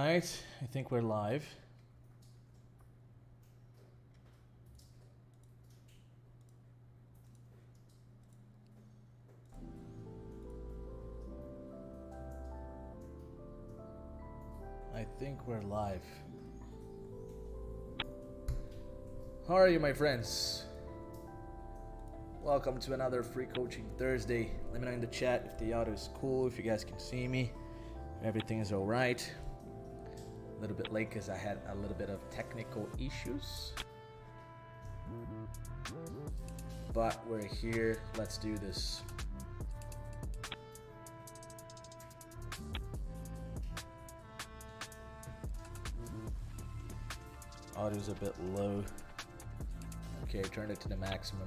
right, I think we're live. I think we're live. How are you, my friends? Welcome to another free coaching Thursday. Let me know in the chat if the audio is cool, if you guys can see me, if everything is alright. A little bit late because I had a little bit of technical issues. But we're here. Let's do this. Audio's a bit low. Okay, turn it to the maximum.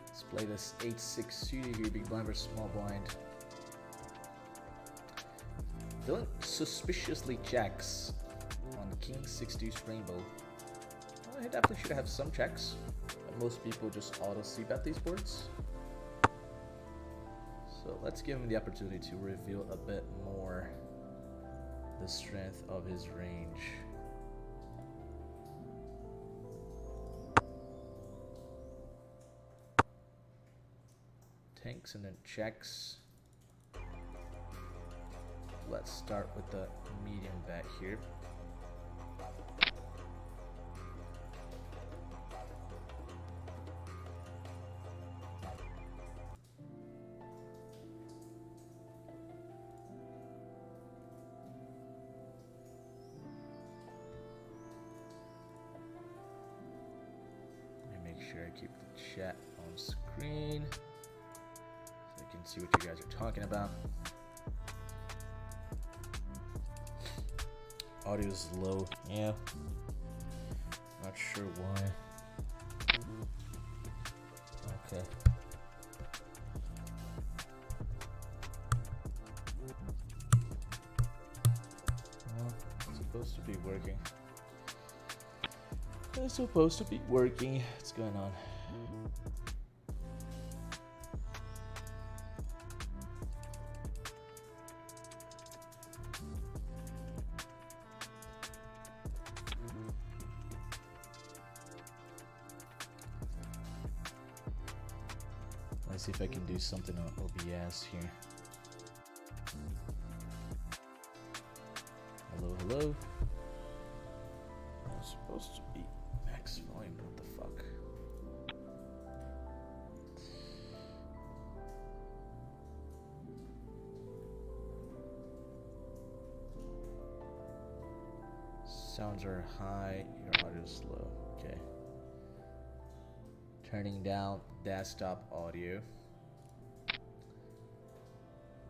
Let's play this 8-6 suited here, big blind versus small blind. Dylan suspiciously checks on King 6 deuce rainbow. Well, he definitely should have some checks, but most people just auto c-bet these boards. So let's give him the opportunity to reveal a bit more the strength of his range. Tanks and then checks. Let's start with the medium bet here. Let me make sure I keep the chat on screen so I can see what you guys are talking about. Audio is low, yeah. Not sure why. Okay. Well, it's supposed to be working. It's supposed to be working. What's going on? Let's see if I can do something on OBS here. Hello, hello. I'm supposed to be max volume. What the fuck? Sounds are high. Your audio is low. Okay. Turning down desktop audio.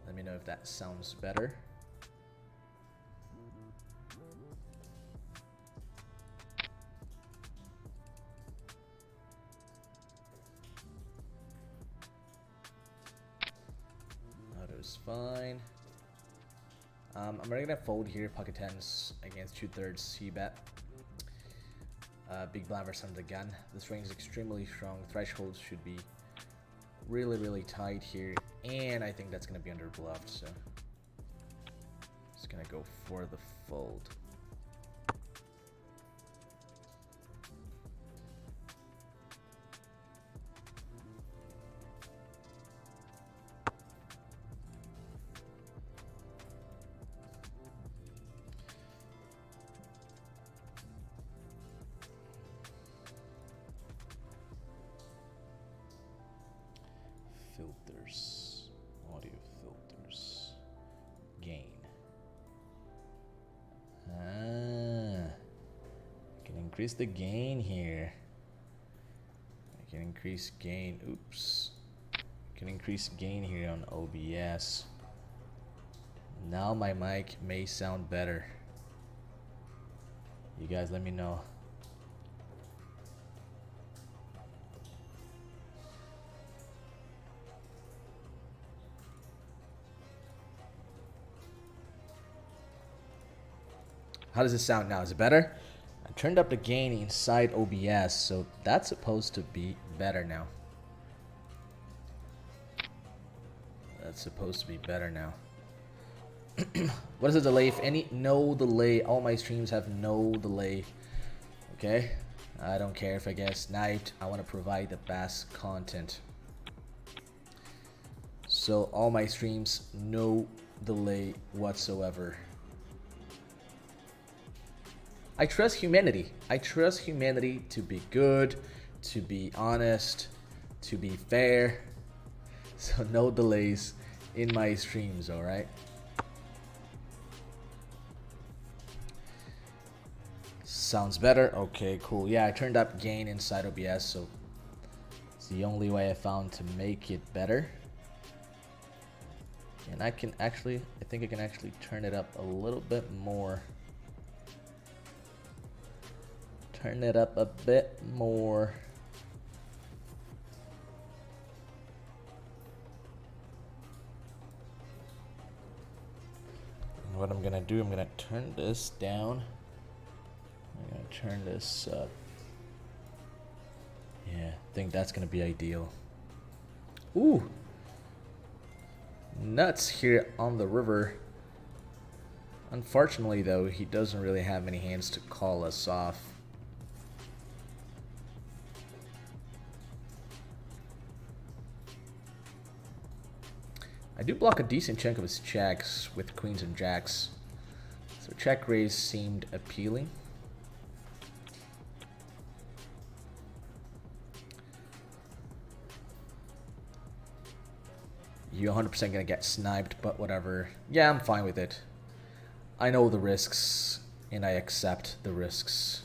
Let me know if that sounds better. Audio's fine. I'm already gonna fold here, pocket tens against 2/3 c-bet. Big blind versus under the gun. This range is extremely strong. Thresholds should be really tight here, and I think that's gonna be under bluffed, so just gonna go for the fold. Filters, audio filters, gain. I can increase the gain here. I can increase gain. Oops. I can increase gain here on OBS. Now my mic may sound better. You guys let me know. How does it sound now? Is it better? I turned up the gain inside OBS, so that's supposed to be better now. That's supposed to be better now. What is the delay? If any, no delay. All my streams have no delay. Okay? I don't care if I get sniped. I want to provide the best content. So all my streams, no delay whatsoever. I trust humanity. I trust humanity to be good, to be honest, to be fair. So no delays in my streams, alright? Sounds better? Okay, cool. Yeah, I turned up gain inside OBS, so it's the only way I found to make it better. And I think I can actually turn it up a little bit more. Turn it up a bit more. And what I'm gonna do, I'm gonna turn this down. I'm gonna turn this up. Yeah, I think that's gonna be ideal. Ooh! Nuts here on the river. Unfortunately though, he doesn't really have many hands to call us off. I do block a decent chunk of his checks with queens and jacks. So check raise seemed appealing. You're 100% gonna get sniped, but whatever. Yeah, I'm fine with it. I know the risks, and I accept the risks.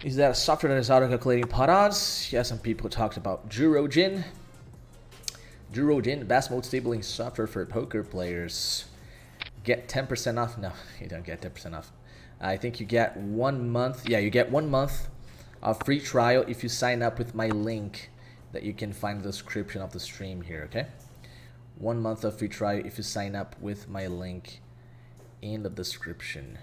Is that a software that is auto-calculating pot odds? Yeah, some people talked about Jurojin. Jurojin, best mode stabling software for poker players. Get 10% off? No, you don't get 10% off. I think you get 1 month. Yeah, you get 1 month of free trial if you sign up with my link that you can find in the description of the stream here, okay? 1 month of free trial if you sign up with my link in the description.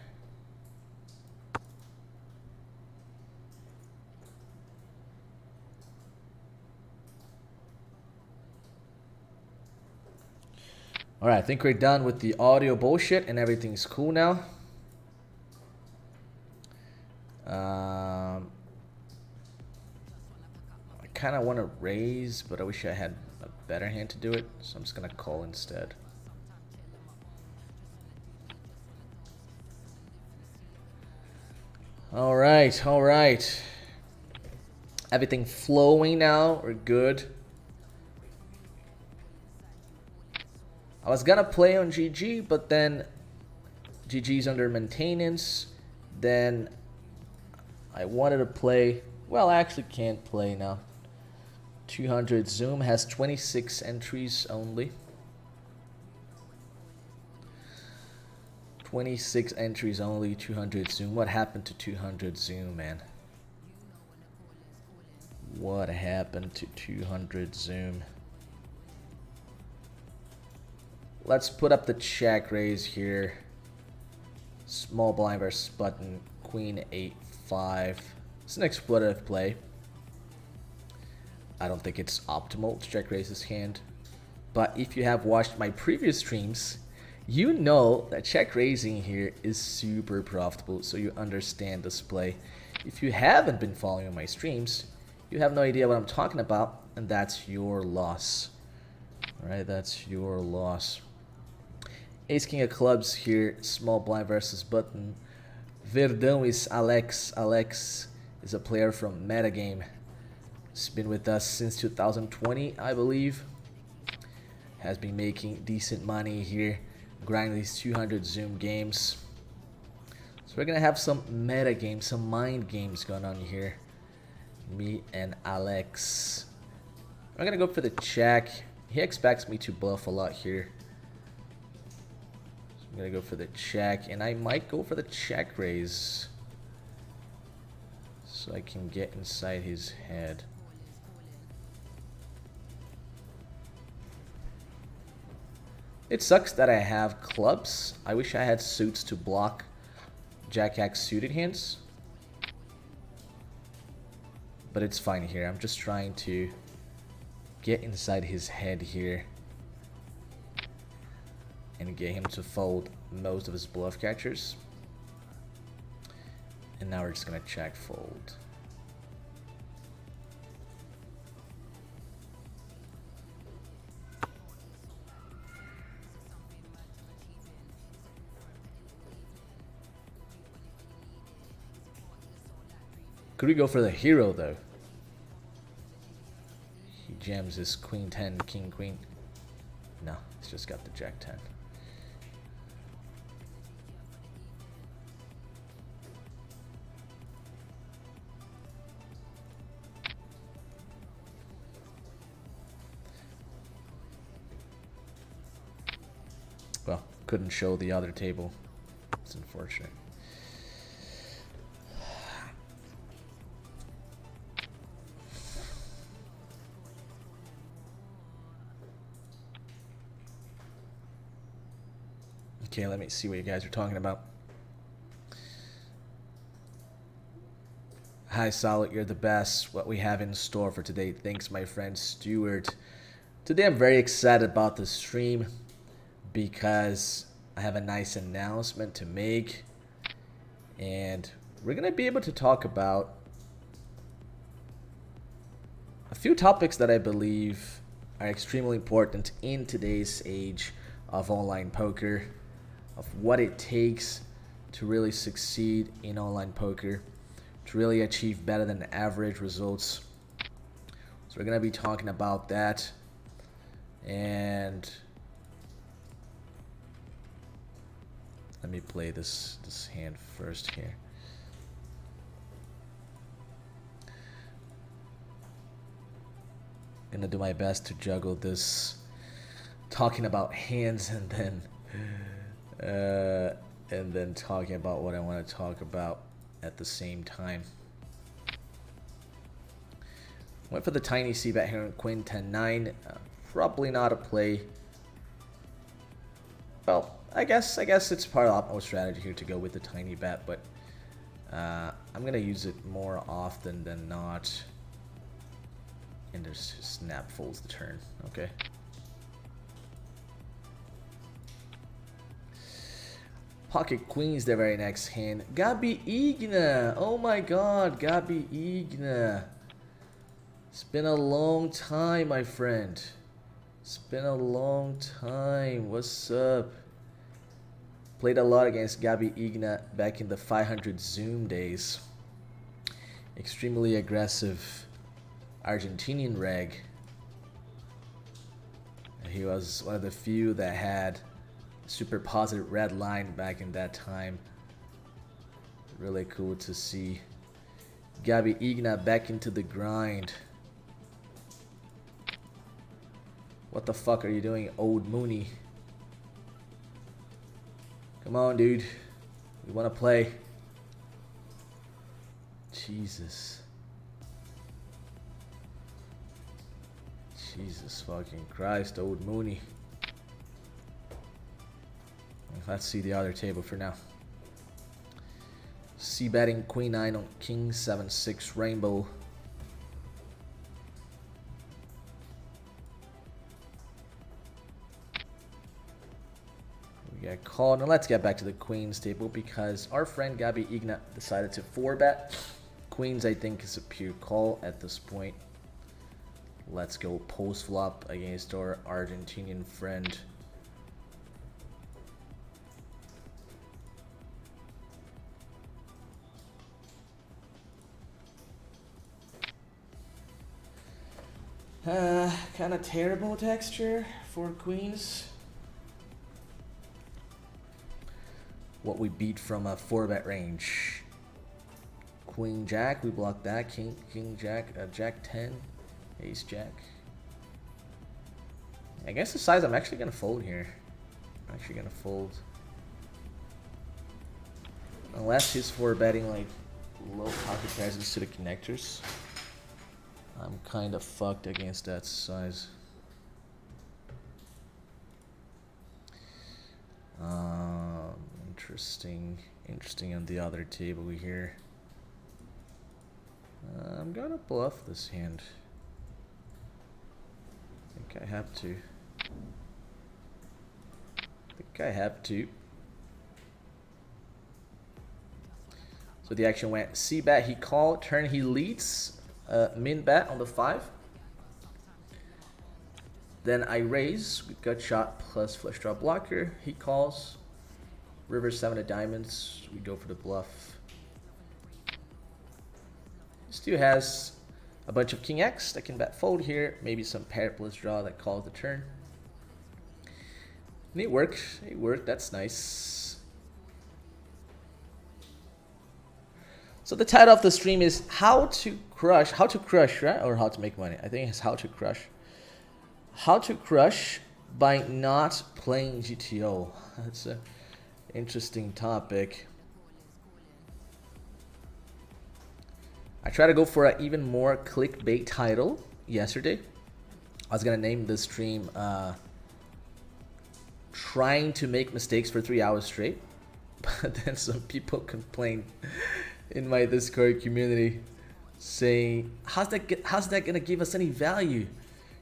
Alright, I think we're done with the audio bullshit and everything's cool now. I kind of want to raise, but I wish I had a better hand to do it, so I'm just going to call instead. Alright, alright. Everything flowing now, we're good. I was gonna play on GG, but then GG's under maintenance. Then I wanted to play, well, I actually can't play now. 200 Zoom has 26 entries only. 26 entries only, 200 Zoom. What happened to 200 Zoom, man? What happened to 200 Zoom? Let's put up the check raise here. Small blind versus button, queen 8-5. It's an exploitative play. I don't think it's optimal to check raise this hand. But if you have watched my previous streams, you know that check raising here is super profitable, so you understand this play. If you haven't been following my streams, you have no idea what I'm talking about, and that's your loss. Alright, that's your loss. Ace King of Clubs here, small blind versus button. Verdão is Alex. Alex is a player from Metagame. He's been with us since 2020, I believe. Has been making decent money here, grinding these 200 Zoom games. So we're gonna have some meta games, some mind games going on here. Me and Alex. I'm gonna go for the check. He expects me to bluff a lot here. I'm gonna go for the check, and I might go for the check raise so I can get inside his head. It sucks that I have clubs. I wish I had suits to block Jack-Hack's suited hands. But it's fine here. I'm just trying to get inside his head here and get him to fold most of his bluff catchers. And now we're just gonna check fold. Could we go for the hero though? He jams his queen 10, king queen. No, he's just got the jack 10. Well, couldn't show the other table. It's unfortunate. Okay, let me see what you guys are talking about. Hi, Solid, you're the best. What we have in store for today. Thanks, my friend Stuart. Today I'm very excited about the stream because I have a nice announcement to make. And we're going to be able to talk about a few topics that I believe are extremely important in today's age of online poker, of what it takes to really succeed in online poker, to really achieve better than average results. So we're going to be talking about that. And let me play this hand first here. Gonna do my best to juggle this talking about hands and then talking about what I want to talk about at the same time. Went for the tiny c-bet here on queen 10-9. Probably not a play. Well, I guess it's part of optimal strategy here to go with the tiny bet, but I'm gonna use it more often than not. And just snap folds the turn. Okay. Pocket queens, the very next hand. Gabi Igna. Oh my god, Gabi Igna. It's been a long time, my friend. It's been a long time. What's up? Played a lot against Gabi Igna back in the 500 Zoom days. Extremely aggressive Argentinian reg. He was one of the few that had super positive red line back in that time. Really cool to see Gabi Igna back into the grind. What the fuck are you doing, old Mooney? Come on, dude. We want to play. Jesus. Jesus fucking Christ, old Mooney. Let's see the other table for now. C-betting queen 9 on king 7-6 rainbow. We got called. Now let's get back to the queens table because our friend Gabi Igna decided to 4-bet. Queens, I think, is a pure call at this point. Let's go post flop against our Argentinian friend. Kind of terrible texture for queens. What we beat from a 4-bet range. Queen Jack, we block that. King Jack, Jack 10, Ace Jack. I guess the size I'm actually gonna fold here. I'm actually gonna fold. Unless he's 4-betting like low pocket pairs to the connectors. I'm kind of fucked against that size. Interesting on the other table here. I'm gonna bluff this hand. I think I have to. So the action went C-bet, he called, turn he leads, min bet on the 5. Then I raise, we gut shot plus flush draw blocker, he calls, river 7 of diamonds, we go for the bluff. Stu has a bunch of king X that can bet fold here, maybe some pair plus draw that calls the turn. And it worked, that's nice. So the title of the stream is how to crush, right? Or how to make money. I think it's how to crush. How to crush by not playing GTO. That's an interesting topic. I tried to go for an even more clickbait title yesterday. I was gonna name the stream trying to make mistakes for 3 hours straight. But then some people complained in my Discord community saying, how's that gonna give us any value?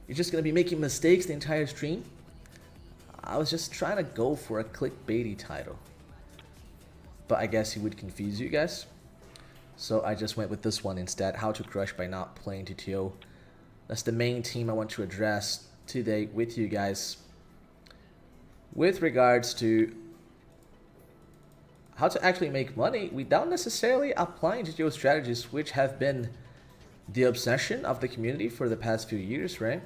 You're just gonna be making mistakes the entire stream? I was just trying to go for a clickbaity title. But I guess he would confuse you guys. So I just went with this one instead, how to crush by not playing GTO. That's the main theme I want to address today with you guys. With regards to how to actually make money without necessarily applying GTO strategies, which have been the obsession of the community for the past few years, right?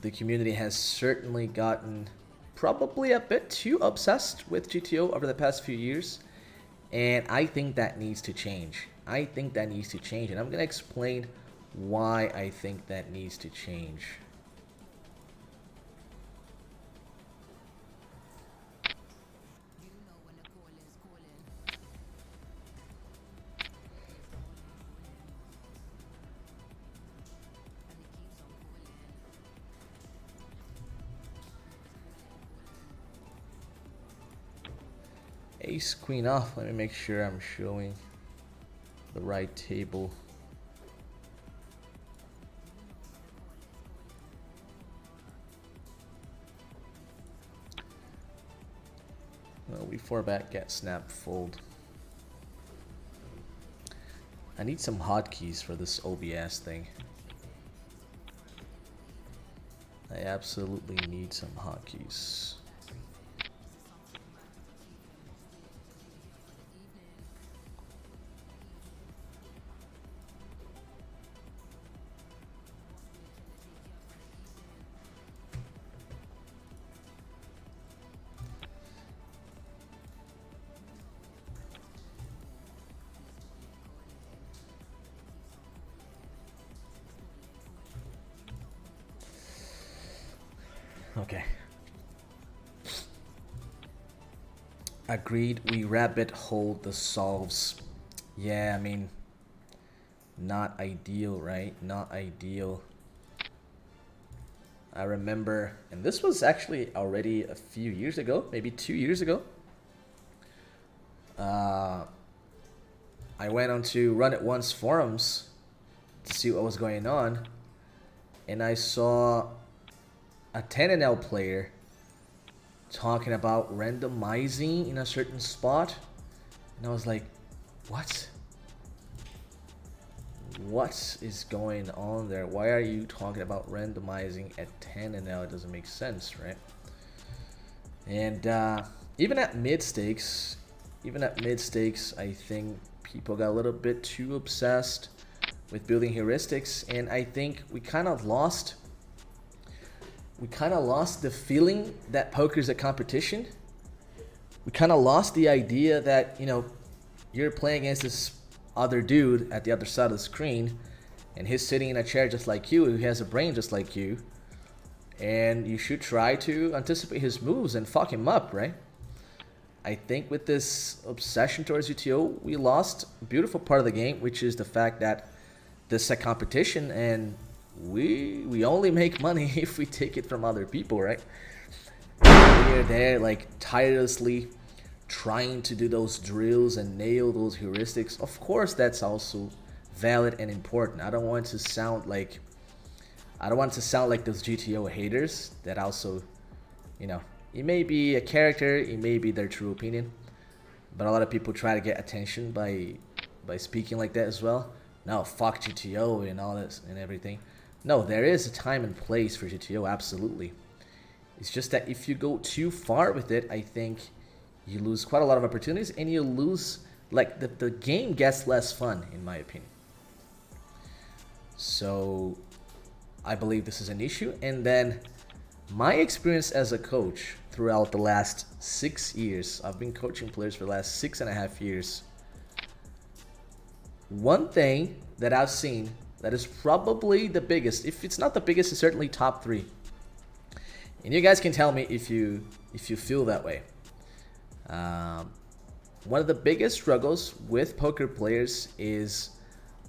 The community has certainly gotten probably a bit too obsessed with GTO over the past few years. And I think that needs to change. And I'm going to explain why I think that needs to change. Ace queen off. Let me make sure I'm showing the right table. No, we 4-bet, get snap, fold. I need some hotkeys for this OBS thing. I absolutely need some hotkeys. Okay. Agreed, we rabbit hold the solves. Yeah, I mean, not ideal, right? Not ideal. I remember, and this was actually already a few years ago, maybe 2 years ago. I went on to Run It Once forums to see what was going on, and I saw a 10NL player talking about randomizing in a certain spot, and I was like, what? What is going on there? Why are you talking about randomizing at 10NL? It doesn't make sense, right? And even at mid stakes, I think people got a little bit too obsessed with building heuristics, and I think we kind of lost the feeling that poker is a competition. We kind of lost the idea that, you know, you're playing against this other dude at the other side of the screen, and he's sitting in a chair just like you, who has a brain just like you, and you should try to anticipate his moves and fuck him up, right? I think with this obsession towards GTO, we lost a beautiful part of the game, which is the fact that this is a competition, and we only make money if we take it from other people, right? we are there like tirelessly trying to do those drills and nail those heuristics. Of course, that's also valid and important. I don't want to sound like those GTO haters that also, you know, it may be a character, it may be their true opinion, but a lot of people try to get attention by speaking like that as well. No, fuck GTO and all this and everything. No, there is a time and place for GTO, absolutely. It's just that if you go too far with it, I think you lose quite a lot of opportunities, and you lose, like, the game gets less fun, in my opinion. So I believe this is an issue. And then my experience as a coach throughout the last 6 years, I've been coaching players for the last 6.5 years. One thing that I've seen that is probably the biggest, if it's not the biggest, it's certainly top 3. And you guys can tell me if you feel that way. One of the biggest struggles with poker players is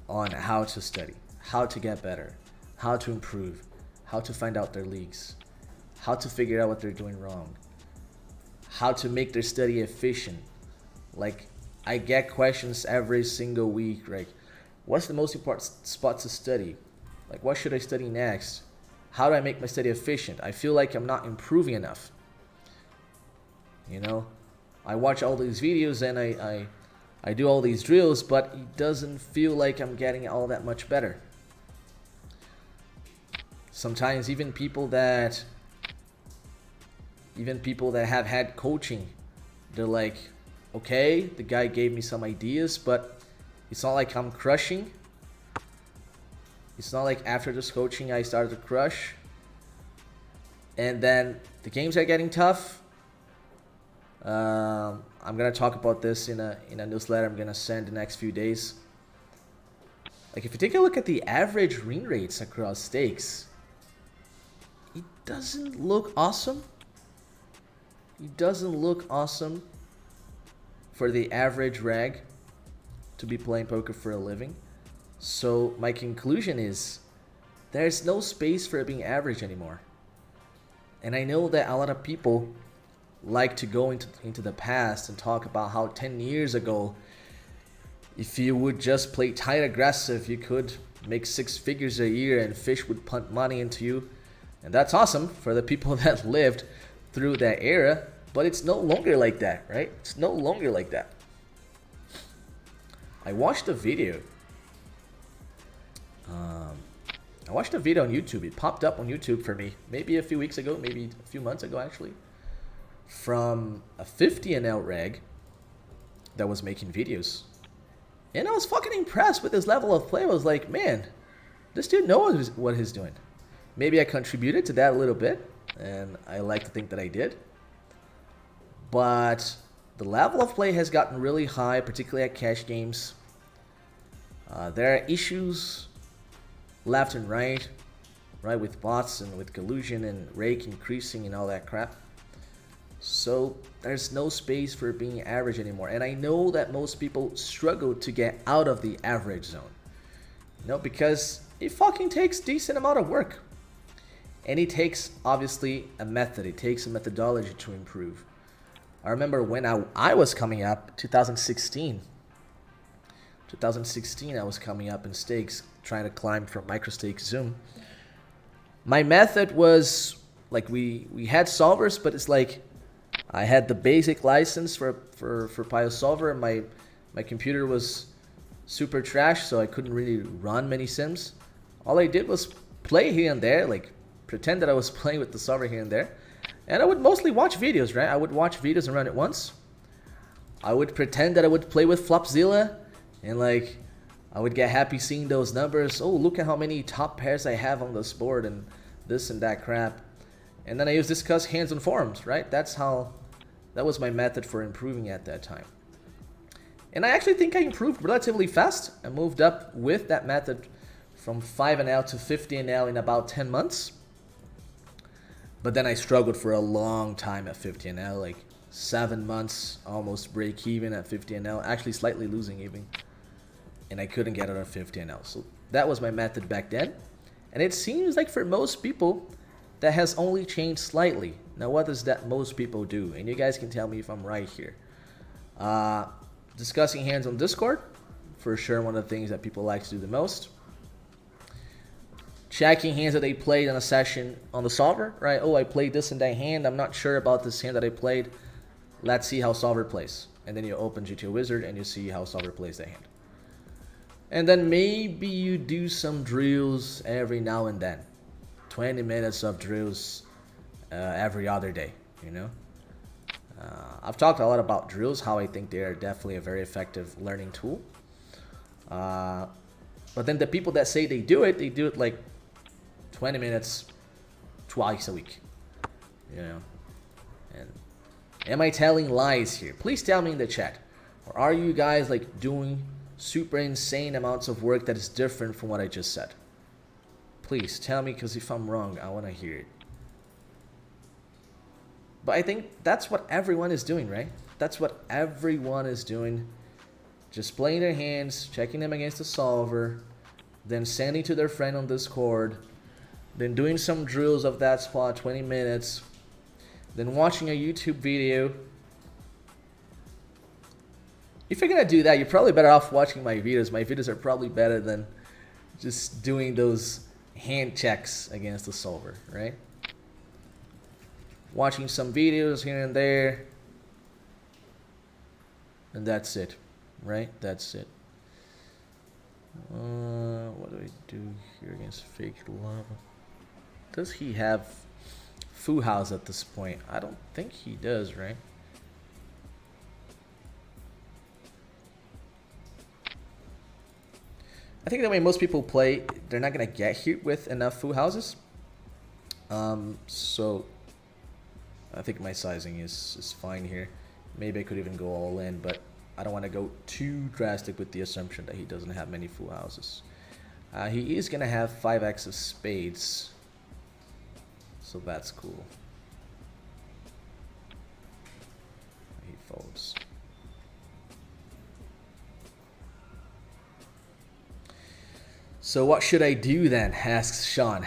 on how to study, how to get better, how to improve, how to find out their leagues, how to figure out what they're doing wrong, how to make their study efficient. Like, I get questions every single week, like, what's the most important spot to study? Like, what should I study next? How do I make my study efficient? I feel like I'm not improving enough. You know, I watch all these videos and I do all these drills, but it doesn't feel like I'm getting all that much better. Sometimes even people that have had coaching, they're like, okay, the guy gave me some ideas, but it's not like I'm crushing. It's not like after this coaching I started to crush. And then the games are getting tough. I'm gonna talk about this in a newsletter I'm gonna send the next few days. Like, if you take a look at the average win rates across stakes, it doesn't look awesome. It doesn't look awesome for the average rag to be playing poker for a living. So my conclusion is there's no space for being average anymore. And I know that a lot of people like to go into the past and talk about how 10 years ago, if you would just play tight aggressive, you could make 6 figures a year and fish would punt money into you. And that's awesome for the people that lived through that era, but it's no longer like that, right? It's no longer like that. I watched a video. I watched a video on YouTube. It popped up on YouTube for me maybe a few weeks ago, maybe a few months ago actually, from a 50 and out rag that was making videos. And I was fucking impressed with his level of play. I was like, man, this dude knows what he's doing. Maybe I contributed to that a little bit, and I like to think that I did. But the level of play has gotten really high, particularly at cash games. There are issues left and right, with bots and with collusion and rake increasing and all that crap. So there's no space for being average anymore. And I know that most people struggle to get out of the average zone. You know, because it fucking takes decent amount of work. And it takes, obviously, a method. It takes a methodology to improve. I remember when I was coming up, 2016, I was coming up in stakes, trying to climb from micro-stake Zoom. My method was, like, we had solvers, but it's like, I had the basic license for Pio Solver, and my computer was super trash, so I couldn't really run many sims. All I did was play here and there, like, pretend that I was playing with the solver here and there. And I would mostly watch videos, right? I would watch videos and run it once. I would pretend that I would play with Flopzilla, and like, I would get happy seeing those numbers. Oh, look at how many top pairs I have on this board and this and that crap. And then I used discuss hands on forums, right? That was my method for improving at that time. And I actually think I improved relatively fast. I moved up with that method from 5NL to 50NL in about 10 months. But then I struggled for a long time at 50NL, like 7 months, almost break even at 50NL, actually slightly losing even. And I couldn't get out of 50NL. So that was my method back then. And it seems like for most people, that has only changed slightly. Now, what does that most people do? And you guys can tell me if I'm right here. Discussing hands on Discord, for sure one of the things that people like to do the most. Checking hands that they played in a session on the solver, right? Oh, I played this and that hand. I'm not sure about this hand that I played. Let's see how solver plays. And then you open GTO Wizard and you see how solver plays that hand. And then maybe you do some drills every now and then. 20 minutes of drills every other day, you know? I've talked a lot about drills, how I think they are definitely a very effective learning tool. But then the people that say they do it like 20 minutes twice a week, you know? And am I telling lies here? Please tell me in the chat. Or are you guys like doing super insane amounts of work that is different from what I just said? Please tell me, because if I'm wrong, I want to hear it. But I think that's what everyone is doing, right? That's what everyone is doing. Just playing their hands, checking them against the solver, then sending to their friend on Discord, then doing some drills of that spot, 20 minutes, then watching a YouTube video. If you're gonna do that, you're probably better off watching my videos. My videos are probably better than just doing those hand checks against the solver, right? Watching some videos here and there, and that's it, right? That's it. What do I do here against fake lava? Does he have Foo House at this point? I don't think he does, right? I think the way most people play, they're not gonna get hit with enough Foo Houses. So I think my sizing is fine here. Maybe I could even go all in, but I don't want to go too drastic with the assumption that he doesn't have many Full Houses. He is going to have 5x of spades, so that's cool. He folds. So what should I do then? Asks Sean.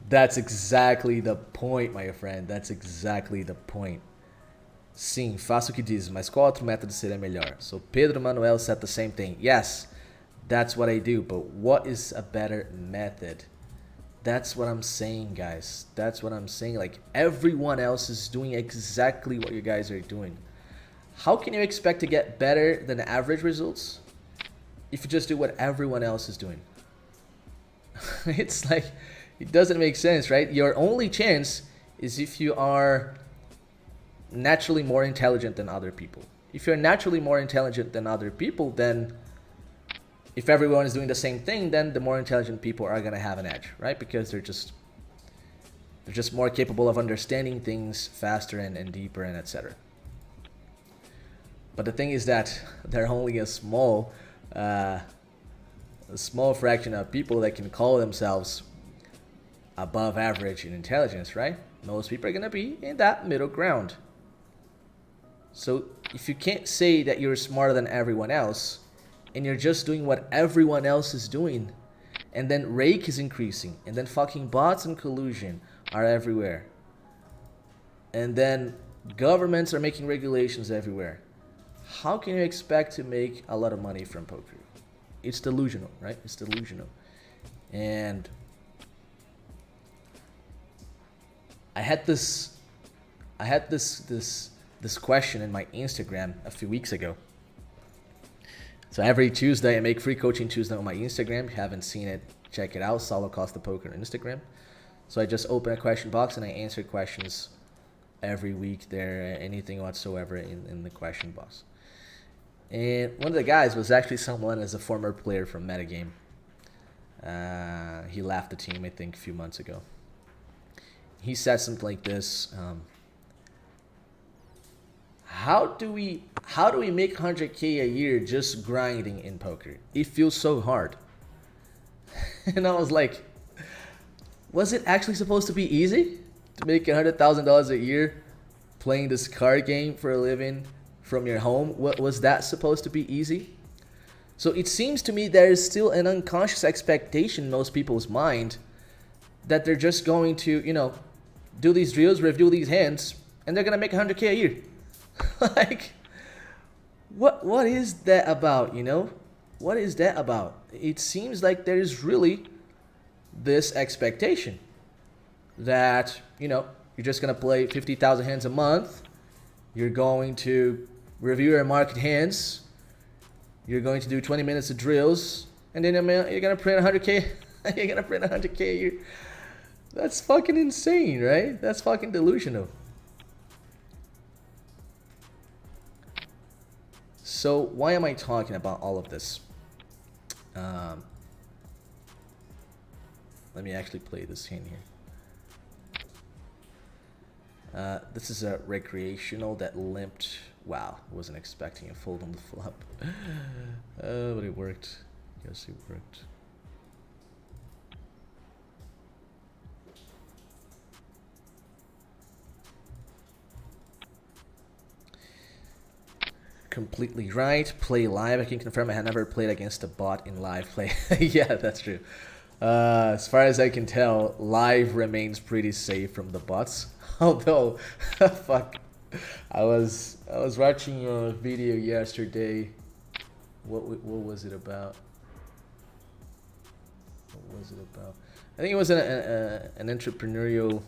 That's exactly the point, my friend. That's exactly the point. Sim, faça o que diz, mas qual outro método seria melhor? So Pedro Manuel said the same thing. Yes, that's what I do, but what is a better method? That's what I'm saying, guys. That's what I'm saying. Like, everyone else is doing exactly what you guys are doing. How can you expect to get better than average results if you just do what everyone else is doing? It's like, it doesn't make sense, right? Your only chance is if you are naturally more intelligent than other people. If you're naturally more intelligent than other people, then if everyone is doing the same thing, then the more intelligent people are going to have an edge, right? Because they're just more capable of understanding things faster and deeper and etc. But the thing is that they're only a small fraction of people that can call themselves above average in intelligence, right? Most people are going to be in that middle ground. So if you can't say that you're smarter than everyone else, and you're just doing what everyone else is doing, and then rake is increasing, and then fucking bots and collusion are everywhere, and then governments are making regulations everywhere, how can you expect to make a lot of money from poker? It's delusional, right? It's delusional. And I had this question in my Instagram a few weeks ago. So every Tuesday I make free coaching Tuesday on my Instagram. If you haven't seen it, check it out. Saulo Costa Poker on Instagram. So I just open a question box and I answer questions every week there, anything whatsoever in the question box. And one of the guys was actually someone as a former player from Metagame. He left the team, I think, a few months ago. He said something like this: how do we make 100K a year just grinding in poker? It feels so hard. And I was like, was it actually supposed to be easy to make $100,000 a year playing this card game for a living from your home? What was that supposed to be easy? So it seems to me there is still an unconscious expectation in most people's mind that they're just going to, do these drills, review these hands, and they're gonna make 100K a year. Like, what is that about, you know? What is that about? It seems like there is really this expectation that, you know, you're just gonna play 50,000 hands a month, you're going to review your market hands, you're going to do 20 minutes of drills, and then you're gonna print 100K. You're gonna print 100K a year. That's fucking insane, right? That's fucking delusional. So why am I talking about all of this? Let me actually play this hand here. This is a recreational that limped. Wow, wasn't expecting a fold on the flop. But it worked. Yes, it worked. Completely right. Play live. I can confirm I had never played against a bot in live play. Yeah, that's true. As far as I can tell, live remains pretty safe from the bots. Although, fuck, I was watching a video yesterday. What was it about? What was it about? I think it was an entrepreneurial.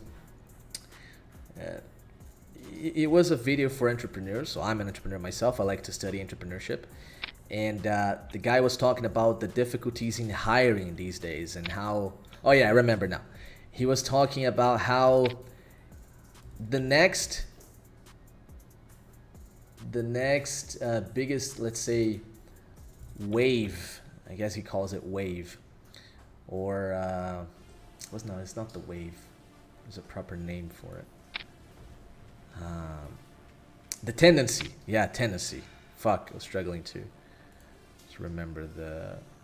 It was a video for entrepreneurs, so I'm an entrepreneur myself. I like to study entrepreneurship. And the guy was talking about the difficulties in hiring these days and how... Oh yeah, I remember now. He was talking about how the next biggest, let's say, wave, I guess he calls it wave, or... no, it's not the wave. There's a proper name for it. The tendency. Yeah, tendency. Fuck, I was struggling to remember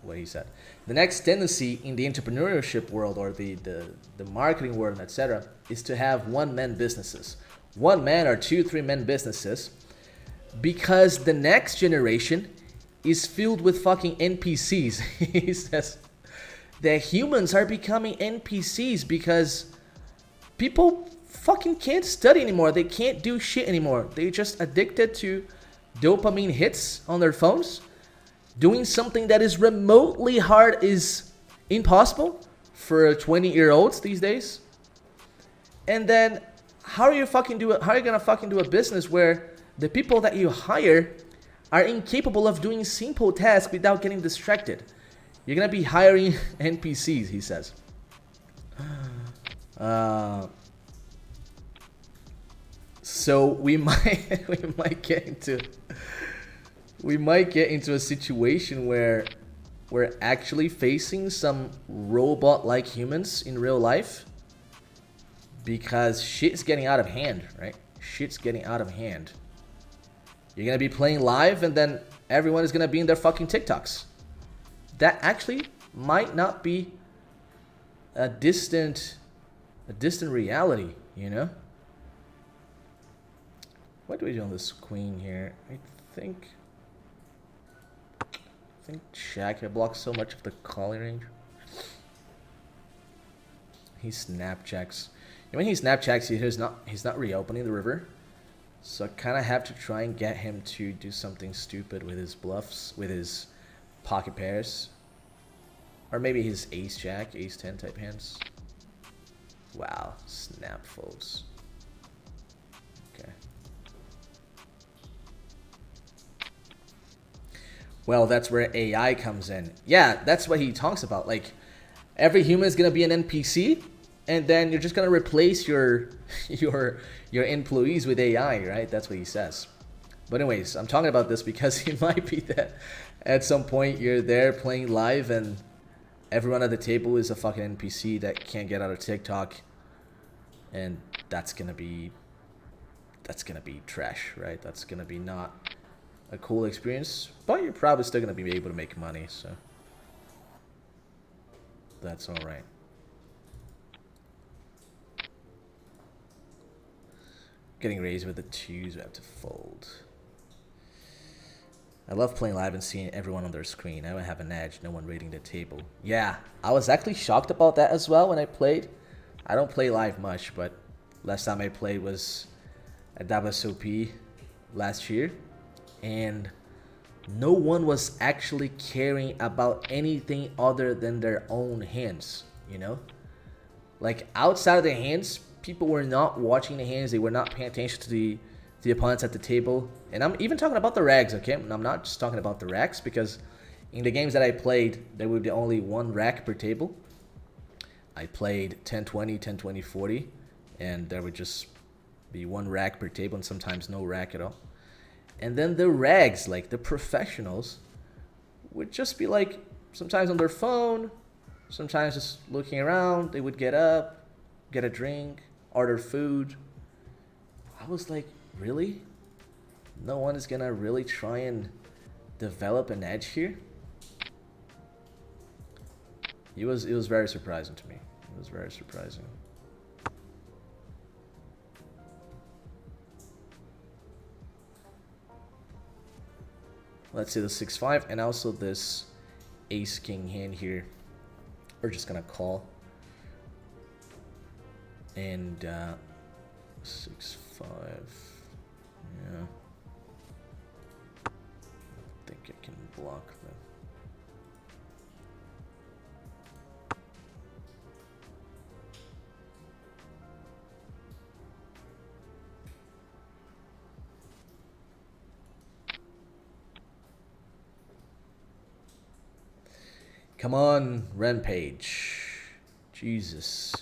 what he said. The next tendency in the entrepreneurship world or the marketing world, etc., is to have one-man businesses. One man or two, three-man businesses, because the next generation is filled with fucking NPCs. He says that humans are becoming NPCs because people fucking can't study anymore. They can't do shit anymore. They're just addicted to dopamine hits on their phones. Doing something that is remotely hard is impossible for 20-year-olds these days. And then how are you gonna fucking do a business where the people that you hire are incapable of doing simple tasks without getting distracted? You're gonna be hiring NPCs, he says. So we might get into a situation where we're actually facing some robot-like humans in real life, because shit's getting out of hand, right? Shit's getting out of hand. You're gonna be playing live, and then everyone is gonna be in their fucking TikToks. That actually might not be a distant reality, you know? What do we do on this queen here? I think Shaq had blocked so much of the calling range. He snapchecks. When he snapchecks, he's not reopening the river. So I kind of have to try and get him to do something stupid with his bluffs, with his pocket pairs. Or maybe his ace-jack, ace-10 type hands. Wow, snap folds. Okay. Well, that's where AI comes in. Yeah, that's what he talks about. Like, every human is gonna be an NPC, and then you're just gonna replace your employees with AI, right? That's what he says. But anyways, I'm talking about this because it might be that at some point you're there playing live and everyone at the table is a fucking NPC that can't get out of TikTok, and that's gonna be trash, right? That's gonna be not a cool experience, but you're probably still gonna be able to make money, so that's all right. Getting raised with the twos, we have to fold. I love playing live and seeing everyone on their screen. I would have an edge, no one raiding the table. Yeah, I was actually shocked about that as well when I played. I don't play live much, but Last time I played was at WSOP last year, and no one was actually caring about anything other than their own hands, you know? Like, outside of their hands, people were not watching the hands, they were not paying attention to the opponents at the table. And I'm even talking about the rags, okay? I'm not just talking about the racks, because in the games that I played, there would be only one rack per table. I played 10-20, 10-20, 40, and there would just be one rack per table and sometimes no rack at all. And then the rags, like the professionals, would just be like sometimes on their phone, sometimes just looking around. They would get up, get a drink, order food. I was like, really? No one is gonna really try and develop an edge here? It was very surprising to me. It was very surprising. Let's see the 6-5 and also this ace king hand here. We're just gonna call. And 6-5. Yeah. I think I can block them. Come on, Rampage. Jesus.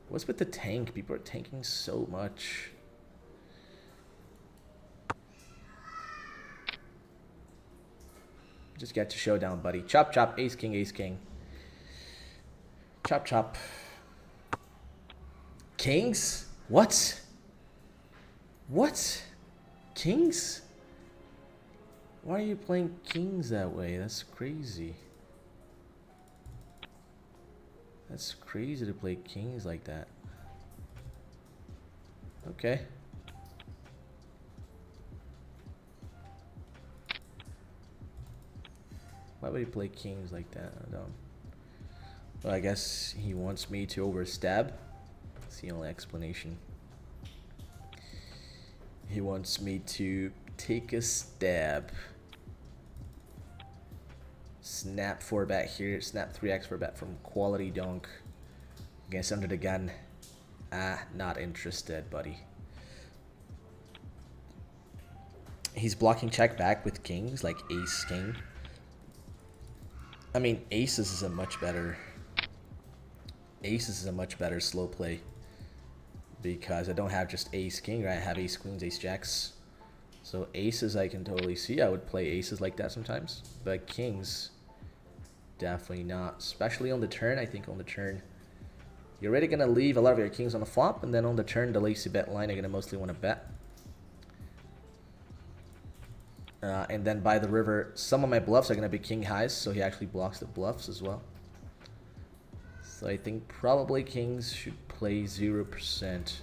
What's with the tank? People are tanking so much. Just get to showdown, buddy. Chop, chop. Ace, king, ace, king. Chop, chop. Kings? What? What? Kings? Why are you playing kings that way? That's crazy. That's crazy to play kings like that. Okay. Why would he play kings like that? I don't. Well, I guess he wants me to overstab. That's the only explanation. He wants me to take a stab. Snap 4-bet here. Snap 3x 4-bet from quality donk. Against under the gun. Ah, not interested, buddy. He's blocking check back with kings, like ace king. I mean, aces is a much better slow play, because I don't have just ace king, right? I have ace queens, ace jacks. So aces I can totally see. I would play aces like that sometimes, but kings, definitely not. Especially on the turn. I think on the turn, you're already gonna leave a lot of your kings on the flop, and then on the turn, the lazy bet line, you're gonna mostly want to bet. And then by the river, some of my bluffs are going to be king highs, so he actually blocks the bluffs as well. So I think probably kings should play 0%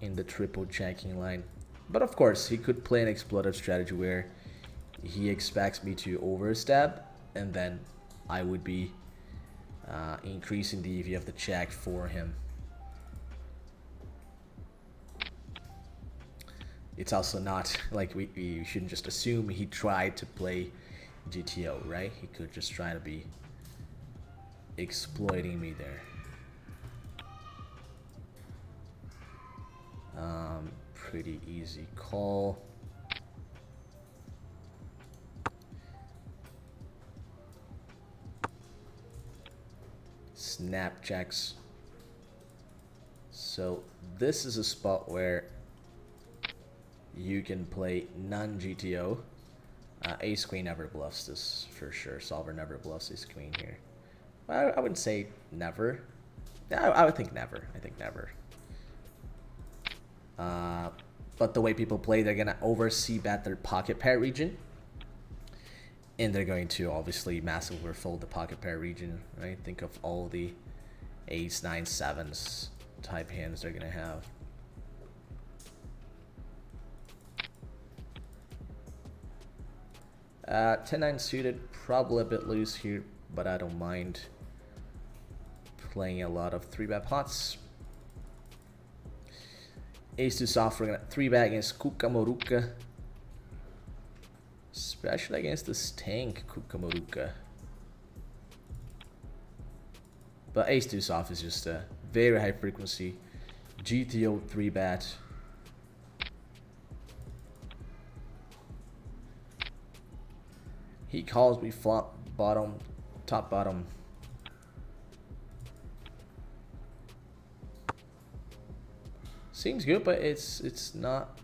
in the triple checking line. But of course, he could play an exploitive strategy where he expects me to overstab, and then I would be increasing the EV of the check for him. It's also not like we shouldn't just assume he tried to play GTO, right? He could just try to be exploiting me there. Pretty easy call. Snap checks. So this is a spot where you can play non-GTO. Ace queen never bluffs this for sure. Solver never bluffs ace queen here. I wouldn't say never. I would think never. I think never. But the way people play, they're gonna oversee bet their pocket pair region, and they're going to obviously massively overfold the pocket pair region, right? Think of all the ace, 9, 7s type hands they're gonna have. Uh, 10-9 suited, probably a bit loose here, but I don't mind playing a lot of 3-bet pots. Ace 2 soft, we're gonna 3-bet against Kukamoruka. Especially against the Stank Kukamoruka. But Ace 2 soft is just a very high frequency GTO 3-bet. He calls me flop bottom, top bottom. Seems good, but it's not.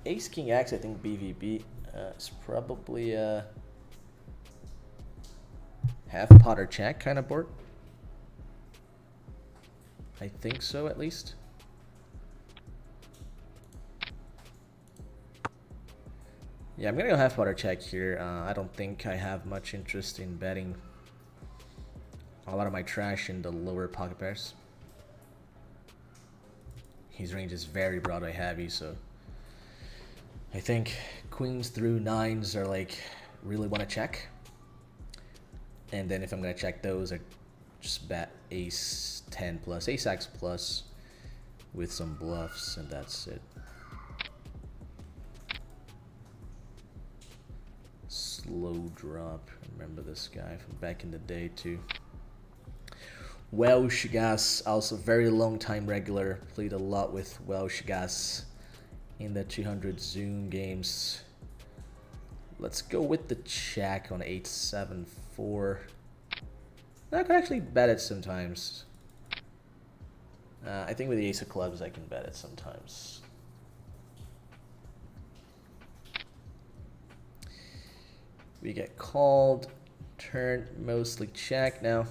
Ace King X, I think BVB is probably a half pot or check kind of board. I think so, at least. Yeah, I'm gonna go half pot or check here. I don't think I have much interest in betting a lot of my trash in the lower pocket pairs. His range is very Broadway heavy, so I think queens through nines are like really want to check. And then if I'm gonna check those, I just bet ace 10 plus, ace x plus with some bluffs, and that's it. Slow drop. Remember this guy from back in the day too. Welsh Gas, also very long time regular. Played a lot with Welsh Gas in the 200 Zoom games. Let's go with the check on 8-7-4. I can actually bet it sometimes. I think with the ace of clubs I can bet it sometimes. We get called, turn mostly check now.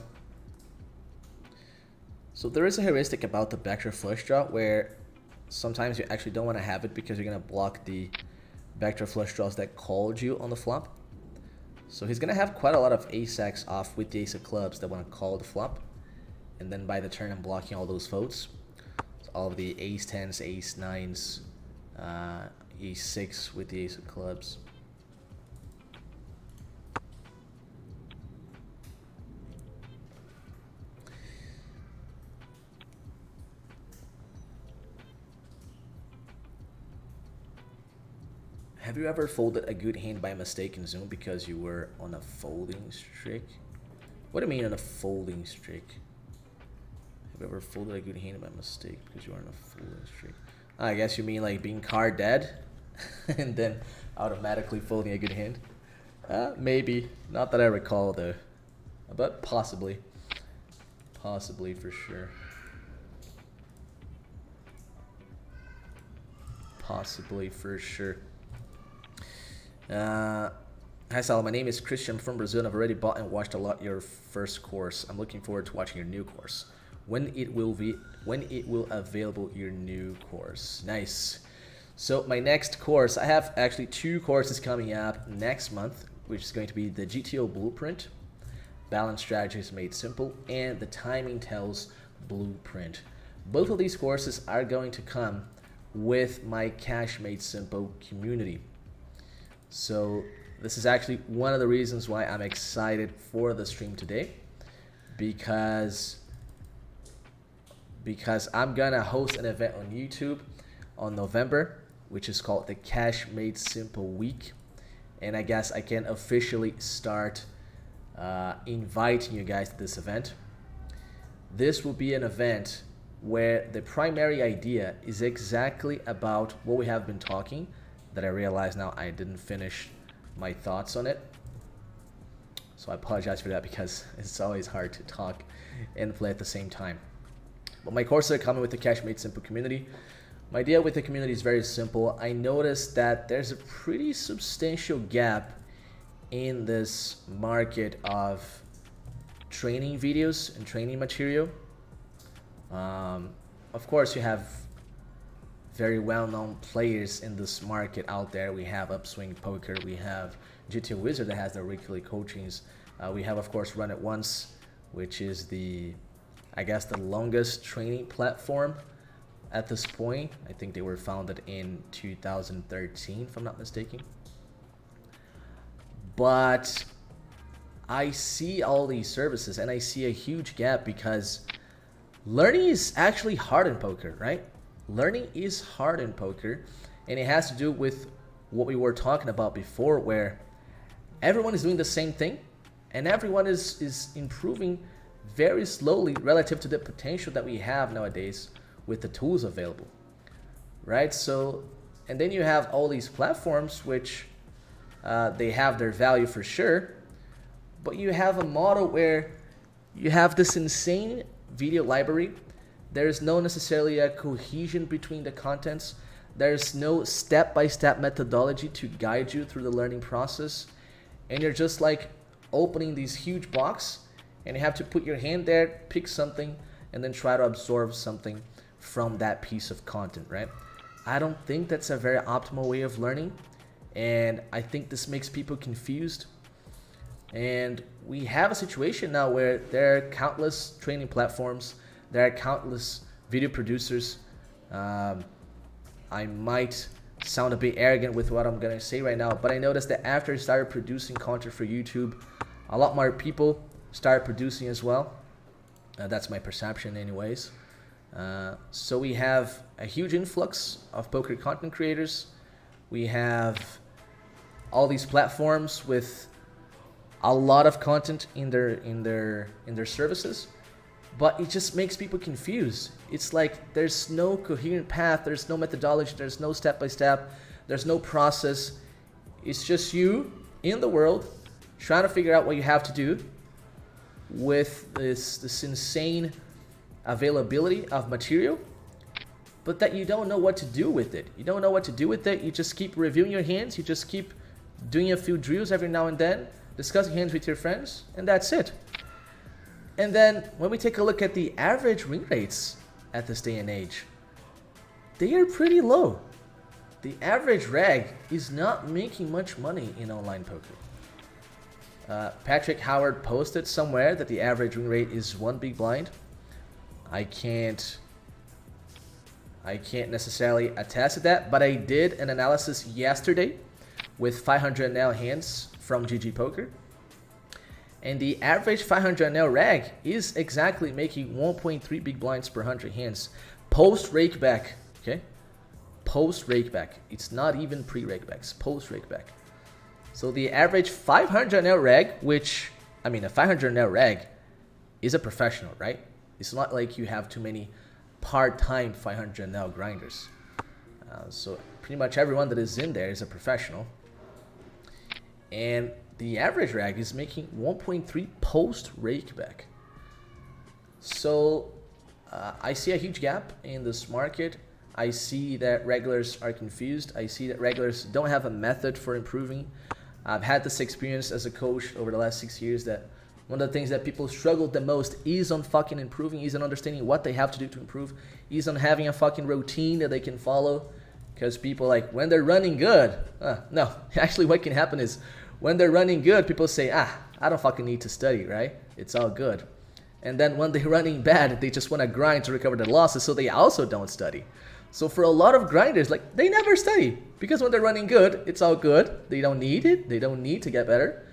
So there is a heuristic about the backdoor flush draw where sometimes you actually don't want to have it because you're going to block the backdoor flush draws that called you on the flop. So he's going to have quite a lot of ace-x off with the ace of clubs that want to call the flop. And then by the turn I'm blocking all those folds. So all of the ace-10s, ace-9s, ace-6 with the ace of clubs. Have you ever folded a good hand by mistake in Zoom because you were on a folding streak? What do you mean on a folding streak? Have you ever folded a good hand by mistake because you were on a folding streak? I guess you mean like being card dead and then automatically folding a good hand? Maybe. Not that I recall though. But possibly. Possibly for sure. Possibly for sure. Hi Sal, my name is Christian from Brazil and I've already bought and watched a lot your first course. I'm looking forward to watching your new course. When it will available your new course. Nice. So my next course, I have actually 2 courses coming up next month, which is going to be the GTO Blueprint, Balance Strategies Made Simple, and the Timing Tells Blueprint. Both of these courses are going to come with my Cash Made Simple community. So this is actually one of the reasons why I'm excited for the stream today, because I'm gonna host an event on YouTube on November, which is called the Cash Made Simple Week, and I guess I can officially start inviting you guys to this event. This will be an event where the primary idea is exactly about what we have been talking, that I realize now I didn't finish my thoughts on it. So I apologize for that because it's always hard to talk and play at the same time. But my courses are coming with the Cash Made Simple community. My idea with the community is very simple. I noticed that there's a pretty substantial gap in this market of training videos and training material. Of course, you have very well-known players in this market out there. We have Upswing Poker, we have GTO Wizard that has their weekly coachings. We have, of course, Run It Once, which is I guess the longest training platform at this point. I think they were founded in 2013, if I'm not mistaken. But I see all these services and I see a huge gap because learning is actually hard in poker, right? Learning is hard in poker, and it has to do with what we were talking about before, where everyone is doing the same thing, and everyone is improving very slowly relative to the potential that we have nowadays with the tools available, right? So, and then you have all these platforms which they have their value for sure, but you have a model where you have this insane video library. There's no necessarily a cohesion between the contents. There's no step-by-step methodology to guide you through the learning process. And you're just like opening these huge box, and you have to put your hand there, pick something, and then try to absorb something from that piece of content, right? I don't think that's a very optimal way of learning, and I think this makes people confused. And we have a situation now where there are countless training platforms, there are countless video producers. I might sound a bit arrogant with what I'm gonna say right now, but I noticed that after I started producing content for YouTube, a lot more people started producing as well. That's my perception anyways. So we have a huge influx of poker content creators. We have all these platforms with a lot of content in their services, but it just makes people confused. It's like there's no coherent path, there's no methodology, there's no step-by-step, there's no process. It's just you in the world trying to figure out what you have to do with this insane availability of material, but that you don't know what to do with it. You don't know what to do with it. You just keep reviewing your hands, you just keep doing a few drills every now and then, discussing hands with your friends, and that's it. And then when we take a look at the average win rates at this day and age, they are pretty low. The average reg is not making much money in online poker. Patrick Howard posted somewhere that the average win rate is 1 big blind. I can't necessarily attest to that, but I did an analysis yesterday with 500 NL hands from GG Poker, and the average 500 NL reg is exactly making 1.3 big blinds per 100 hands post rake back. Okay, post rake back. It's not even pre rake backs. Post rake back. So the average 500 NL reg, which I mean a 500 NL reg is a professional, right? It's not like you have too many part-time 500 NL grinders. So pretty much everyone that is in there is a professional. And the average reg is making 1.3 post rake back. So I see a huge gap in this market. I see that regulars are confused. I see that regulars don't have a method for improving. I've had this experience as a coach over the last 6 years that one of the things that people struggle the most is on fucking improving, is on understanding what they have to do to improve, is on having a fucking routine that they can follow. Because people like, when they're running good, no, actually what can happen is when they're running good, people say, I don't fucking need to study, right? It's all good. And then when they're running bad, they just want to grind to recover their losses, so they also don't study. So for a lot of grinders, like, they never study, because when they're running good, it's all good. They don't need it. They don't need to get better.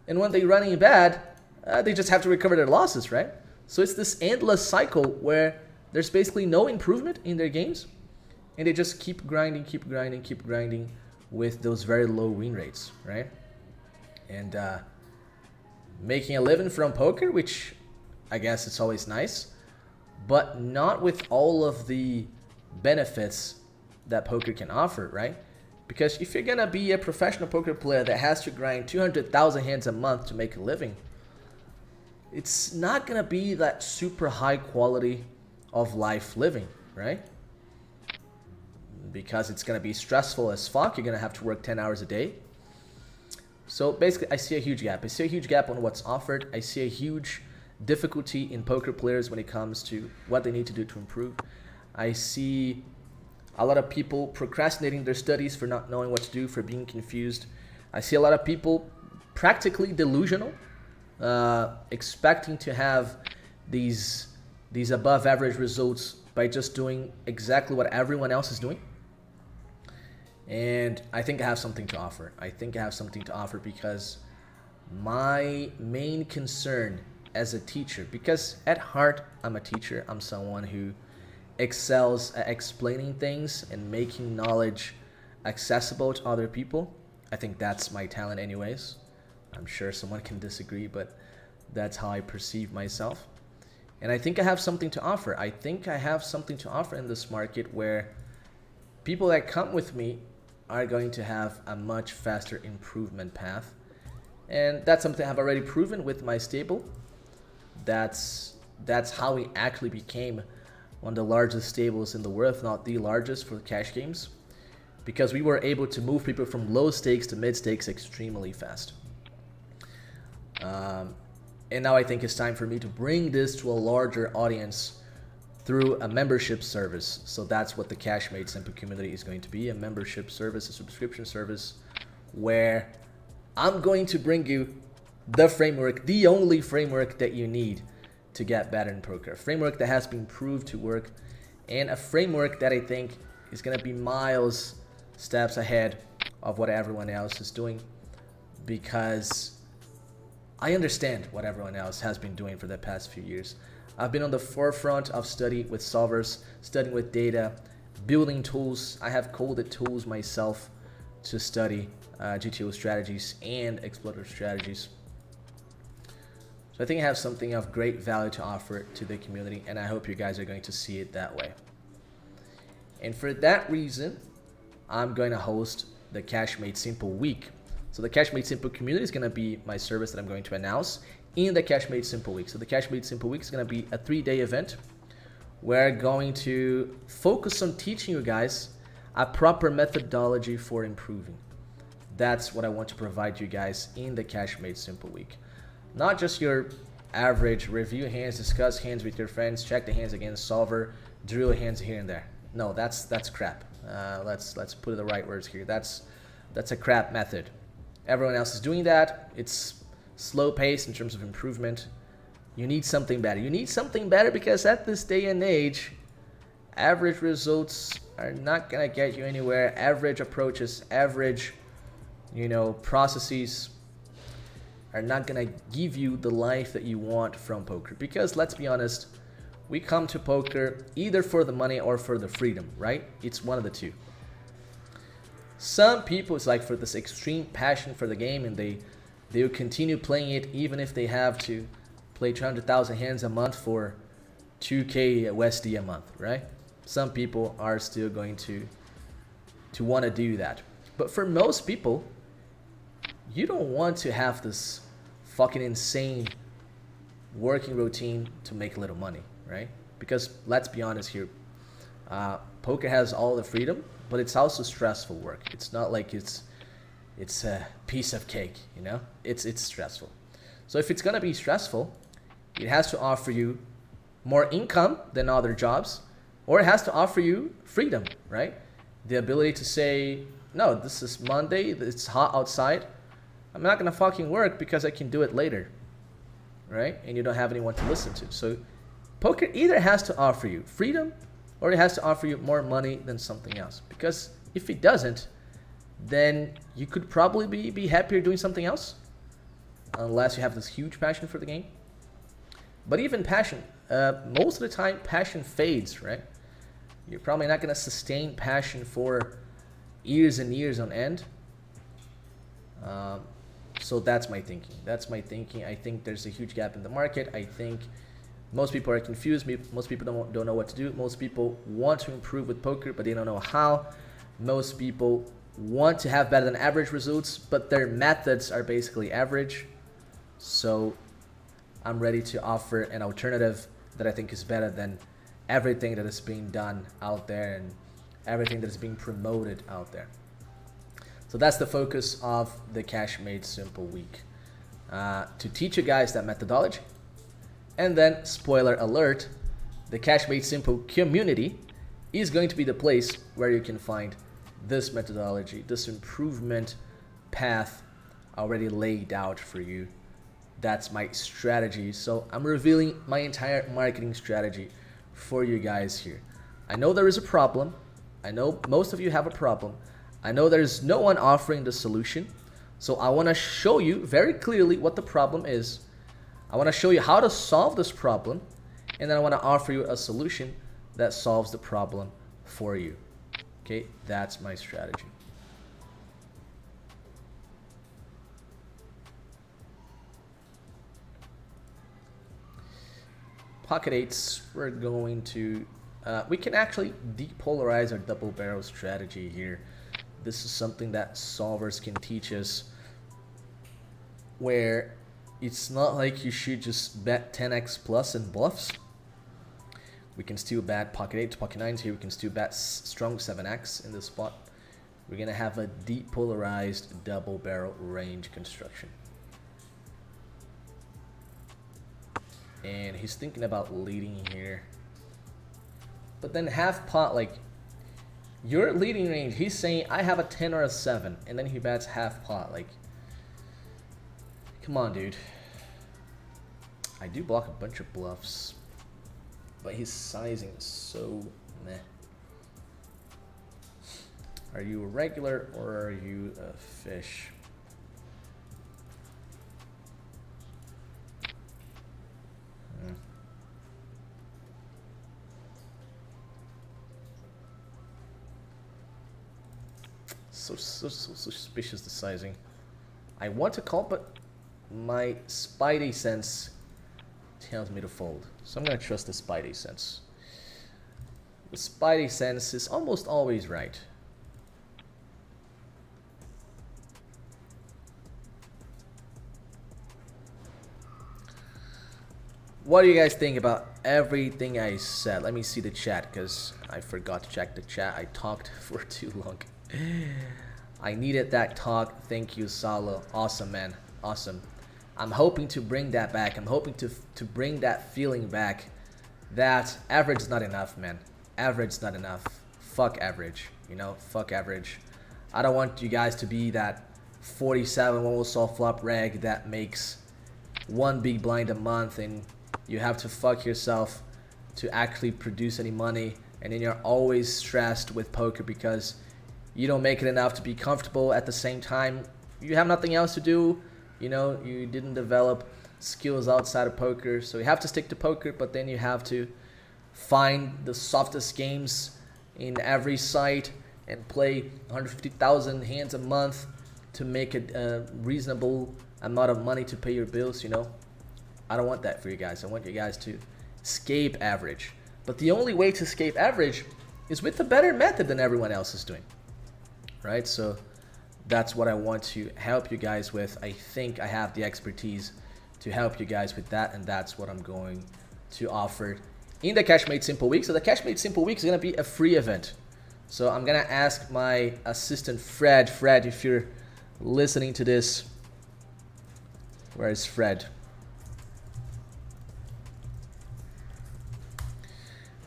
And when they're running bad, they just have to recover their losses, right? So it's this endless cycle where there's basically no improvement in their games, and they just keep grinding, keep grinding, keep grinding with those very low win rates, right? And making a living from poker, which I guess it's always nice, but not with all of the benefits that poker can offer, right? Because if you're gonna be a professional poker player that has to grind 200,000 hands a month to make a living, it's not gonna be that super high quality of life living, right? Because it's gonna be stressful as fuck. You're gonna have to work 10 hours a day. So basically, I see a huge gap. I see a huge gap on what's offered. I see a huge difficulty in poker players when it comes to what they need to do to improve. I see a lot of people procrastinating their studies for not knowing what to do, for being confused. I see a lot of people practically delusional, expecting to have these above average results by just doing exactly what everyone else is doing. And I think I have something to offer. I think I have something to offer because my main concern as a teacher, because at heart I'm a teacher. I'm someone who excels at explaining things and making knowledge accessible to other people. I think that's my talent anyways. I'm sure someone can disagree, but that's how I perceive myself. And I think I have something to offer. I think I have something to offer in this market where people that come with me are going to have a much faster improvement path. And that's something I've already proven with my stable. That's how we actually became one of the largest stables in the world, if not the largest, for cash games, because we were able to move people from low stakes to mid stakes extremely fast. And now I think it's time for me to bring this to a larger audience through a membership service. So that's what the Cash Made Simple community is going to be, a membership service, a subscription service, where I'm going to bring you the framework, the only framework that you need to get better in poker. A framework that has been proved to work, and a framework that I think is going to be miles steps ahead of what everyone else is doing, because I understand what everyone else has been doing for the past few years. I've been on the forefront of study with solvers, studying with data, building tools. I have coded tools myself to study GTO strategies and exploitative strategies. So I think I have something of great value to offer to the community, and I hope you guys are going to see it that way. And for that reason, I'm going to host the Cash Made Simple Week. So the Cash Made Simple community is going to be my service that I'm going to announce in the Cash Made Simple Week. So the Cash Made Simple Week is going to be a 3-day event. We're going to focus on teaching you guys a proper methodology for improving. That's what I want to provide you guys in the Cash Made Simple Week. Not just your average review hands, discuss hands with your friends, check the hands against solver, drill hands here and there. No, that's crap. Let's put the right words here. That's a crap method. Everyone else is doing that. It's slow pace in terms of improvement. You need something better. You need something better because at this day and age, average results are not gonna get you anywhere. Average approaches, average, processes are not gonna give you the life that you want from poker. Because let's be honest, we come to poker either for the money or for the freedom, right? It's one of the two. Some people, it's like for this extreme passion for the game, and they will continue playing it even if they have to play 200,000 hands a month for 2K USD a month, right? Some people are still going to want to do that. But for most people, you don't want to have this fucking insane working routine to make a little money, right? Because let's be honest here, poker has all the freedom, but it's also stressful work. It's not like it's a piece of cake, It's stressful. So if it's gonna be stressful, it has to offer you more income than other jobs, or it has to offer you freedom, right? The ability to say, no, this is Monday, it's hot outside, I'm not gonna fucking work because I can do it later, right? And you don't have anyone to listen to. So poker either has to offer you freedom or it has to offer you more money than something else. Because if it doesn't, then you could probably be happier doing something else, unless you have this huge passion for the game. But even passion, most of the time passion fades, right? You're probably not gonna sustain passion for years and years on end. So that's my thinking. I think there's a huge gap in the market. I think most people are confused. Most people don't know what to do. Most people want to improve with poker, but they don't know how. Most people want to have better than average results, but their methods are basically average. So I'm ready to offer an alternative that I think is better than everything that is being done out there and everything that is being promoted out there. So that's the focus of the Cash Made Simple Week, to teach you guys that methodology. And then, spoiler alert, the Cash Made Simple community is going to be the place where you can find this methodology, this improvement path already laid out for you. That's my strategy. So I'm revealing my entire marketing strategy for you guys here. I know there is a problem. I know most of you have a problem. I know there's no one offering the solution. So I want to show you very clearly what the problem is. I want to show you how to solve this problem, and then I want to offer you a solution that solves the problem for you. Okay, that's my strategy. Pocket eights, we're going to, we can actually depolarize our double barrel strategy here. This is something that solvers can teach us, where it's not like you should just bet 10x plus in bluffs. We can still bet pocket 8s, pocket 9s here. We can still bet strong 7x in this spot. We're going to have a depolarized double barrel range construction. And he's thinking about leading here. But then half pot, like, your leading range, he's saying I have a 10 or a 7, and then he bets half pot. Like, come on, dude. I do block a bunch of bluffs, but his sizing is so meh. Are you a regular or are you a fish? So suspicious, the sizing. I want to call, but my spidey sense tells me to fold. So I'm going to trust the spidey sense. The spidey sense is almost always right. What do you guys think about everything I said? Let me see the chat, because I forgot to check the chat. I talked for too long. I needed that talk. Thank you, Salo. Awesome, man. Awesome. I'm hoping to bring that back. I'm hoping to bring that feeling back. That average is not enough, man. Average is not enough. Fuck average. You know, fuck average. I don't want you guys to be that 47 one will solve flop reg that makes one big blind a month and you have to fuck yourself to actually produce any money, and then you're always stressed with poker because you don't make it enough to be comfortable. At the same time, you have nothing else to do. You know, you didn't develop skills outside of poker, so you have to stick to poker, but then you have to find the softest games in every site and play 150,000 hands a month to make a reasonable amount of money to pay your bills, you know. I don't want that for you guys. I want you guys to escape average. But the only way to escape average is with a better method than everyone else is doing. Right? So that's what I want to help you guys with. I think I have the expertise to help you guys with that, and that's what I'm going to offer in the Cash Made Simple Week. So the Cash Made Simple Week is going to be a free event. So I'm going to ask my assistant Fred. Fred, if you're listening to this, where is Fred?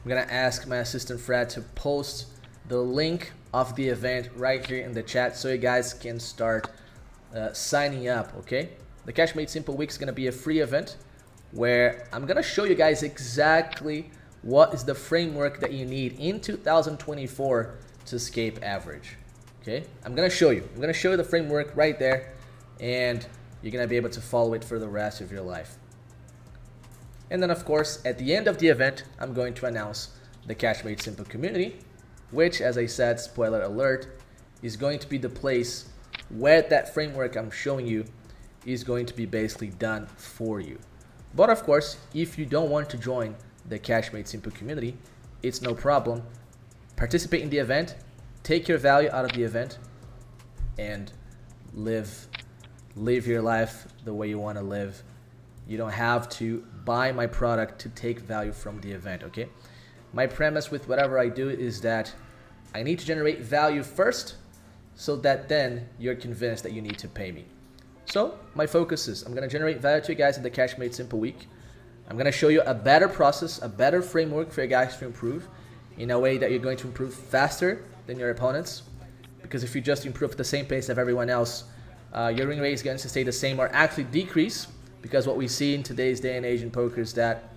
I'm going to ask my assistant Fred to post the link of the event right here in the chat so you guys can start signing up, okay? The Cash Made Simple Week is going to be a free event where I'm going to show you guys exactly what is the framework that you need in 2024 to escape average, okay? I'm going to show you. I'm going to show you the framework right there, and you're going to be able to follow it for the rest of your life. And then, of course, at the end of the event, I'm going to announce the Cash Made Simple community, which, as I said, spoiler alert, is going to be the place where that framework I'm showing you is going to be basically done for you. But of course, if you don't want to join the Cash Made Simple community, it's no problem. Participate in the event, take your value out of the event, and live your life the way you want to live. You don't have to buy my product to take value from the event, okay? My premise with whatever I do is that I need to generate value first so that then you're convinced that you need to pay me. So my focus is I'm going to generate value to you guys in the Cash Made Simple Week. I'm going to show you a better process, a better framework for you guys to improve in a way that you're going to improve faster than your opponents. Because if you just improve at the same pace of everyone else, your win rate is going to stay the same or actually decrease. Because what we see in today's day and age in poker is that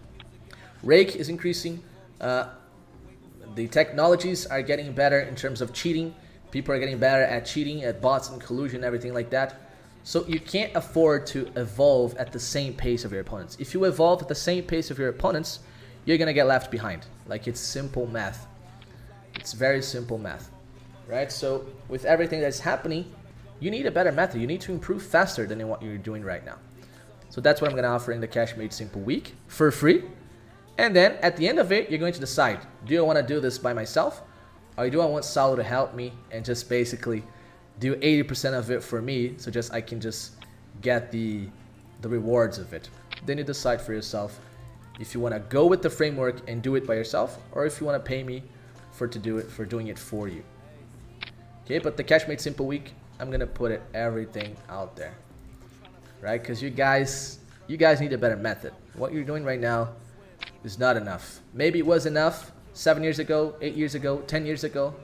rake is increasing. The technologies are getting better in terms of cheating. People are getting better at cheating, at bots and collusion, everything like that. So you can't afford to evolve at the same pace of your opponents. If you evolve at the same pace of your opponents, you're gonna get left behind. Like, it's simple math. It's very simple math, right? So with everything that's happening, you need a better method. You need to improve faster than what you're doing right now. So that's what I'm gonna offer in the Cash Made Simple week for free. And then at the end of it, you're going to decide, do I want to do this by myself? Or do I want Saulo to help me and just basically do 80% of it for me, so just I can just get the rewards of it? Then you decide for yourself if you want to go with the framework and do it by yourself, or if you want to pay me for doing it for you. Okay, but the Cash Made Simple week, I'm gonna put everything out there, right? Because you guys need a better method. What you're doing right now is not enough. Maybe it was enough 7 years ago, 8 years ago, 10 years ago,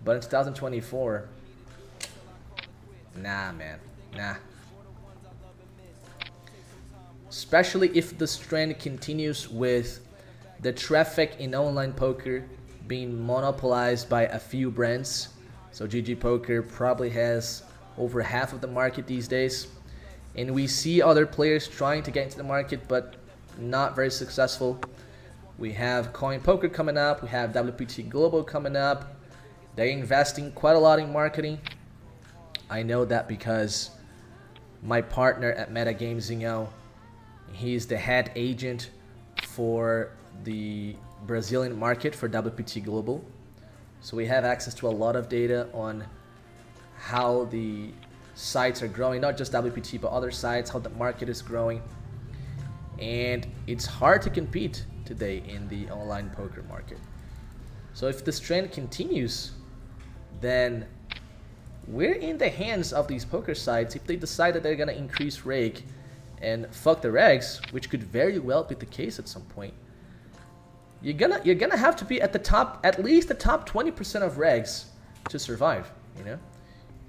but in 2024, nah, man, nah. Especially if this trend continues with the traffic in online poker being monopolized by a few brands. So GG Poker probably has over half of the market these days, and we see other players trying to get into the market but not very successful. We have Coin Poker coming up, we have WPT Global coming up. They're investing quite a lot in marketing. I know that because my partner at Metagames, he's the head agent for the Brazilian market for WPT Global. So we have access to a lot of data on how the sites are growing, not just WPT, but other sites, how the market is growing. And it's hard to compete today in the online poker market. So if this trend continues, then we're in the hands of these poker sites. If they decide that they're gonna increase rake and fuck the regs, which could very well be the case at some point, you're gonna have to be at the top, at least the top 20% of regs to survive.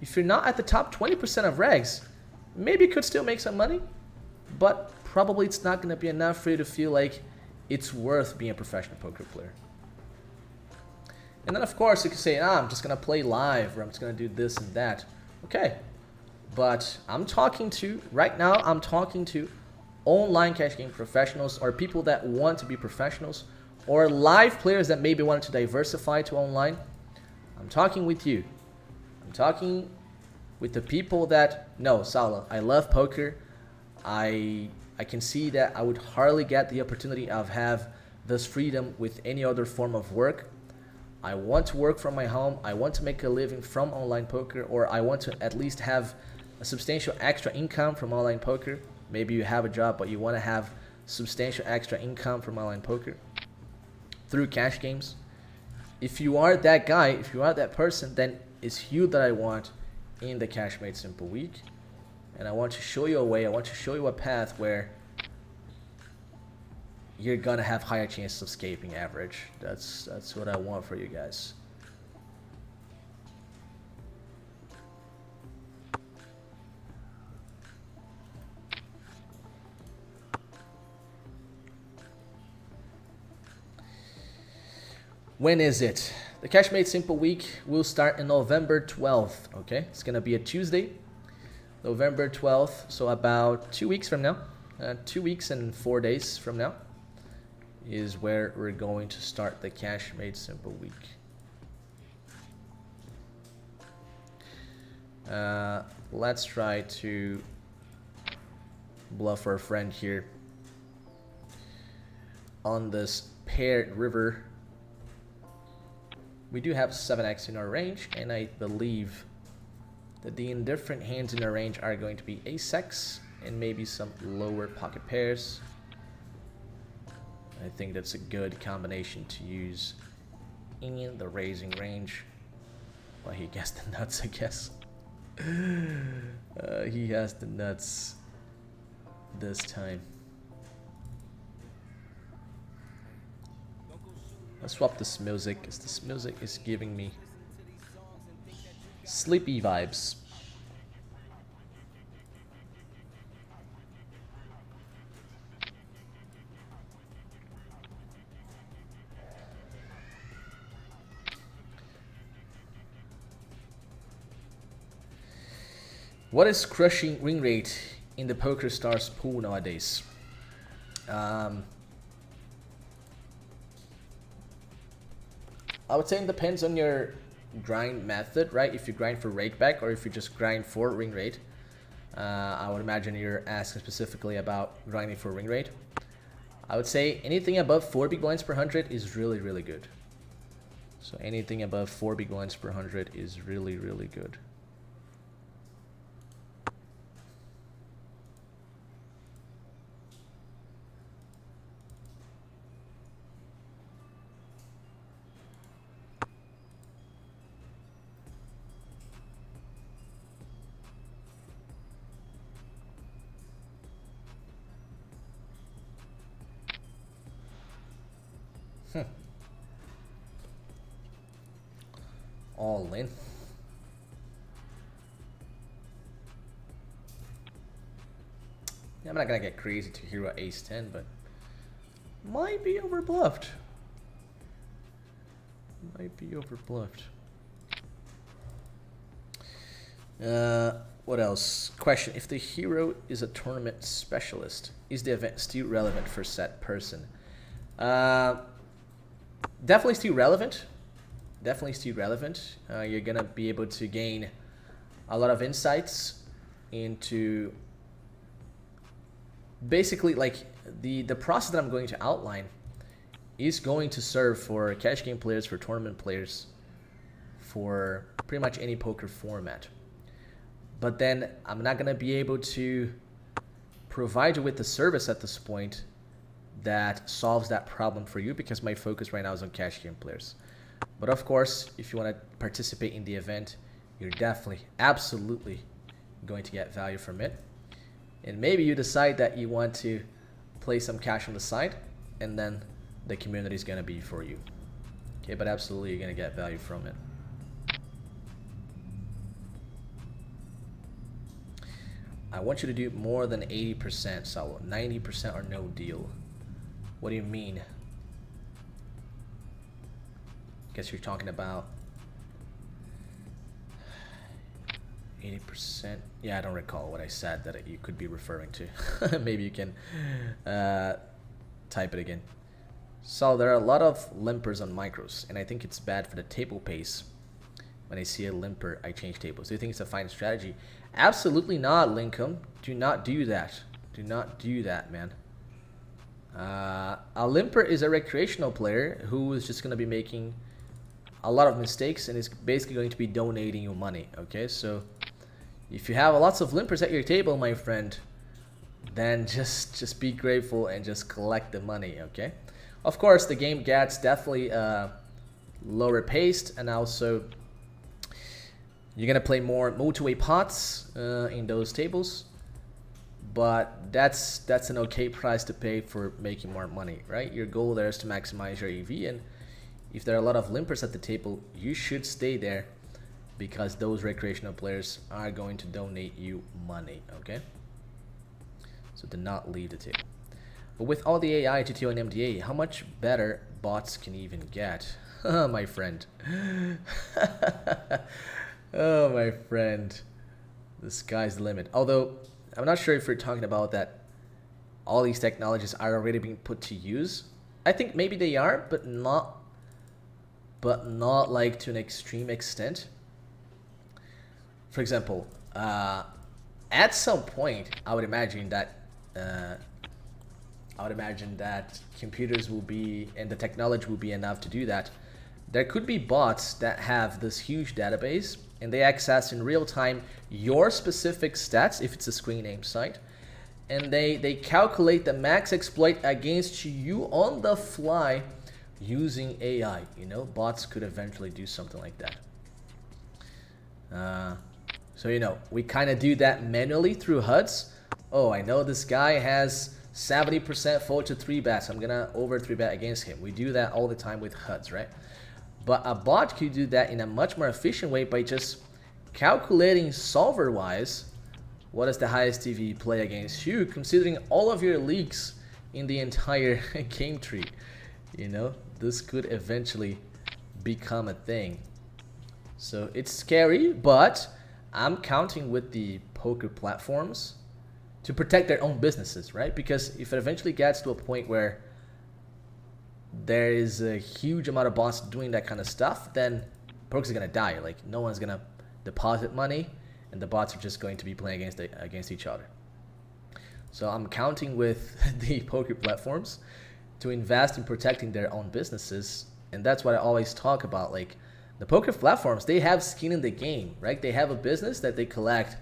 If you're not at the top 20% of regs, maybe you could still make some money, but probably it's not going to be enough for you to feel like it's worth being a professional poker player. And then of course you can say, I'm just going to play live, or I'm just going to do this and that. Okay, but right now I'm talking to online cash game professionals, or people that want to be professionals, or live players that maybe wanted to diversify to online. I'm talking with you. I'm talking with the people that know, Saulo, I love poker. I can see that I would hardly get the opportunity of have this freedom with any other form of work. I want to work from my home. I want to make a living from online poker, or I want to at least have a substantial extra income from online poker. Maybe you have a job, but you want to have substantial extra income from online poker through cash games. If you are that guy, if you are that person, then it's you that I want in the Cash Made Simple week. And I want to show you a way, I want to show you a path where you're gonna have higher chances of escaping average. That's what I want for you guys. When is it? The Cash Made Simple week will start in November 12th, okay? It's gonna be a Tuesday, November 12th, so about 2 weeks from now, 2 weeks and 4 days from now is where we're going to start the Cash Made Simple week. Let's try to bluff our friend here on this paired river. We do have 7x in our range, and I believe that the indifferent hands in our range are going to be ace-x and maybe some lower pocket pairs. I think that's a good combination to use in the raising range. Well, he gets the nuts, I guess. He has the nuts this time. Let's swap this music, because this music is giving me sleepy vibes. What is crushing win rate in the PokerStars pool nowadays? I would say it depends on your grind method, right? If you grind for rakeback or if you just grind for win rate. I would imagine you're asking specifically about grinding for win rate. I would say anything above 4 big blinds per 100 is really, really good. So anything above 4 big blinds per 100 is really, really good. All in. I'm not gonna get crazy to hero ace 10, but might be overbluffed. Might be overbluffed. What else? Question: if the hero is a tournament specialist, is the event still relevant for said person? Definitely still relevant. Definitely still relevant. You're gonna be able to gain a lot of insights into basically like the process that I'm going to outline is going to serve for cash game players, for tournament players, for pretty much any poker format. But then I'm not gonna be able to provide you with the service at this point that solves that problem for you, because my focus right now is on cash game players. But of course, if you want to participate in the event, you're definitely, absolutely going to get value from it. And maybe you decide that you want to play some cash on the side, and then the community is going to be for you. Okay, but absolutely you're going to get value from it. I want you to do more than 80%, so 90% or no deal. What do you mean? Guess you're talking about 80%. Yeah, I don't recall what I said that you could be referring to. Maybe you can type it again. So there are a lot of limpers on micros, and I think it's bad for the table pace. When I see a limper, I change tables. Do you think it's a fine strategy? Absolutely not, Lincoln. Do not do that. Do not do that, man. A limper is a recreational player who is just going to be making a lot of mistakes and is basically going to be donating you money. Okay, so if you have lots of limpers at your table, my friend, then just be grateful and just collect the money. Okay, of course the game gets definitely lower paced, and also you're gonna play more multi-way pots in those tables, but that's an okay price to pay for making more money, right? Your goal there is to maximize your EV, and if there are a lot of limpers at the table, you should stay there, because those recreational players are going to donate you money. Okay, so do not leave the table. But with all the AI, GTO, and MDA, how much better bots can even get? My friend. Oh, my friend. The sky's the limit. Although, I'm not sure if you're talking about that all these technologies are already being put to use. I think maybe they are, but not like to an extreme extent. For example, at some point, I would imagine that computers will be, and the technology will be enough to do that. There could be bots that have this huge database, and they access in real time your specific stats if it's a screen name site, and they calculate the max exploit against you on the fly using AI. You know, bots could eventually do something like that. So, you know, we kind of do that manually through HUDs. Oh, I know this guy has 70% fold to 3-bets. I'm gonna over 3-bet against him. We do that all the time with HUDs, right? But a bot could do that in a much more efficient way by just calculating solver-wise what is the highest TV play against you, considering all of your leaks in the entire game tree. You know, this could eventually become a thing. So it's scary, but I'm counting with the poker platforms to protect their own businesses, right? Because if it eventually gets to a point where there is a huge amount of bots doing that kind of stuff, then poker's gonna die. Like, no one's gonna deposit money, and the bots are just going to be playing against each other. So I'm counting with the poker platforms to invest in protecting their own businesses, and that's what I always talk about. Like, the poker platforms, they have skin in the game, right? They have a business that they collect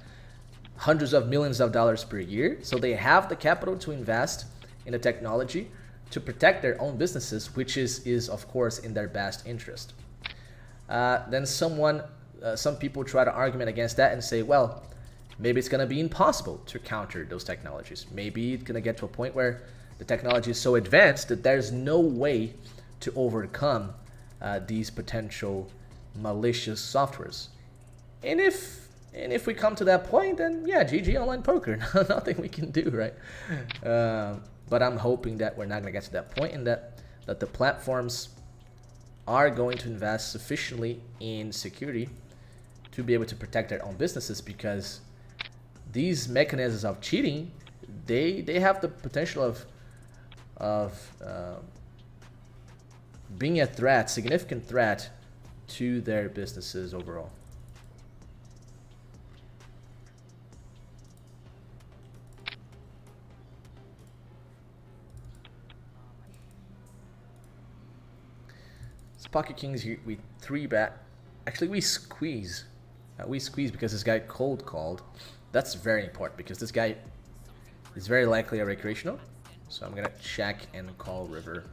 hundreds of millions of dollars per year, so they have the capital to invest in the technology to protect their own businesses, which is of course in their best interest. Then some people try to argument against that and say, well, maybe it's going to be impossible to counter those technologies. Maybe it's going to get to a point where the technology is so advanced that there's no way to overcome these potential malicious softwares. And if we come to that point, then yeah, GG online poker. Nothing we can do, right? But I'm hoping that we're not going to get to that point, and that the platforms are going to invest sufficiently in security to be able to protect their own businesses, because these mechanisms of cheating, they have the potential of being a threat, significant threat to their businesses overall. Pocket Kings, we 3-bet. Actually, we squeeze. We squeeze because this guy cold called. That's very important because this guy is very likely a recreational. So I'm gonna check and call river.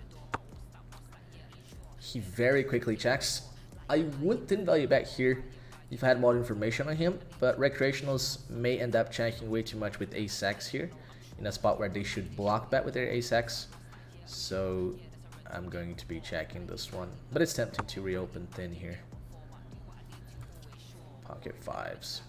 He very quickly checks. I wouldn't value bet here if I had more information on him, but recreationals may end up checking way too much with ace-x here, in a spot where they should block bet with their ace-x. So I'm going to be checking this one, but it's tempting to reopen thin here. Pocket fives.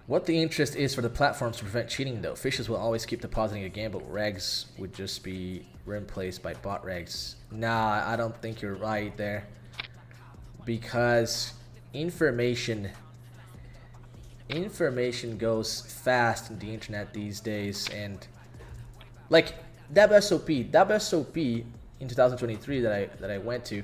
What the interest is for the platforms to prevent cheating, though. Fishes will always keep depositing again, but regs would just be replaced by bot regs. Nah, I don't think you're right there, because information goes fast in the internet these days, and like WSOP in 2023 that I went to,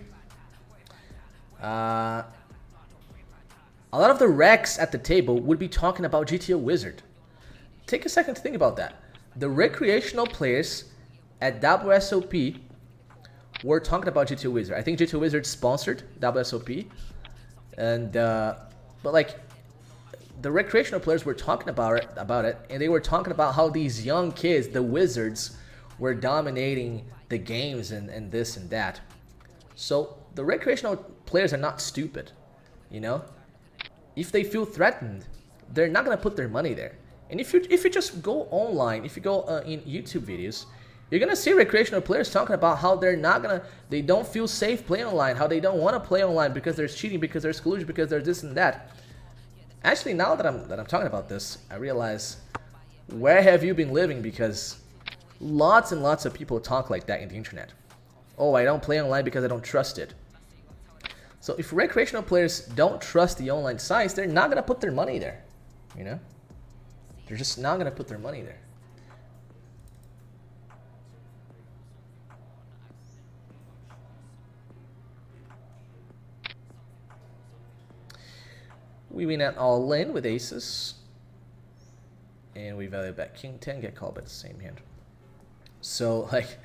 a lot of the recs at the table would be talking about GTO Wizard. Take a second to think about that. The recreational players at WSOP were talking about GTO Wizard. I think GTO Wizard sponsored WSOP, and but like, the recreational players were talking about it, and they were talking about how these young kids, the wizards, were dominating the games and this and that. So the recreational players are not stupid, you know. If they feel threatened, they're not gonna put their money there. And if you just go online, if you go in YouTube videos, you're gonna see recreational players talking about how they don't feel safe playing online, how they don't want to play online because there's cheating, because there's collusion, because there's this and that. Actually, now that I'm talking about this, I realize, where have you been living? Because lots and lots of people talk like that in the internet. Oh, I don't play online because I don't trust it. So if recreational players don't trust the online sites, they're not gonna put their money there, you know? They're just not gonna put their money there. We win at all in with aces, and we value bet king 10, get called by the same hand. So like,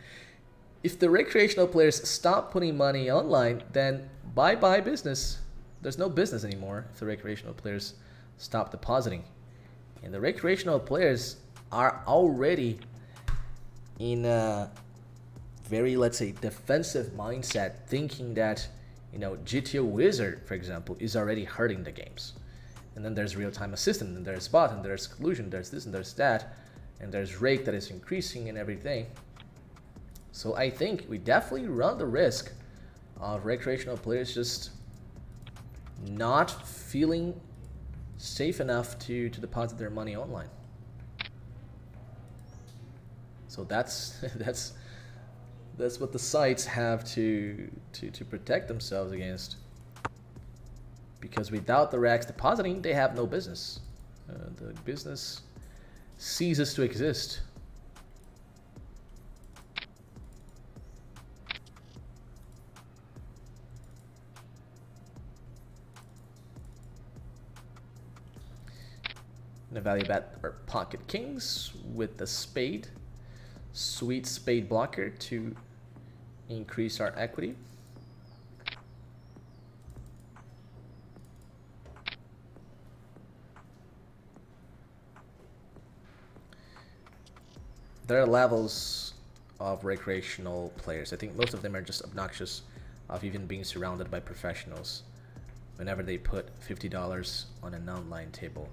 if the recreational players stop putting money online, then bye-bye business. There's no business anymore if the recreational players stop depositing. And the recreational players are already in a very, let's say, defensive mindset, thinking that, you know, GTO Wizard, for example, is already hurting the games. And then there's real-time assistant, and there's bot, and there's collusion, there's this and there's that, and there's rake that is increasing and everything. So I think we definitely run the risk of recreational players just not feeling safe enough to deposit their money online. So that's That's what the sites have to protect themselves against. Because without the rags depositing, they have no business. The business ceases to exist. The value bet our pocket kings with the spade. Sweet spade blocker to increase our equity. There are levels of recreational players. I think most of them are just obnoxious of even being surrounded by professionals whenever they put $50 on an online table.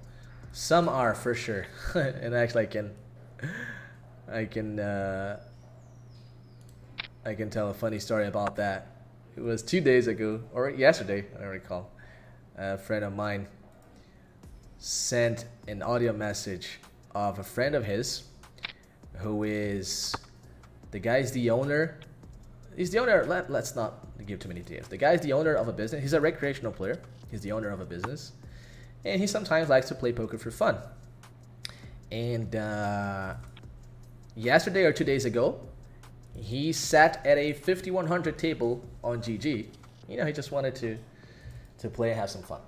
Some are for sure, and actually I can tell a funny story about that. It was 2 days ago, or yesterday, I don't recall. A friend of mine sent an audio message of a friend of his, who is the guy's the owner. He's the owner. Let's not give too many details. The guy's the owner of a business. He's a recreational player. He's the owner of a business. And he sometimes likes to play poker for fun. And yesterday or 2 days ago, he sat at a 5100 table on GG. You know, he just wanted to play and have some fun.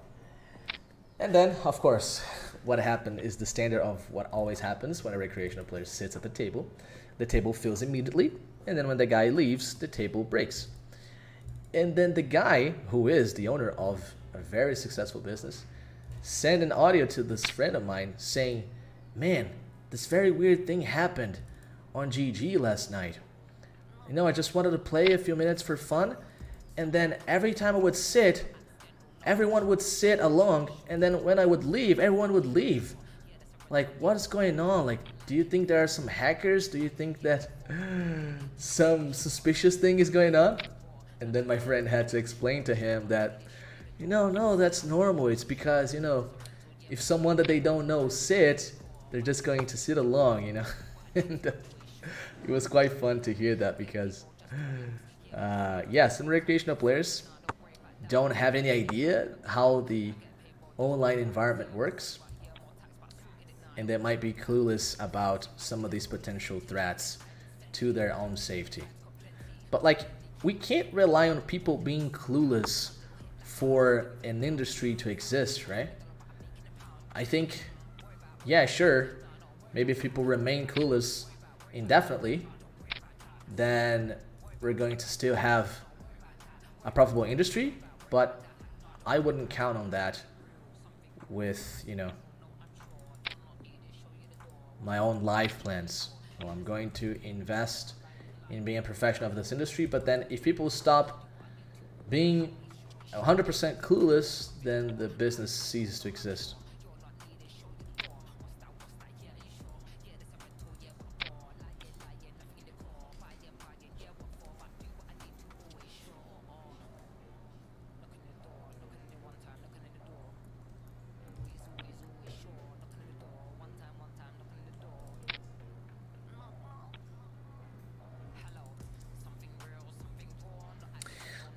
And then, of course, what happened is the standard of what always happens when a recreational player sits at the table. The table fills immediately, and then when the guy leaves, the table breaks. And then the guy, who is the owner of a very successful business, send an audio to this friend of mine saying, man, this very weird thing happened on GG last night. You know, I just wanted to play a few minutes for fun, and then every time I would sit, everyone would sit along, and then when I would leave, everyone would leave. Like, what is going on? Like, do you think there are some hackers? Do you think that some suspicious thing is going on? And then my friend had to explain to him that, you know, no, that's normal. It's because, you know, if someone that they don't know sits, they're just going to sit along, you know. And it was quite fun to hear that because, yeah, some recreational players don't have any idea how the online environment works. And they might be clueless about some of these potential threats to their own safety. But, like, we can't rely on people being clueless for an industry to exist, right? I think, yeah, sure, maybe if people remain clueless indefinitely, then we're going to still have a profitable industry, but I wouldn't count on that with, you know, my own life plans. Well, I'm going to invest in being a professional of this industry, but then if people stop being 100% clueless, then the business ceases to exist.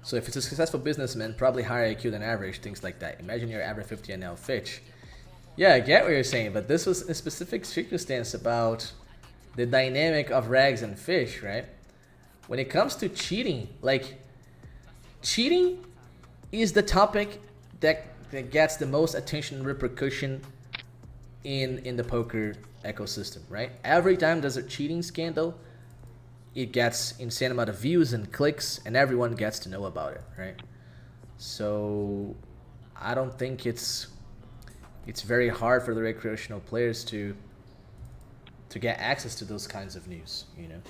So if it's a successful businessman, probably higher IQ than average, things like that. Imagine your average 50 NL Fitch. Yeah, I get what you're saying, but this was a specific circumstance about the dynamic of rags and fish, right? When it comes to cheating, like, cheating is the topic that gets the most attention and repercussion in the poker ecosystem, right? Every time there's a cheating scandal, it gets insane amount of views and clicks, and everyone gets to know about it, right? So I don't think it's very hard for the recreational players to get access to those kinds of news, you know.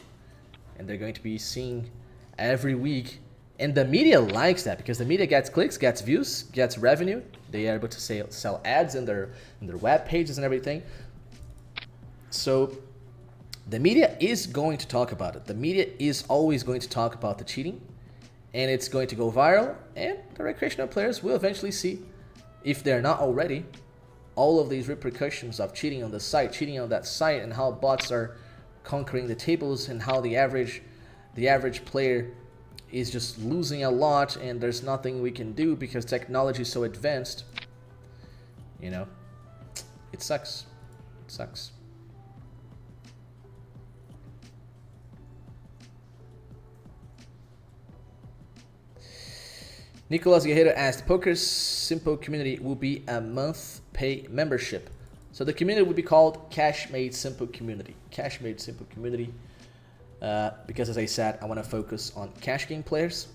And they're going to be seeing every week, and the media likes that because the media gets clicks, gets views, gets revenue. They are able to sell ads in their web pages and everything. So the media is going to talk about it. The media is always going to talk about the cheating, and it's going to go viral, and the recreational players will eventually see, if they're not already, all of these repercussions of cheating on the site, cheating on that site, and how bots are conquering the tables, and how the average the average player is just losing a lot and there's nothing we can do because technology is so advanced, you know, it sucks. It sucks. Nicolas Guerrero asked, Poker's Simple community will be a month pay membership. So the community will be called Cash Made Simple Community. Cash Made Simple Community. Because as I said, I want to focus on cash game players.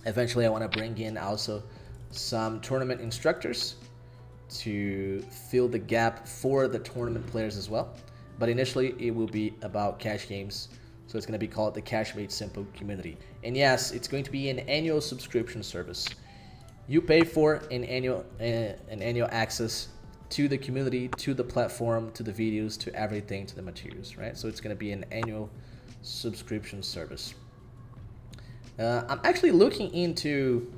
Eventually I want to bring in also some tournament instructors to fill the gap for the tournament players as well. But initially it will be about cash games. So it's going to be called the Cash Made Simple Community. And yes, it's going to be an annual subscription service. You pay for an annual access to the community, to the platform, to the videos, to everything, to the materials, right? So it's going to be an annual subscription service. I'm actually looking into,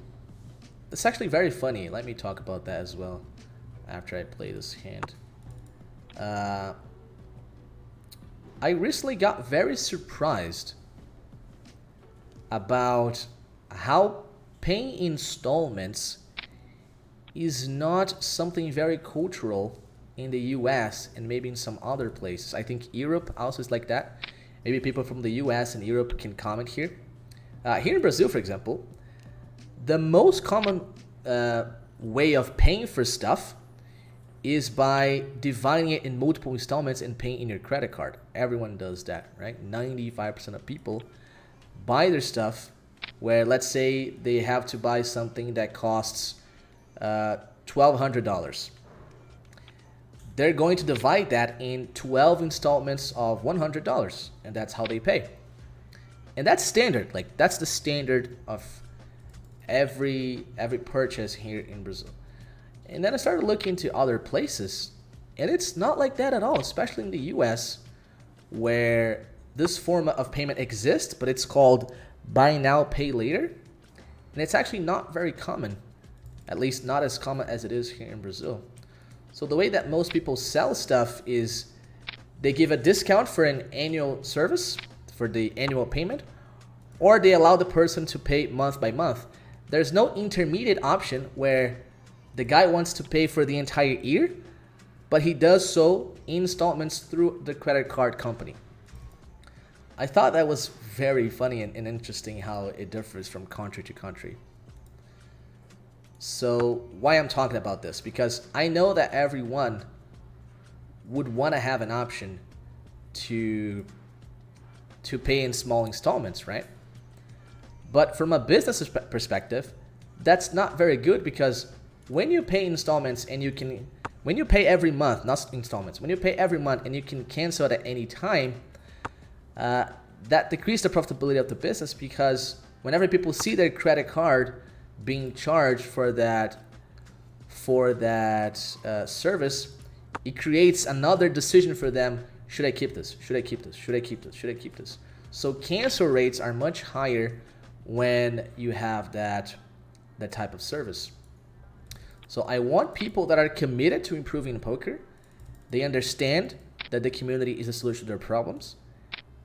it's actually very funny. Let me talk about that as well after I play this hand. I recently got very surprised about how paying installments is not something very cultural in the US and maybe in some other places. I think Europe also is like that. Maybe people from the US and Europe can comment here. Here in Brazil, for example, the most common way of paying for stuff is by dividing it in multiple installments and paying in your credit card. Everyone does that, right? 95% of people buy their stuff where, let's say they have to buy something that costs $1,200. They're going to divide that in 12 installments of $100, and that's how they pay. And that's standard. Like, that's the standard of every purchase here in Brazil. And then I started looking into other places, and it's not like that at all, especially in the US, where this form of payment exists, but it's called buy now, pay later. And it's actually not very common, at least not as common as it is here in Brazil. So the way that most people sell stuff is they give a discount for an annual service, for the annual payment, or they allow the person to pay month by month. There's no intermediate option where the guy wants to pay for the entire year, but he does so in installments through the credit card company. I thought that was very funny and interesting how it differs from country to country. So why I'm talking about this? Because I know that everyone would want to have an option to pay in small installments, right? But from a business perspective, that's not very good, because when you pay installments and when you pay every month, not installments, when you pay every month and you can cancel it at any time, that decreases the profitability of the business, because whenever people see their credit card being charged for that service, it creates another decision for them. Should I keep this? Should I keep this? Should I keep this? Should I keep this? So cancel rates are much higher when you have that type of service. So I want people that are committed to improving poker. They understand that the community is a solution to their problems,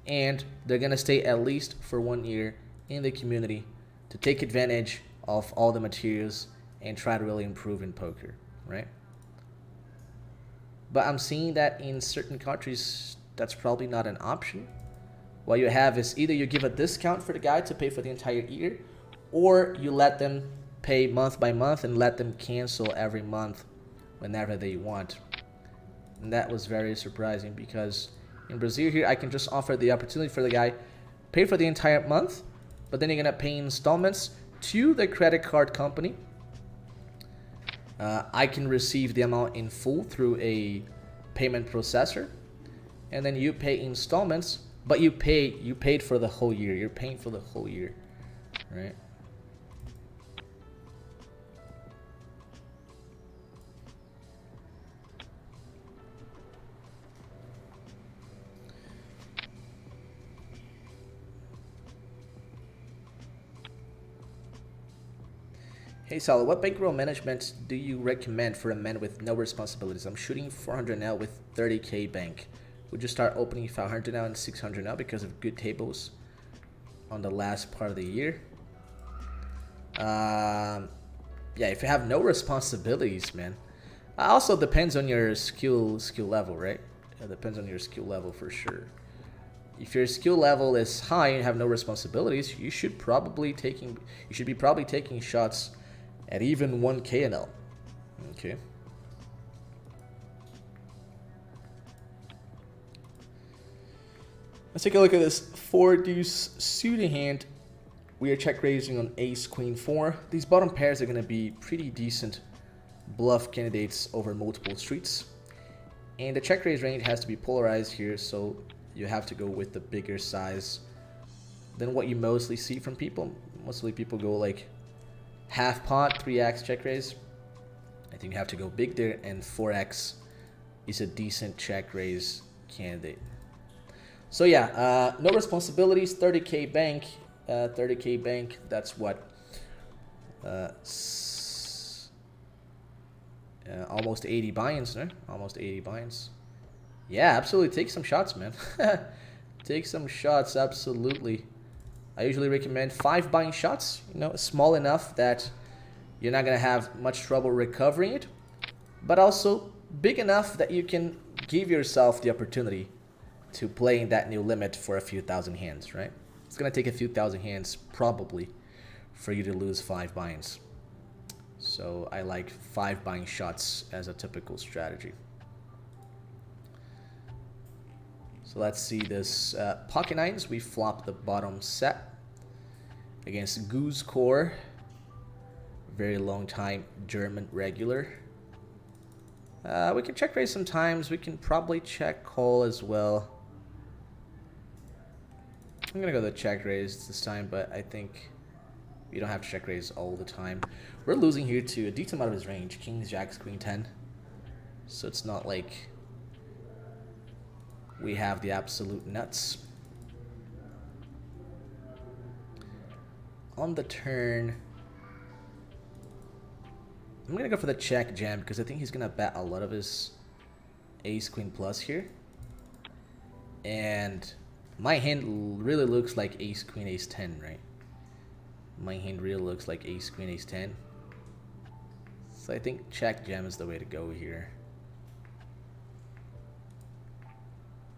and they're going to stay at least for 1 year in the community to take advantage of all the materials and try to really improve in poker, right? But I'm seeing that in certain countries, that's probably not an option. What you have is either you give a discount for the guy to pay for the entire year, or you let them pay month by month and let them cancel every month whenever they want. And that was very surprising, because in Brazil here, I can just offer the opportunity for the guy, pay for the entire month, but then you're going to pay installments to the credit card company. I can receive the amount in full through a payment processor, and then you pay installments, but you paid for the whole year. You're paying for the whole year, right? Hey Sal, what bankroll management do you recommend for a man with no responsibilities? I'm shooting 400 now with 30k bank. Would you start opening 500 now and 600 now because of good tables? on the last part of the year. Yeah, if you have no responsibilities, man. Also depends on your skill level, right? It depends on your skill level for sure. If your skill level is high and have no responsibilities, you should be probably taking shots at even 1 KNL. Okay. Let's take a look at this 4 deuce suited hand. We are check raising on ace queen 4. These bottom pairs are going to be pretty decent bluff candidates over multiple streets. And the check raise range has to be polarized here, so you have to go with the bigger size than what you mostly see from people. Mostly people go like half pot, 3x check raise. I think you have to go big there, and 4x is a decent check raise candidate. So yeah, no responsibilities, 30k bank. 30k bank, that's what? Almost 80 buy-ins, no? Almost 80 buy-ins. Yeah, absolutely. Take some shots, man. Take some shots, absolutely. I usually recommend 5 buy-in shots, you know, small enough that you're not going to have much trouble recovering it, but also big enough that you can give yourself the opportunity to play in that new limit for a few thousand hands, right? It's going to take a few thousand hands, probably, for you to lose 5 buy-ins. So I like 5 buy-in shots as a typical strategy. So let's see this pocket nines. We flop the bottom set against Goose Core. Very long time German regular. We can check raise sometimes. We can probably check call as well. I'm gonna go the check raise this time, but I think we don't have to check raise all the time. We're losing here to a decent amount of his range. Kings, Jacks, Queen 10. So it's not like we have the absolute nuts. On the turn, I'm gonna go for the check jam because I think he's gonna bet a lot of his ace queen plus here. And my hand really looks like ace queen ace 10, right? My hand really looks like ace queen ace 10. So I think check jam is the way to go here.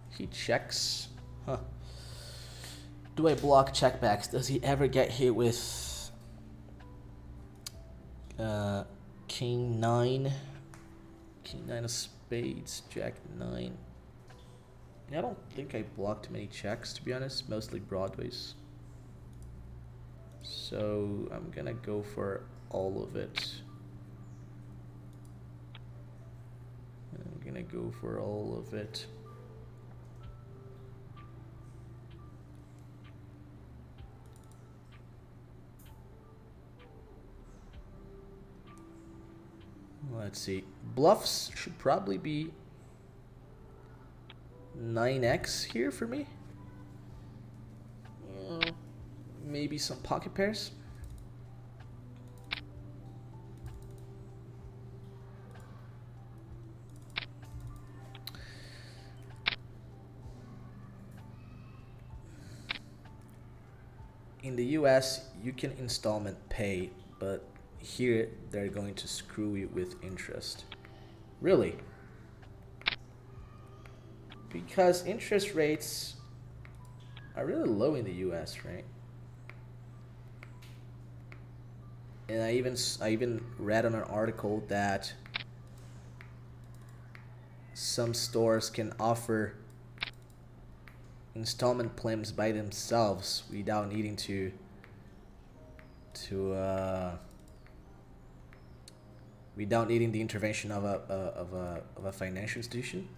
He checks. Huh. Do I block checkbacks? Does he ever get hit with king 9? King 9 of spades, jack 9. I don't think I blocked many checks, to be honest. Mostly broadways. So I'm gonna go for all of it. I'm gonna go for all of it. Let's see. Bluffs should probably be 9x here for me. Maybe some pocket pairs. In the US, you can installment pay, but here they're going to screw you with interest. Really? Because interest rates are really low in the US, right? And I even read on an article that some stores can offer installment plans by themselves without needing to without needing the intervention of a financial institution,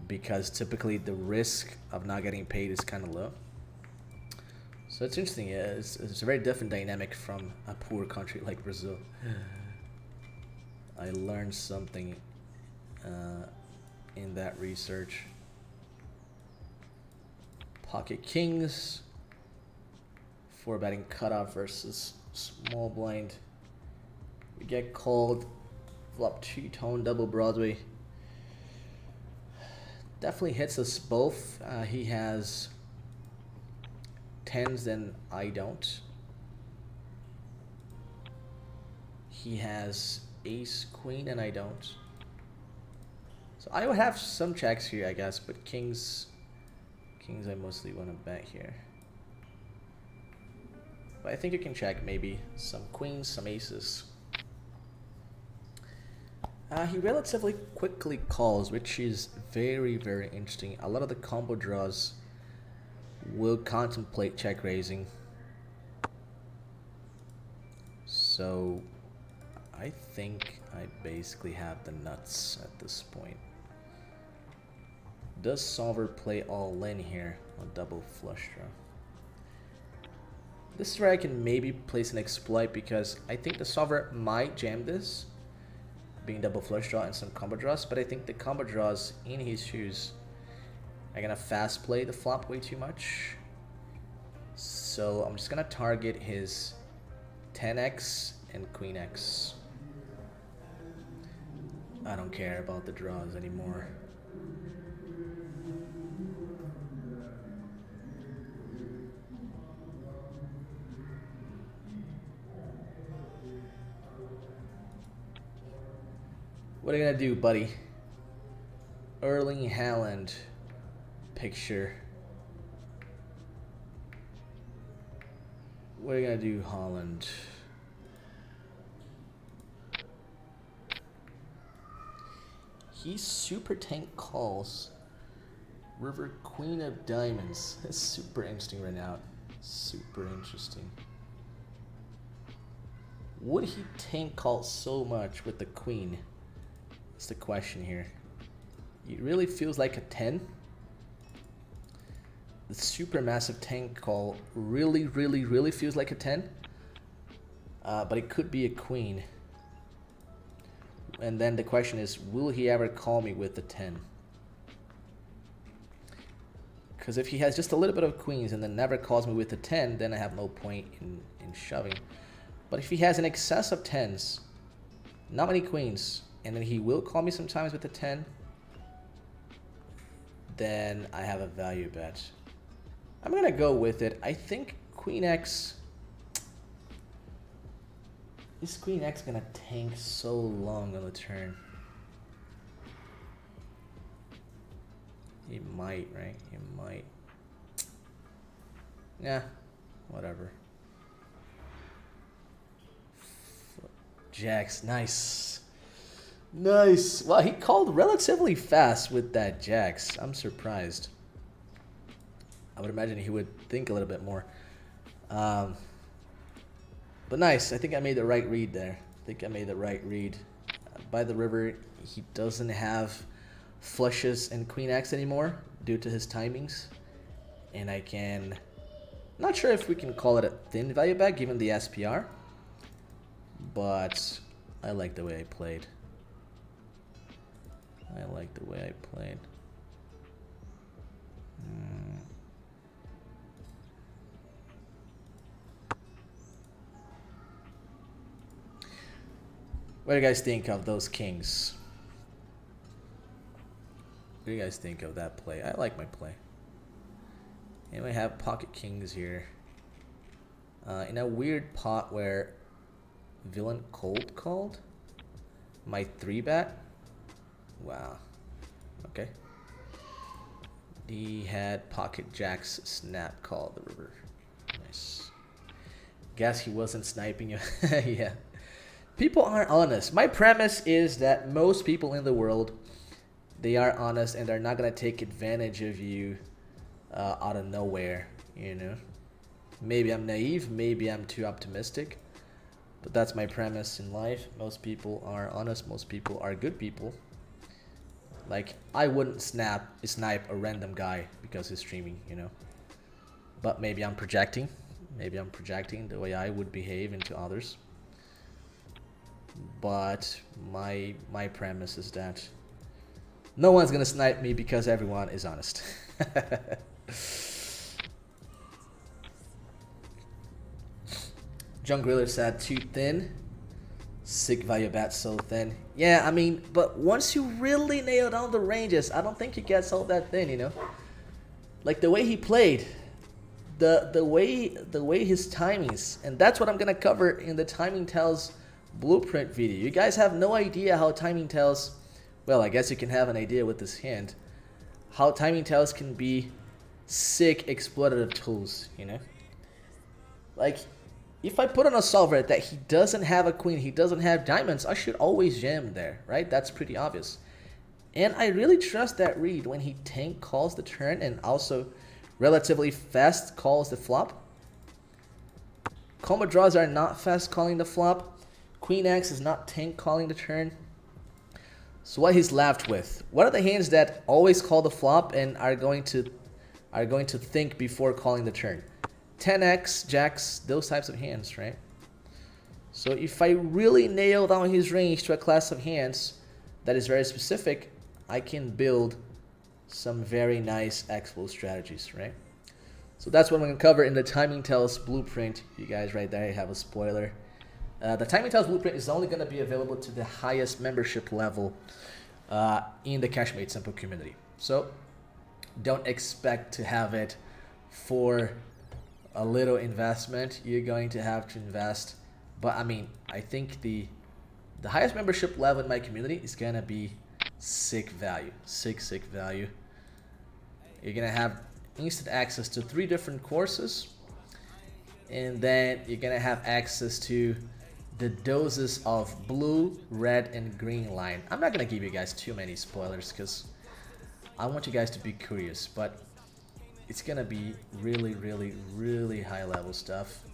because typically the risk of not getting paid is kind of low. So it's interesting. Yeah, it's a very different dynamic from a poor country like Brazil. I learned something in that research. Pocket kings, 4 betting cutoff versus small blind. We get called, flop 2-tone double Broadway. Definitely hits us both. He has tens than I don't. He has ace queen and I don't. So I would have some checks here, I guess, but kings I mostly want to bet here. But I think you can check maybe some queens, some aces. He relatively quickly calls, which is very, very interesting. A lot of the combo draws will contemplate check raising. So I think I basically have the nuts at this point. Does solver play all in here on double flush draw? This is where I can maybe place an exploit because I think the solver might jam this, being double flush draw and some combo draws, but I think the combo draws in his shoes are gonna fast play the flop way too much. So I'm just gonna target his 10x and queen x. I don't care about the draws anymore. What are you gonna do, buddy? Erling Haaland picture. What are you gonna do, Holland? He super tank calls. River Queen of Diamonds. That's super interesting right now. Super interesting. Would he tank call so much with the queen? That's the question here. It really feels like a 10. The super massive tank call really feels like a 10. But it could be a queen. And then the question is, will he ever call me with the 10? Because if he has just a little bit of queens and then never calls me with the 10, then I have no point in shoving. But if he has an excess of 10s, not many queens, and then he will call me sometimes with the 10, then I have a value bet. I'm going to go with it. I think queen x... Is queen x going to tank so long on the turn? He might, right? He might. Yeah, whatever. Jacks, nice. Nice. Well, he called relatively fast with that jacks. I'm surprised. I would imagine he would think a little bit more. But nice. I think I made the right read there. By the river, he doesn't have flushes and queen x anymore due to his timings. And I can... Not sure if we can call it a thin value bet given the SPR. But I like the way I played. What do you guys think of those kings? What do you guys think of that play? I like my play. And we have pocket kings here. In a weird pot where villain cold called my 3-bet. Wow. Okay. He had pocket jacks snap call the river. Nice. Guess he wasn't sniping you. Yeah. People aren't honest. My premise is that most people in the world, they are honest and they're not gonna take advantage of you out of nowhere, you know. Maybe I'm naive, maybe I'm too optimistic, but that's my premise in life. Most people are honest, most people are good people. Like, I wouldn't snipe a random guy because he's streaming, you know. But maybe I'm projecting. Maybe I'm projecting the way I would behave into others. But my premise is that no one's gonna snipe me because everyone is honest. John Griller said too thin. Sick value bet so thin. Yeah, I mean, but once you really nail down the ranges, I don't think he gets all that thin, you know. Like the way he played, the way his timings, and that's what I'm gonna cover in the Timing Tells blueprint video. You guys have no idea how Timing Tells, well, I guess you can have an idea with this hand, how Timing Tells can be sick exploitative tools, you know? Like, if I put on a solver that he doesn't have a queen, he doesn't have diamonds, I should always jam there, right? That's pretty obvious. And I really trust that read when he tank calls the turn and also relatively fast calls the flop. Combo draws are not fast calling the flop. Queen X is not tank calling the turn. So what he's left with? What are the hands that always call the flop and are going to think before calling the turn? 10x, jacks, those types of hands, right? So if I really nail down his range to a class of hands that is very specific, I can build some very nice expo strategies, right? So that's what I'm going to cover in the Timing Tells blueprint. You guys right there have a spoiler. The Timing Tells blueprint is only going to be available to the highest membership level in the Cash Made Simple community. So don't expect to have it for a little investment. You're going to have to invest. But I mean, I think the highest membership level in my community is going to be sick value. Sick value. You're going to have instant access to 3 different courses. And then you're going to have access to the doses of blue, red, and green line. I'm not going to give you guys too many spoilers because I want you guys to be curious. But it's going to be really high level stuff.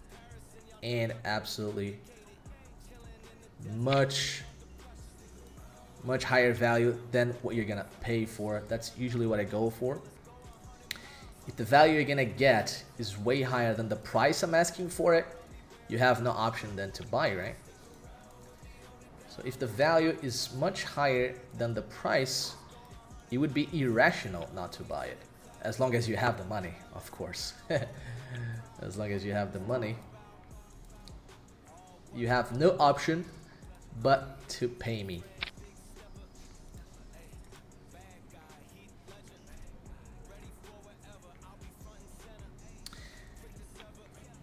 And absolutely much higher value than what you're going to pay for. That's usually what I go for. If the value you're going to get is way higher than the price I'm asking for it, you have no option then to buy, right? So if the value is much higher than the price, it would be irrational not to buy it. As long as you have the money, of course. As long as you have the money, you have no option but to pay me.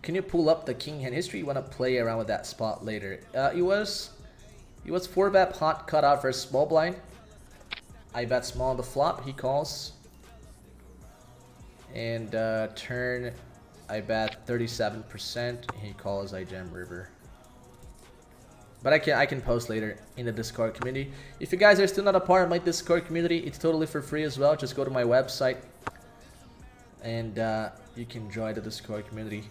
Can you pull up the king hand history? You want to play around with that spot later. It was 4-bet pot cut out versus small blind. I bet small on the flop. He calls. And turn, I bet 37%. He calls. I jam river. But I can post later in the Discord community. If you guys are still not a part of my Discord community, it's totally for free as well. Just go to my website and you can join the Discord community.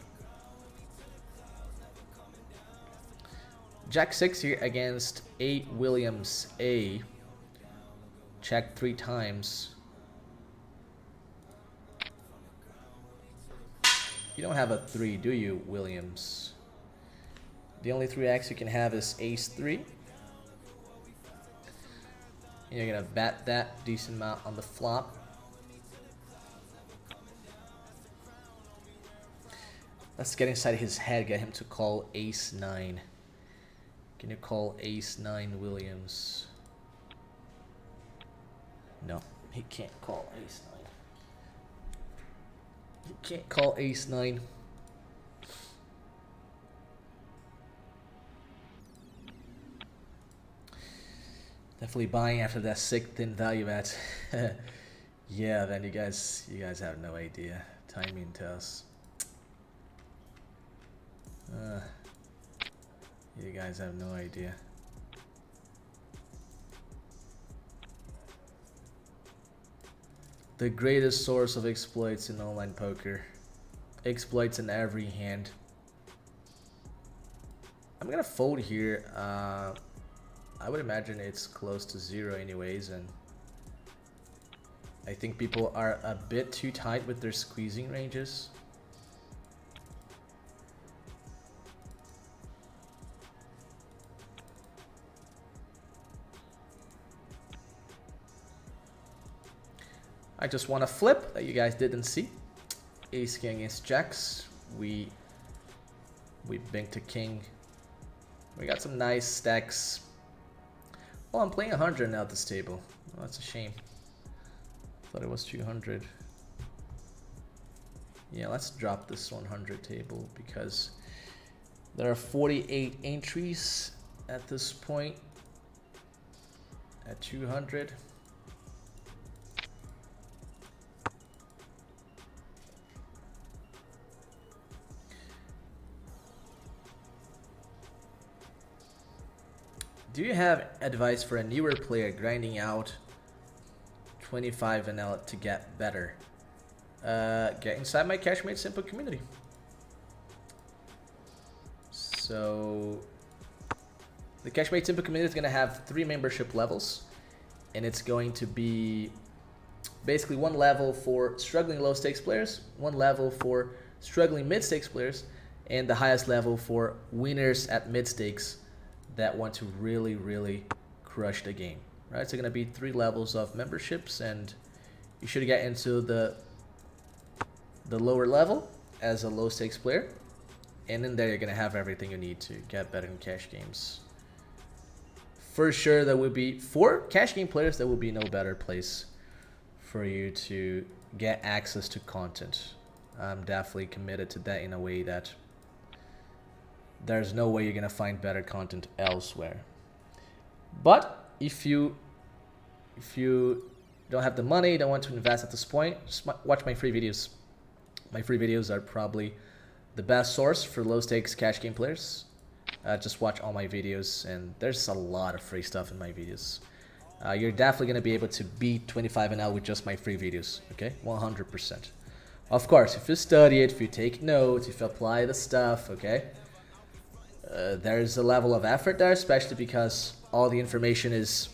Jack 6 here against 8 Williams A. Check 3 times. You don't have a 3, do you, Williams? The only 3x you can have is ace 3. And you're going to bet that decent amount on the flop. Let's get inside his head, get him to call ace 9. Can you call ace 9 Williams? No, he can't call ace 9. He can't call ace 9. Definitely buying after that sick thin value bet. Yeah, then you guys have no idea. Timing Tells. You guys have no idea. The greatest source of exploits in online poker. Exploits in every hand. I'm gonna fold here. I would imagine it's close to 0 anyways, and I think people are a bit too tight with their squeezing ranges. I just want to flip that you guys didn't see. Ace king against jacks. We banked a king. We got some nice stacks. Well, I'm playing 100 now at this table. Well, that's a shame. Thought it was 200. Yeah, let's drop this 100 table because there are 48 entries at this point at 200. Do you have advice for a newer player grinding out 25 NL to get better? Get inside my Cash Made Simple community. So the Cash Made Simple community is going to have 3 membership levels, and it's going to be basically 1 level for struggling low stakes players, 1 level for struggling mid stakes players, and the highest level for winners at mid stakes that want to really crush the game, right? So going to be 3 levels of memberships, and you should get into the lower level as a low stakes player, and in there you're going to have everything you need to get better in cash games. For sure, there will be, for cash game players, there will be no better place for you to get access to content. I'm definitely committed to that in a way that there's no way you're gonna find better content elsewhere. But if you don't have the money, don't want to invest at this point, just watch my free videos. My free videos are probably the best source for low stakes cash game players. Just watch all my videos, and there's a lot of free stuff in my videos. You're definitely gonna be able to beat 25 NL with just my free videos, okay? 100%. Of course, if you study it, if you take notes, if you apply the stuff, okay? There's a level of effort there, especially because all the information is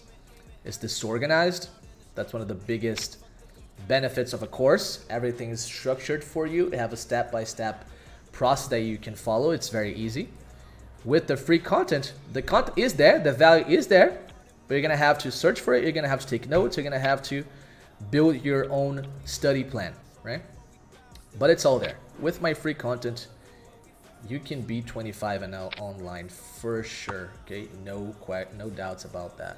disorganized. That's one of the biggest benefits of a course. Everything is structured for you. They have a step-by-step process that you can follow. It's very easy. With the free content, the content is there, the value is there, but you're gonna have to search for it, you're gonna have to take notes, you're gonna have to build your own study plan, right? But it's all there. With my free content, you can beat 25 NL online for sure, okay? No doubts about that.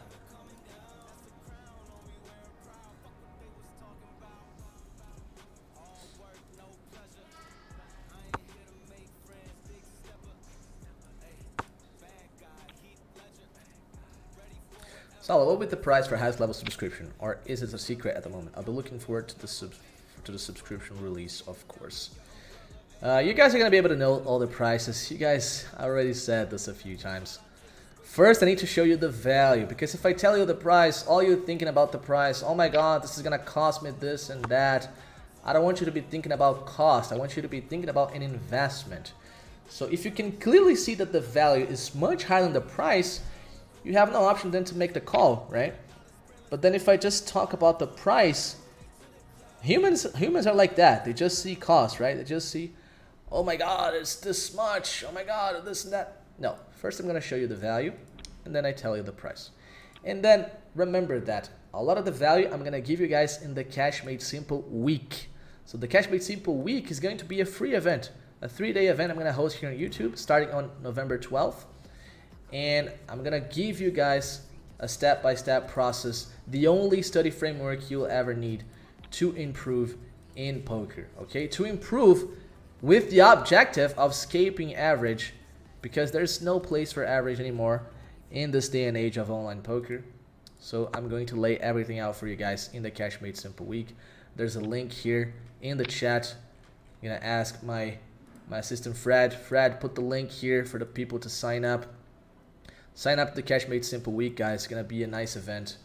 So what will be the price for highest level subscription, or is it a secret at the moment? I'll be looking forward to the subscription release, of course. You guys are gonna be able to know all the prices. You guys already said this a few times. First, I need to show you the value, because if I tell you the price, all you're thinking about the price, oh my god, this is gonna cost me this and that. I don't want you to be thinking about cost. I want you to be thinking about an investment. So if you can clearly see that the value is much higher than the price, you have no option then to make the call, right? But then if I just talk about the price, humans are like that. They just see cost, right? They just see, oh my god, it's this much. Oh my god, this and that. No, first I'm gonna show you the value, and then I tell you the price. And then remember that a lot of the value I'm gonna give you guys in the Cash Made Simple week. So the Cash Made Simple week is going to be a free event, a 3-day event I'm gonna host here on YouTube starting on November 12th. And I'm gonna give you guys a step-by-step process, the only study framework you'll ever need to improve in poker, okay? To improve with the objective of escaping average, because there's no place for average anymore in this day and age of online poker. So I'm going to lay everything out for you guys in the Cash Made Simple week. There's a link here in the chat. I'm gonna ask my assistant Fred. Fred, put the link here for the people to sign up. Sign up to the Cash Made Simple week, guys. It's gonna be a nice event.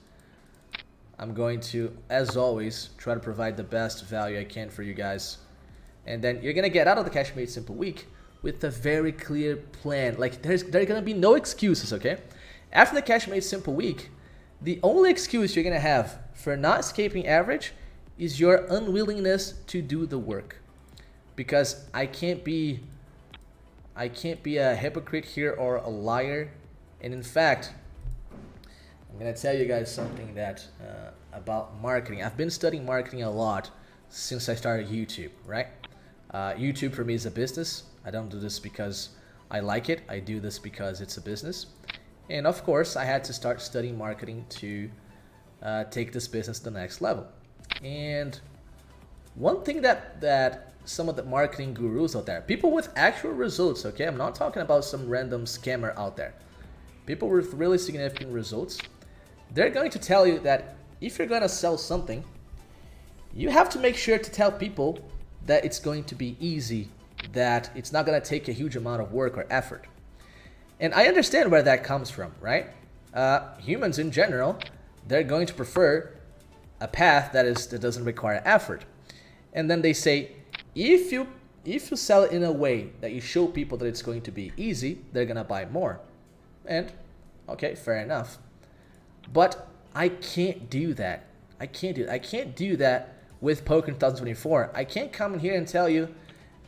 I'm going to, as always, try to provide the best value I can for you guys. And then you're gonna get out of the Cash Made Simple week with a very clear plan. Like there's gonna be no excuses, okay? After the Cash Made Simple week, the only excuse you're gonna have for not escaping average is your unwillingness to do the work. Because I can't be a hypocrite here or a liar. And in fact, I'm gonna tell you guys something that about marketing. I've been studying marketing a lot since I started YouTube, right? YouTube for me is a business. I don't do this because I like it. I do this because it's a business. And of course, I had to start studying marketing to take this business to the next level. And one thing that some of the marketing gurus out there, people with actual results, okay, I'm not talking about some random scammer out there, people with really significant results, they're going to tell you that if you're going to sell something, you have to make sure to tell people that it's going to be easy, that it's not going to take a huge amount of work or effort. And I understand where that comes from, right? Humans in general, they're going to prefer a path that doesn't require effort. And then they say, if you sell it in a way that you show people that it's going to be easy, they're gonna buy more. And okay, fair enough. But I can't do that. I can't do that with poker in 2024. I can't come in here and tell you,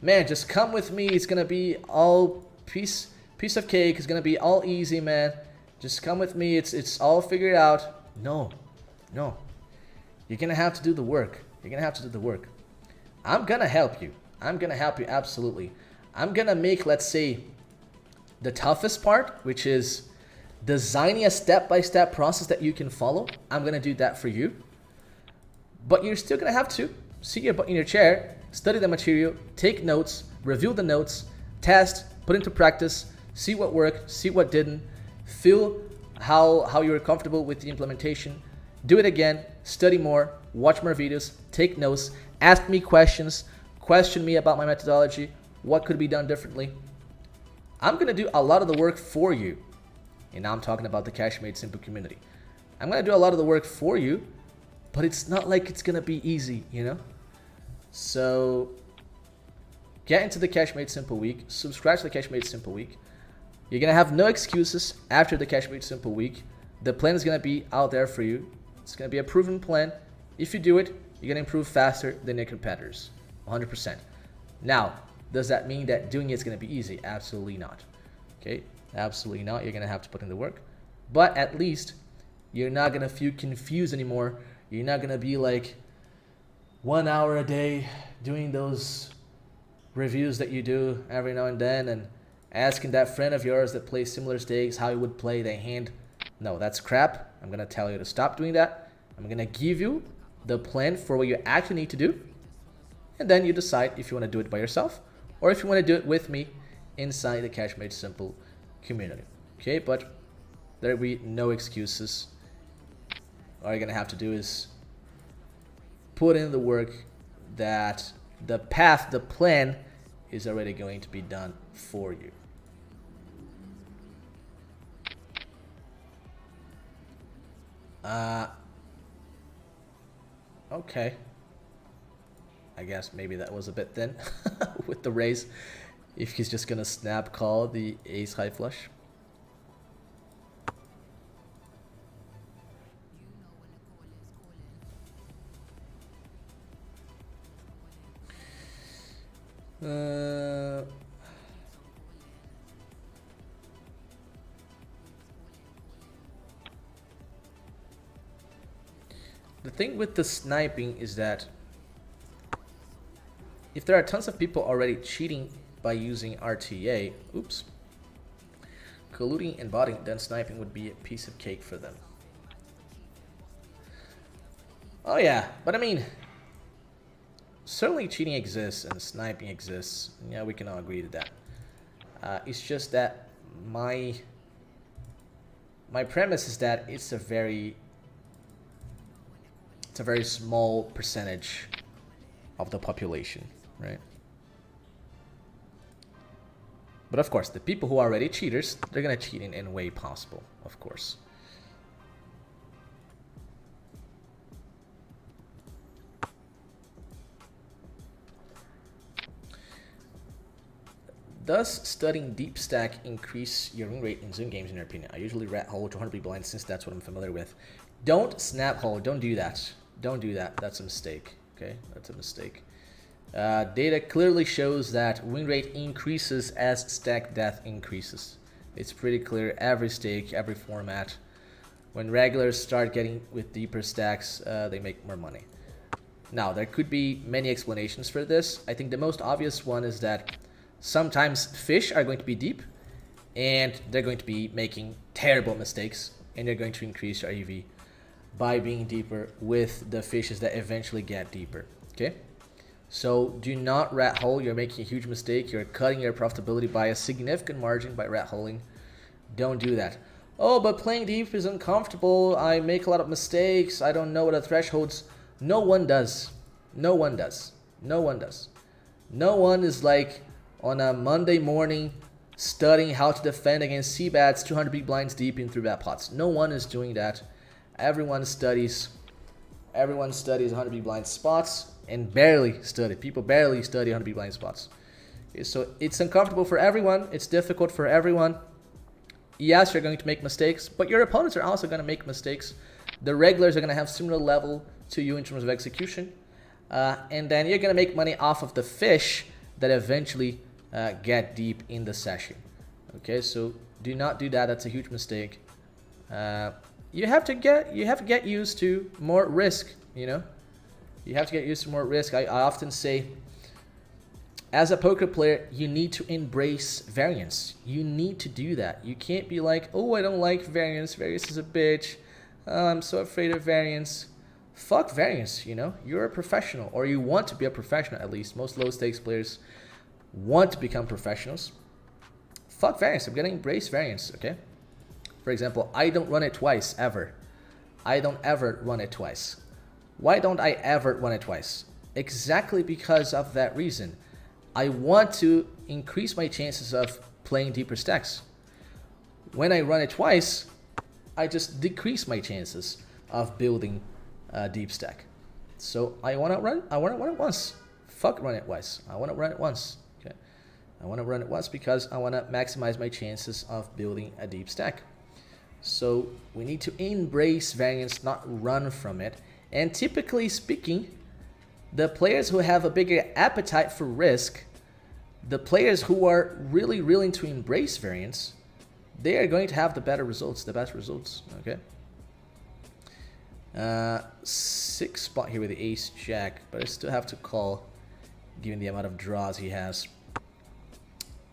man, just come with me. It's gonna be all piece of cake. It's gonna be all easy, man. Just come with me. It's all figured out. No. You're gonna have to do the work. I'm gonna help you. Absolutely. I'm gonna make, let's say, the toughest part, which is designing a step-by-step process that you can follow. I'm gonna do that for you. But you're still gonna have to sit in your chair, study the material, take notes, review the notes, test, put into practice, see what worked, see what didn't, feel how you're comfortable with the implementation, do it again, study more, watch more videos, take notes, ask me questions, question me about my methodology, what could be done differently. I'm going to do a lot of the work for you. And now I'm talking about the Cash Made Simple community. I'm going to do a lot of the work for you, but it's not like it's going to be easy, you know? So get into the Cash Made Simple week, subscribe to the Cash Made Simple week. You're going to have no excuses after the Cash Made Simple week. The plan is going to be out there for you. It's going to be a proven plan. If you do it, you're going to improve faster than your competitors, 100%. Now, does that mean that doing it is going to be easy? Absolutely not. Okay, absolutely not. You're going to have to put in the work. But at least you're not going to feel confused anymore. You're not going to be like 1 hour a day doing those reviews that you do every now and then and asking that friend of yours that plays similar stakes how he would play the hand. No, that's crap. I'm going to tell you to stop doing that. I'm going to give you the plan for what you actually need to do. And then you decide if you want to do it by yourself or if you want to do it with me inside the Cash Made Simple community. Okay, but there will be no excuses. All you're going to have to do is put in the work that the path, the plan is already going to be done for you. Okay. I guess maybe that was a bit thin with the raise. If he's just gonna snap call the ace high flush. The thing with the sniping is that if there are tons of people already cheating by using RTA, colluding and botting, then sniping would be a piece of cake for them. Oh yeah, but I mean, certainly cheating exists and sniping exists. Yeah, we can all agree to that. It's just that my premise is that it's a very small percentage of the population, right? But of course, the people who are already cheaters, they're gonna cheat in any way possible, of course. Does studying deep stack increase your win rate in Zoom games in your opinion? I usually rat hole to 100 big blinds since that's what I'm familiar with. Don't snap hole, don't do that. Don't do that, that's a mistake, okay? That's a mistake. Data clearly shows that win rate increases as stack depth increases. It's pretty clear, every stake, every format. When regulars start getting with deeper stacks, they make more money. Now, there could be many explanations for this. I think the most obvious one is that sometimes fish are going to be deep and they're going to be making terrible mistakes and they're going to increase your EV by being deeper with the fishes that eventually get deeper, okay? So do not rat hole. You're making a huge mistake. You're cutting your profitability by a significant margin by rat holing. Don't do that. Oh, but playing deep is uncomfortable. I make a lot of mistakes. I don't know what the thresholds. No one does. No one does. No one does. No one is like on a Monday morning studying how to defend against C-bats 200 big blinds deep in 3-bet pots. No one is doing that. Everyone studies 100 big blind spots and barely study. People barely study 100 big blind spots. Okay, so it's uncomfortable for everyone. It's difficult for everyone. Yes, you're going to make mistakes, but your opponents are also going to make mistakes. The regulars are going to have similar level to you in terms of execution. And then you're going to make money off of the fish that eventually get deep in the session. Okay, so do not do that. That's a huge mistake. You have to get used to more risk, you know? You have to get used to more risk. I often say, as a poker player, you need to embrace variance. You need to do that. You can't be like, oh, I don't like variance. Variance is a bitch. I'm so afraid of variance. Fuck variance, you know? You're a professional, or you want to be a professional at least. Most low stakes players want to become professionals. Fuck variance. I'm gonna embrace variance, okay? For example, I don't run it twice, ever. I don't ever run it twice. Why don't I ever run it twice? Exactly because of that reason. I want to increase my chances of playing deeper stacks. When I run it twice, I just decrease my chances of building a deep stack. So I want to run it once. Fuck run it twice. I want to run it once. Okay. I want to run it once because I want to maximize my chances of building a deep stack. So we need to embrace variance, not run from it. And typically speaking, the players who have a bigger appetite for risk, the players who are really willing to embrace variance, they are going to have the better results, the best results, okay? 6th spot here with the ace jack, but I still have to call given the amount of draws he has.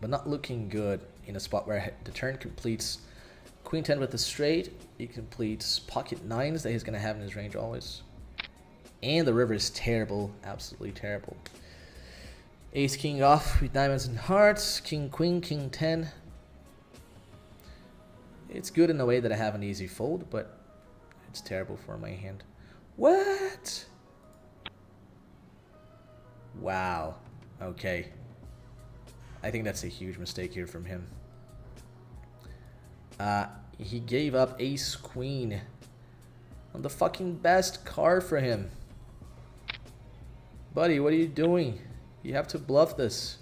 But not looking good in a spot where the turn completes queen 10 with the straight. He completes pocket nines that he's going to have in his range always. And the river is terrible, absolutely terrible. Ace king off with diamonds and hearts. King queen, king 10. It's good in a way that I have an easy fold, but it's terrible for my hand. What? Wow. Okay. I think that's a huge mistake here from him. He gave up ace queen on the fucking best card for him. Buddy, what are you doing? You have to bluff this.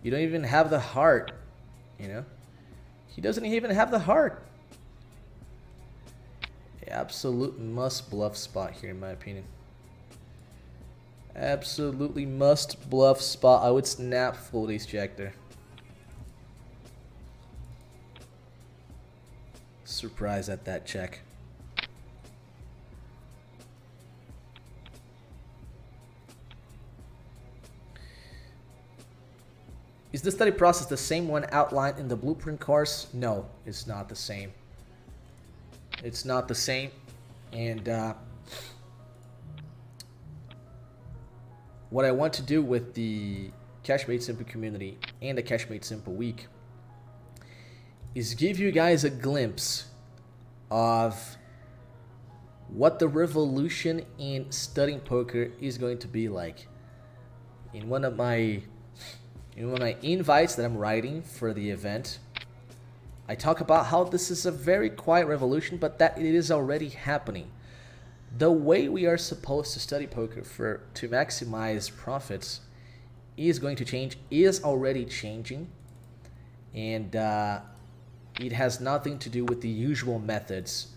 You don't even have the heart, you know? He doesn't even have the heart. Absolute must bluff spot here, in my opinion. Absolutely must bluff spot. I would snap fold ace jack there. Surprised at that check. Is the study process the same one outlined in the blueprint course? No, it's not the same. It's not the same. And what I want to do with the Cash Made Simple community and the Cash Made Simple week is give you guys a glimpse of what the revolution in studying poker is going to be like. In one of my invites that I'm writing for the event, I talk about how this is a very quiet revolution, but that it is already happening. The way we are supposed to study poker to maximize profits is going to change, is already changing, and it has nothing to do with the usual methods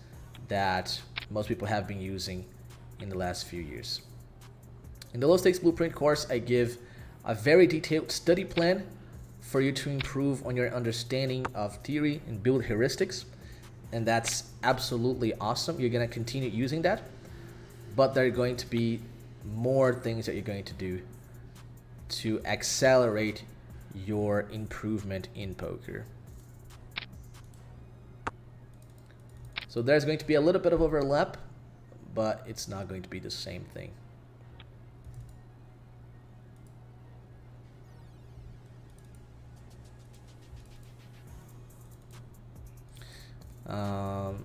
that most people have been using in the last few years. In the Low Stakes Blueprint course, I give a very detailed study plan for you to improve on your understanding of theory and build heuristics, and that's absolutely awesome. You're going to continue using that, but there are going to be more things that you're going to do to accelerate your improvement in poker. So there's going to be a little bit of overlap, but it's not going to be the same thing. Kind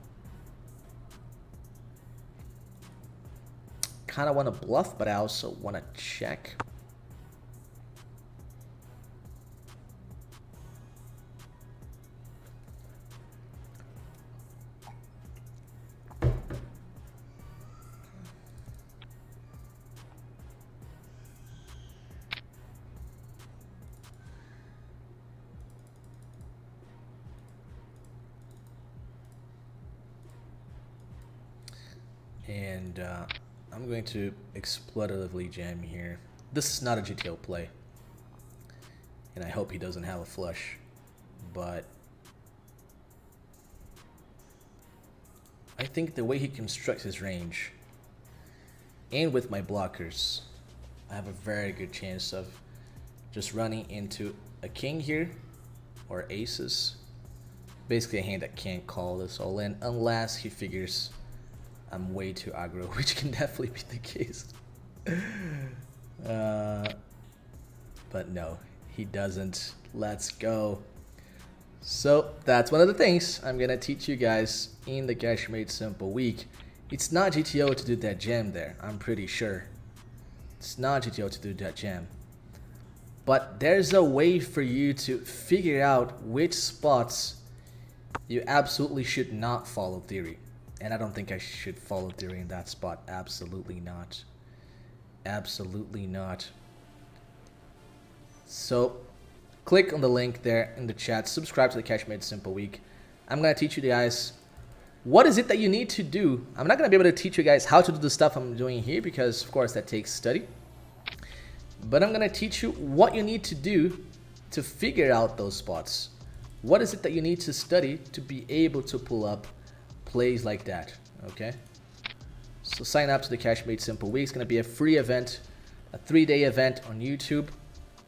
of want to bluff, but I also want to check. And I'm going to exploitatively jam here. This is not a GTO play, and I hope he doesn't have a flush, but I think the way he constructs his range, and with my blockers, I have a very good chance of just running into a king here, or aces. Basically a hand that can't call this all in, unless he figures I'm way too aggro, which can definitely be the case. But no, he doesn't. Let's go. So that's one of the things I'm gonna teach you guys in the Cash Made Simple week. It's not GTO to do that jam there, I'm pretty sure. It's not GTO to do that jam. But there's a way for you to figure out which spots you absolutely should not follow theory. And I don't think I should follow theory in that spot. Absolutely not. Absolutely not. So click on the link there in the chat. Subscribe to the Cash Made Simple week. I'm going to teach you guys what is it that you need to do. I'm not going to be able to teach you guys how to do the stuff I'm doing here because, of course, that takes study. But I'm going to teach you what you need to do to figure out those spots. What is it that you need to study to be able to pull up plays like that, okay? So sign up to the Cash Made Simple week. It's going to be a free event, a 3-day event on YouTube,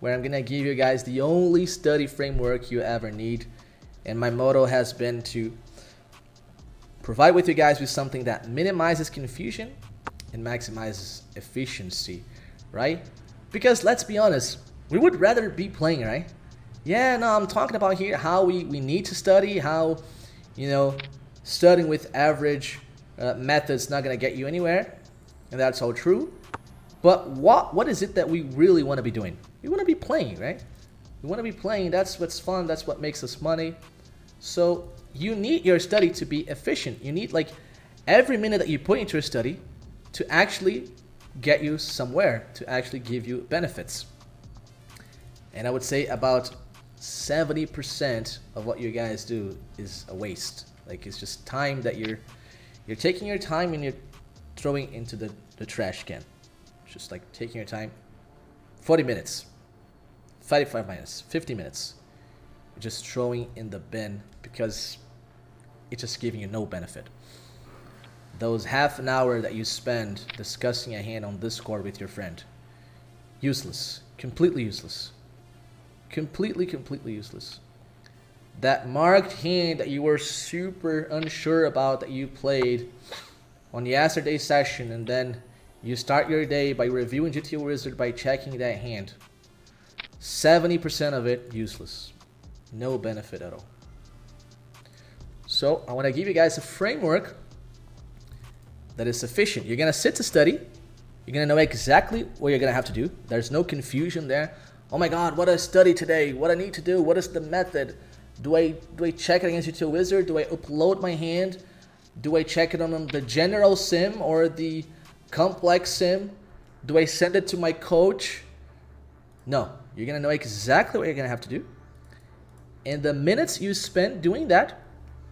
where I'm going to give you guys the only study framework you ever need. And my motto has been to provide with you guys with something that minimizes confusion and maximizes efficiency, right? Because let's be honest, we would rather be playing, right? Yeah, no, I'm talking about here how we need to study, how, you know, studying with average methods not going to get you anywhere, and that's all true. But what is it that we really want to be doing? We want to be playing, right? We want to be playing. That's what's fun. That's what makes us money. So you need your study to be efficient. You need like every minute that you put into your study to actually get you somewhere, to actually give you benefits. And I would say about 70% of what you guys do is a waste. Like it's just time that you're taking your time and you're throwing into the trash can. It's just like taking your time. 40 minutes, 45 minutes, 50 minutes. You're just throwing in the bin because it's just giving you no benefit. Those half an hour that you spend discussing a hand on Discord with your friend, useless, completely useless. Completely useless. That marked hand that you were super unsure about that you played on yesterday's session, and then you start your day by reviewing GTO Wizard by checking that hand. 70% of it useless. No benefit at all. So I want to give you guys a framework that is sufficient. You're going to sit to study. You're going to know exactly what you're going to have to do. There's no confusion there. Oh my God, what do I study today? What I need to do? What is the method? Do I check it against GTO Wizard? Do I upload my hand? Do I check it on the general sim or the complex sim? Do I send it to my coach? No, you're gonna know exactly what you're gonna have to do. And the minutes you spend doing that,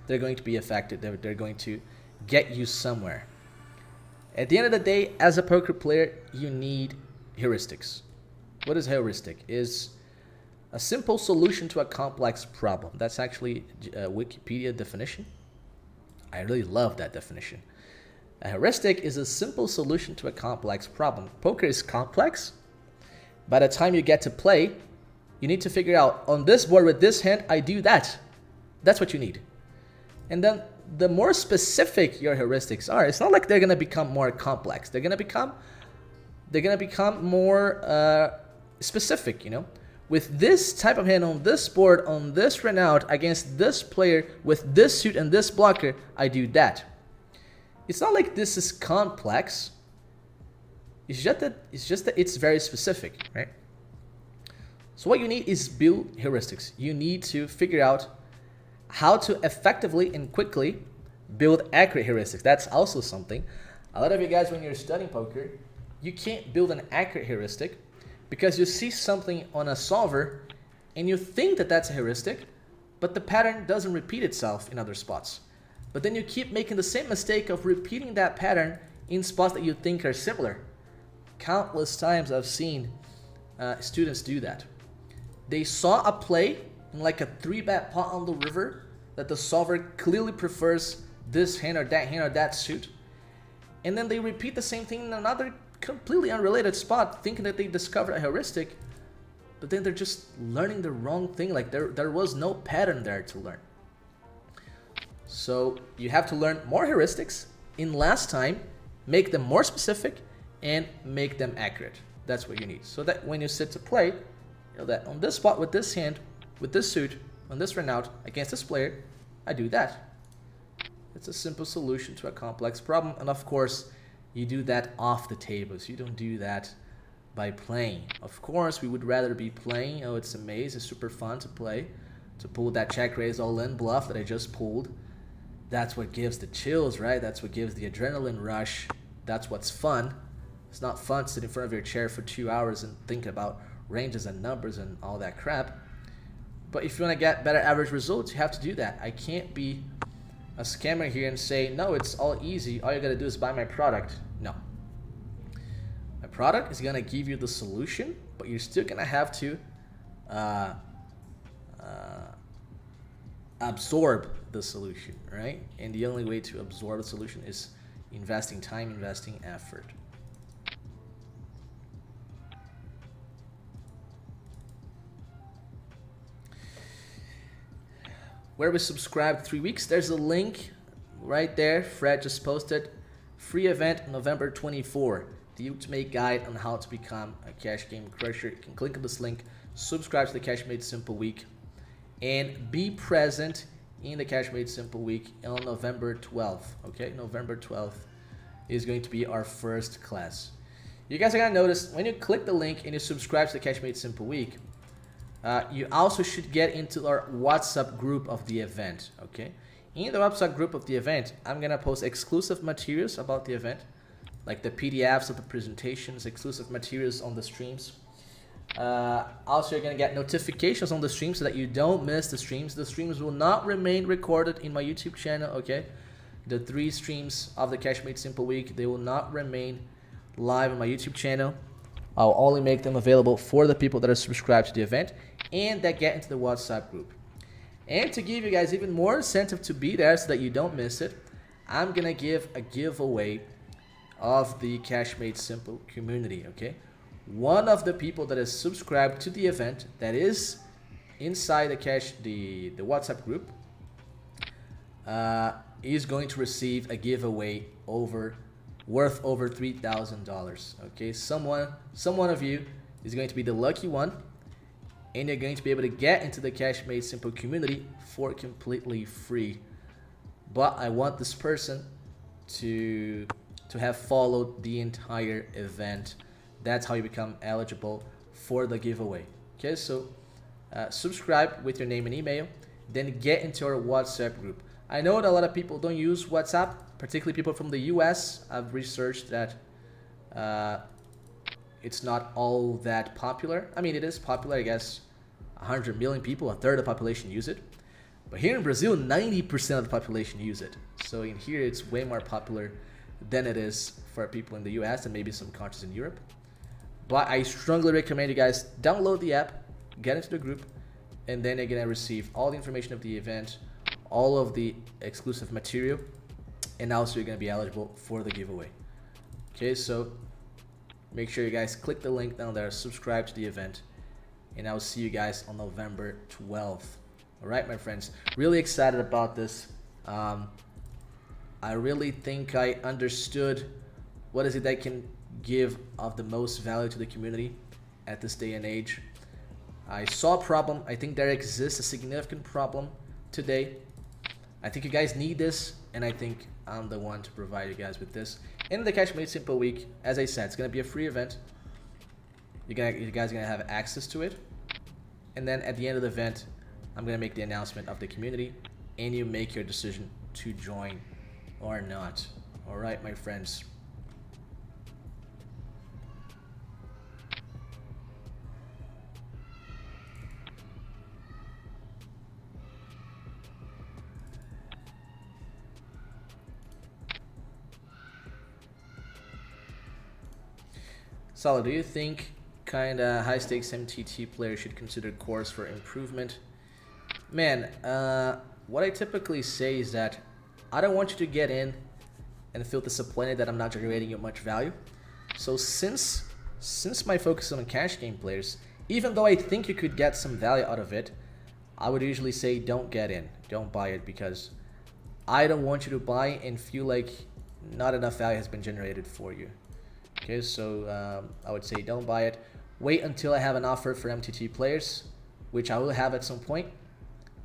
they're going to be effective. They're going to get you somewhere. At the end of the day, as a poker player, you need heuristics. What is heuristic? Is a simple solution to a complex problem. That's actually a Wikipedia definition. I really love that definition. A heuristic is a simple solution to a complex problem. Poker is complex. By the time you get to play, you need to figure out, on this board with this hand, I do that. That's what you need. And then the more specific your heuristics are, it's not like they're going to become more complex. They're going to become more specific, you know. with this type of hand on this board, on this Renault, against this player with this suit and this blocker, I do that. It's not like this is complex. It's just that it's very specific, right? So what you need is build heuristics. You need to figure out how to effectively and quickly build accurate heuristics. That's also something. A lot of you guys, when you're studying poker, you can't build an accurate heuristic because you see something on a solver and you think that that's a heuristic, but the pattern doesn't repeat itself in other spots. But then you keep making the same mistake of repeating that pattern in spots that you think are similar. Countless times I've seen students do that. They saw a play in like a 3-bet pot on the river that the solver clearly prefers this hand or that suit, and then they repeat the same thing in another completely unrelated spot, thinking that they discovered a heuristic, but then they're just learning the wrong thing. Like there was no pattern there to learn. So you have to learn more heuristics in less time, make them more specific, and make them accurate. That's what you need. So that when you sit to play, you know that on this spot with this hand, with this suit, on this Renault, against this player, I do that. It's a simple solution to a complex problem. And of course, you do that off the tables. You don't do that by playing. Of course, we would rather be playing. Oh, it's a maze. It's super fun to play. To pull that check raise all in bluff that I just pulled. That's what gives the chills, right? That's what gives the adrenaline rush. That's what's fun. It's not fun to sit in front of your chair for 2 hours and think about ranges and numbers and all that crap. But if you want to get better average results, you have to do that. I can't be a scammer here and say, no, it's all easy. All you got to do is buy my product. No. My product is going to give you the solution, but you're still going to have to absorb the solution, right? And the only way to absorb the solution is investing time, investing effort. Where we subscribed 3 weeks, there's a link right there. Fred just posted. Free event November 24. The ultimate guide on how to become a cash game crusher. You can click on this link, subscribe to the Cash Made Simple Week, and be present in the Cash Made Simple Week on November 12th. Okay, November 12th is going to be our first class. You guys are gonna notice when you click the link and you subscribe to the Cash Made Simple Week, you also should get into our WhatsApp group of the event. Okay, in the WhatsApp group of the event, I'm gonna post exclusive materials about the event, like the PDFs of the presentations, exclusive materials on the streams. Also, you're gonna get notifications on the stream so that you don't miss the streams. The streams will not remain recorded in my YouTube channel. Okay, the 3 streams of the Cash Made Simple Week, they will not remain live on my YouTube channel. I'll only make them available for the people that are subscribed to the event and that get into the WhatsApp group. And to give you guys even more incentive to be there so that you don't miss it, I'm gonna give a giveaway of the Cash Made Simple community. Okay, one of the people that is subscribed to the event, that is inside the WhatsApp group, is going to receive a giveaway worth over $3,000. Okay, someone of you is going to be the lucky one, and you're going to be able to get into the Cash Made Simple community for completely free. But I want this person to have followed the entire event. That's how you become eligible for the giveaway. Okay, so subscribe with your name and email, then get into our WhatsApp group. I know that a lot of people don't use WhatsApp, particularly people from the US. I've researched that it's not all that popular. I mean, it is popular, I guess. 100 million people, a third of the population use it. But here in Brazil, 90% of the population use it. So in here, it's way more popular than it is for people in the US and maybe some countries in Europe. But I strongly recommend you guys download the app, get into the group, and then you're gonna receive all the information of the event, all of the exclusive material, and also you're gonna be eligible for the giveaway. Okay, so make sure you guys click the link down there, subscribe to the event, and I'll see you guys on November 12th. All right, my friends, really excited about this. I really think I understood what is it that can give of the most value to the community at this day and age. I saw a problem. I think there exists a significant problem today. I think you guys need this, and I think I'm the one to provide you guys with this. In the Cash Made Simple week, as I said, it's gonna be a free event. You guys are gonna have access to it, and then at the end of the event, I'm gonna make the announcement of the community, and you make your decision to join or not. All right, my friends. Solid, do you think kinda high stakes MTT players should consider cores for improvement? Man, what I typically say is that I don't want you to get in and feel disappointed that I'm not generating you much value. So since my focus is on cash game players, even though I think you could get some value out of it, I would usually say don't get in, don't buy it, because I don't want you to buy and feel like not enough value has been generated for you. Okay, so I would say don't buy it. Wait until I have an offer for MTT players, which I will have at some point.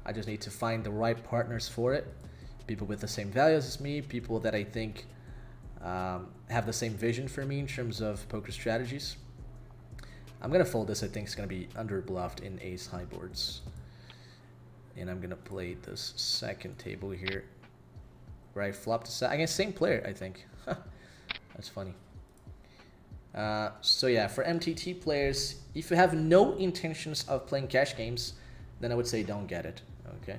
I just need to find the right partners for it. People with the same values as me, people that I think have the same vision for me in terms of poker strategies. I'm going to fold this. I think it's going to be underbluffed in ace high boards. And I'm going to play this second table here, where I flopped against same player, I think. That's funny. So yeah, for MTT players, if you have no intentions of playing cash games, then I would say don't get it, okay?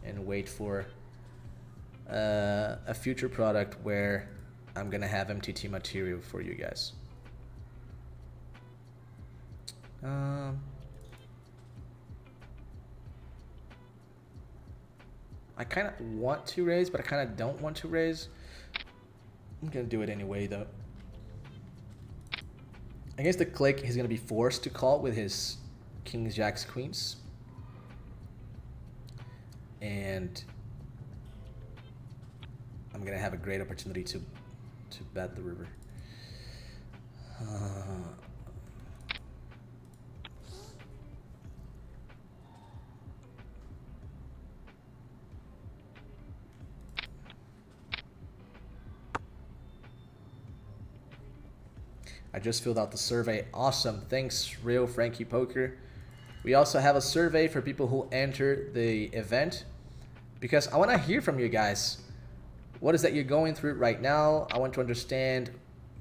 And wait for a future product where I'm gonna have MTT material for you guys. I kind of want to raise, but I kind of don't want to raise. I'm gonna do it anyway, though. Against the click, he's going to be forced to call with his kings, jacks, queens. And I'm going to have a great opportunity to bet the river. I just filled out the survey. Awesome. Thanks, Real Frankie Poker. We also have a survey for people who enter the event, because I want to hear from you guys. What is that you're going through right now? I want to understand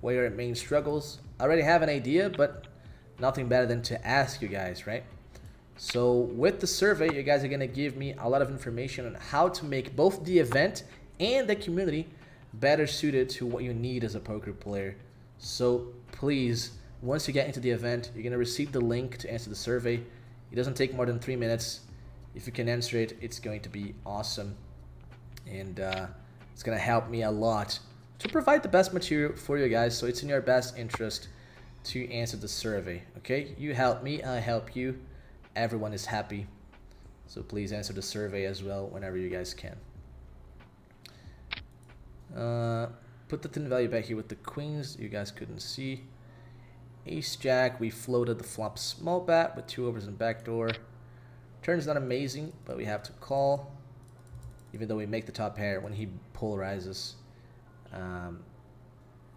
what your main struggles. I already have an idea, but nothing better than to ask you guys, right? So with the survey, you guys are going to give me a lot of information on how to make both the event and the community better suited to what you need as a poker player. So please, once you get into the event, you're going to receive the link to answer the survey. It doesn't take more than 3 minutes. If you can answer it, it's going to be awesome. And it's going to help me a lot to provide the best material for you guys. So it's in your best interest to answer the survey. Okay? You help me, I help you. Everyone is happy. So please answer the survey as well whenever you guys can. Put the thin value back here with the queens. You guys couldn't see. Ace jack, we floated the flop small bet with 2 overs and backdoor. Turn's not amazing, but we have to call. Even though we make the top pair, when he polarizes,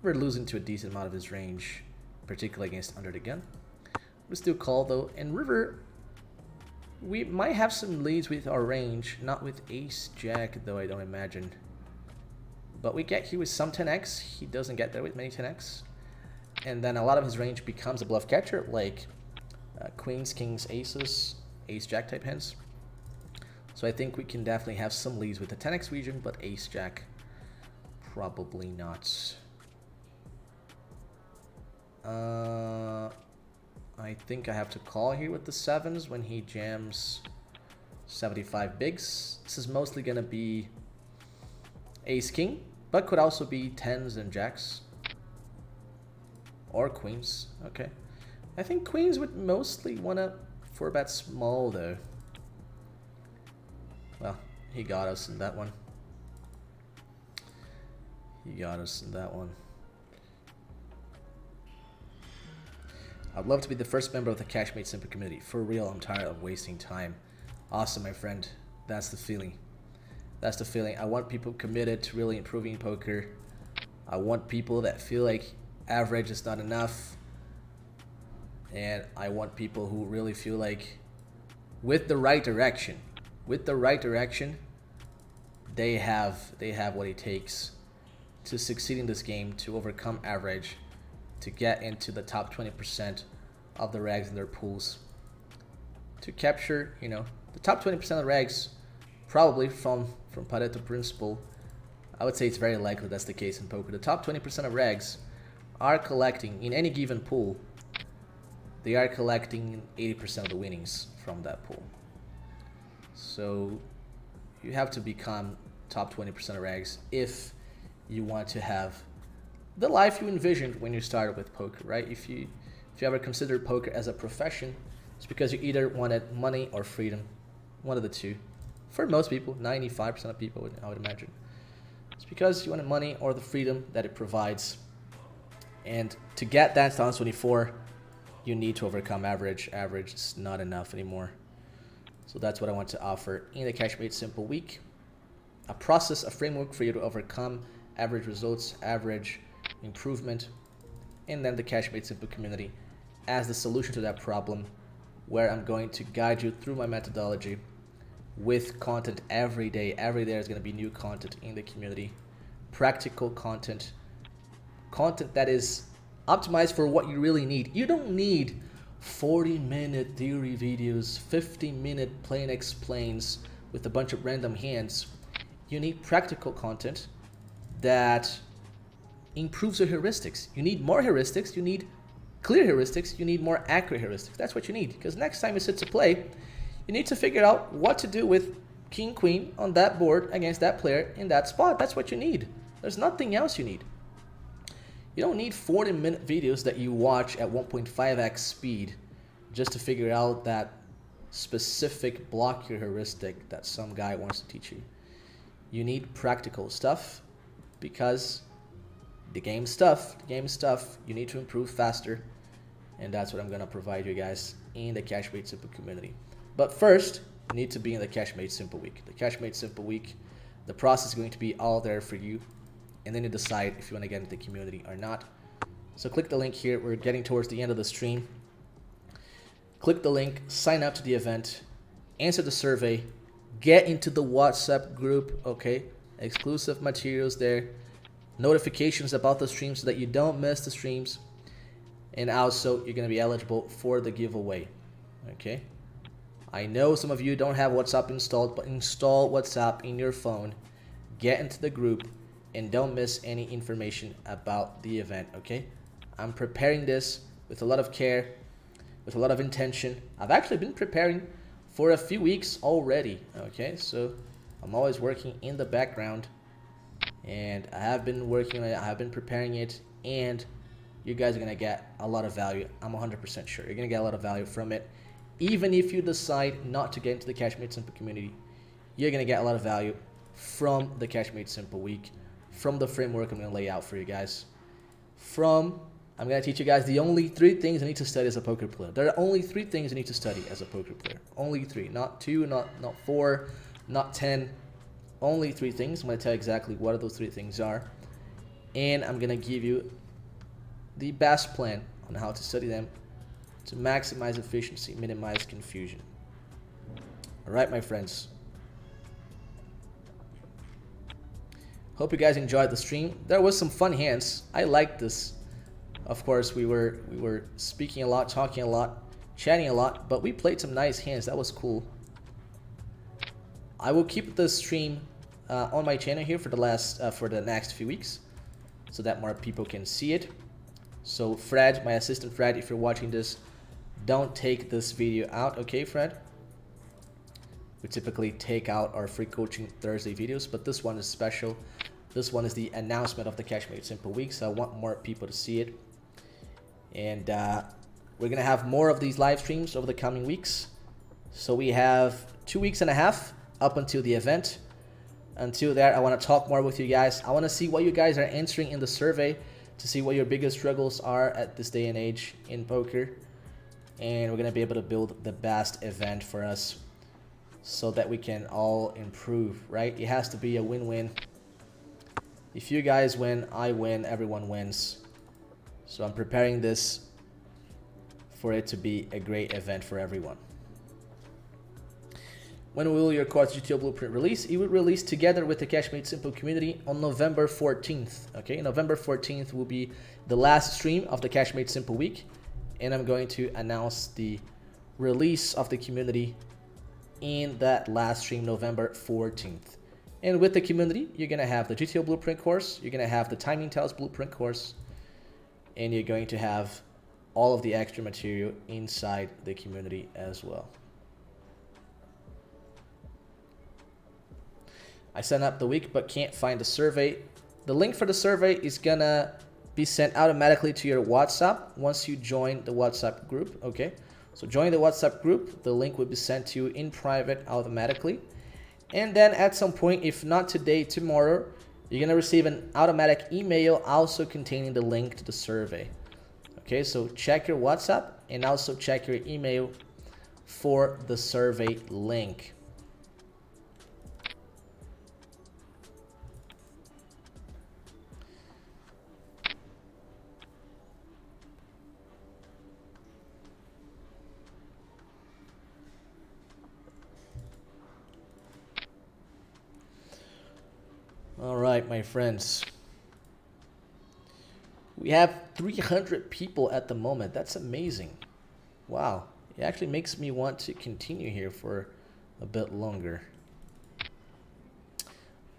we're losing to a decent amount of his range, particularly against under the gun. We still call though. And river, we might have some leads with our range, not with ace jack though, I don't imagine. But we get here with some 10x. He doesn't get there with many 10x. And then a lot of his range becomes a bluff catcher, like queens, kings, aces, ace jack type hands. So I think we can definitely have some leads with the 10x region, but ace jack, probably not. I think I have to call here with the 7s when he jams 75 bigs. This is mostly going to be ace king, but could also be 10s and jacks. Or queens. Okay. I think queens would mostly want to 4-bet small though. Well, he got us in that one. I'd love to be the first member of the Cash Made Simple community. For real, I'm tired of wasting time. Awesome, my friend. That's the feeling. That's the feeling. I want people committed to really improving poker. I want people that feel like average is not enough. And I want people who really feel like with the right direction, they have what it takes to succeed in this game, to overcome average, to get into the top 20% of the regs in their pools, to capture, you know, the top 20% of the regs, probably from Pareto principle. I would say it's very likely that's the case in poker. The top 20% of regs are collecting, in any given pool, they are collecting 80% of the winnings from that pool. So you have to become top 20% of regs if you want to have the life you envisioned when you started with poker, right? If you ever considered poker as a profession, it's because you either wanted money or freedom, one of the two. For most people, 95% of people, I would imagine. It's because you wanted money or the freedom that it provides. And to get that 2024, you need to overcome average. Average is not enough anymore. So that's what I want to offer in the Cash Made Simple week. A process, a framework for you to overcome average results, average improvement, and then the Cash Made Simple community as the solution to that problem, where I'm going to guide you through my methodology with content every day. Every day there's going to be new content in the community, practical content, content that is optimized for what you really need. You don't need 40-minute theory videos, 50-minute plain explains with a bunch of random hands. You need practical content that improves your heuristics. You need more heuristics, you need clear heuristics, you need more accurate heuristics. That's what you need, because next time you sit to play, you need to figure out what to do with king, queen on that board against that player in that spot. That's what you need. There's nothing else you need. You don't need 40-minute videos that you watch at 1.5x speed just to figure out that specific block your heuristic that some guy wants to teach you. You need practical stuff, because the game's tough. The game is tough. You need to improve faster, and that's what I'm going to provide you guys in the Cash Made Simple community. But first, you need to be in the Cash Made Simple week. The Cash Made Simple week, the process is going to be all there for you, and then you decide if you want to get into the community or not. So click the link here. We're getting towards the end of the stream. Click the link, sign up to the event, answer the survey, get into the WhatsApp group, okay? Exclusive materials there, notifications about the streams so that you don't miss the streams, and also you're going to be eligible for the giveaway, okay? I know some of you don't have WhatsApp installed, but install WhatsApp in your phone, get into the group, and don't miss any information about the event, okay? I'm preparing this with a lot of care, with a lot of intention. I've actually been preparing for a few weeks already, okay? So I'm always working in the background, and I have been working on it, I have been preparing it, and you guys are going to get a lot of value. I'm 100% sure you're going to get a lot of value from it. Even if you decide not to get into the Cash Made Simple community, you're going to get a lot of value from the Cash Made Simple week, from the framework I'm going to lay out for you guys. I'm going to teach you guys the only 3 things you need to study as a poker player. There are only 3 things you need to study as a poker player. Only 3, not 2, not 4, not 10. Only 3 things. I'm going to tell you exactly what those 3 things are. And I'm going to give you the best plan on how to study them to maximize efficiency, minimize confusion. All right, my friends. Hope you guys enjoyed the stream. There was some fun hands. I liked this. Of course, we were speaking a lot, talking a lot, chatting a lot, but we played some nice hands. That was cool. I will keep the stream on my channel here for the next few weeks, so that more people can see it. So Fred, my assistant Fred, if you're watching this, don't take this video out, okay, Fred? We typically take out our free coaching Thursday videos, but this one is special. This one is the announcement of the Cash Made Simple week, so I want more people to see it. And we're going to have more of these live streams over the coming weeks. So we have 2.5 weeks up until the event. Until there, I want to talk more with you guys. I want to see what you guys are answering in the survey to see what your biggest struggles are at this day and age in poker. And we're going to be able to build the best event for us so that we can all improve, right? It has to be a win-win. If you guys win, I win, everyone wins. So I'm preparing this for it to be a great event for everyone. When will your cards GTO Blueprint release? It will release together with the Cash Made Simple community on November 14th. Okay, November 14th will be the last stream of the Cash Made Simple week. And I'm going to announce the release of the community in that last stream, November 14th. And with the community, you're going to have the GTO Blueprint course, you're going to have the Timing Tells Blueprint course, and you're going to have all of the extra material inside the community as well. I set up the week but can't find the survey. The link for the survey is gonna be sent automatically to your WhatsApp once you join the WhatsApp group. Okay, so join the WhatsApp group. The link will be sent to you in private automatically, and then at some point, if not today, tomorrow, you're gonna receive an automatic email also containing the link to the survey. Okay, so check your WhatsApp and also check your email for the survey link. All right, my friends. We have 300 people at the moment. That's amazing. Wow. It actually makes me want to continue here for a bit longer.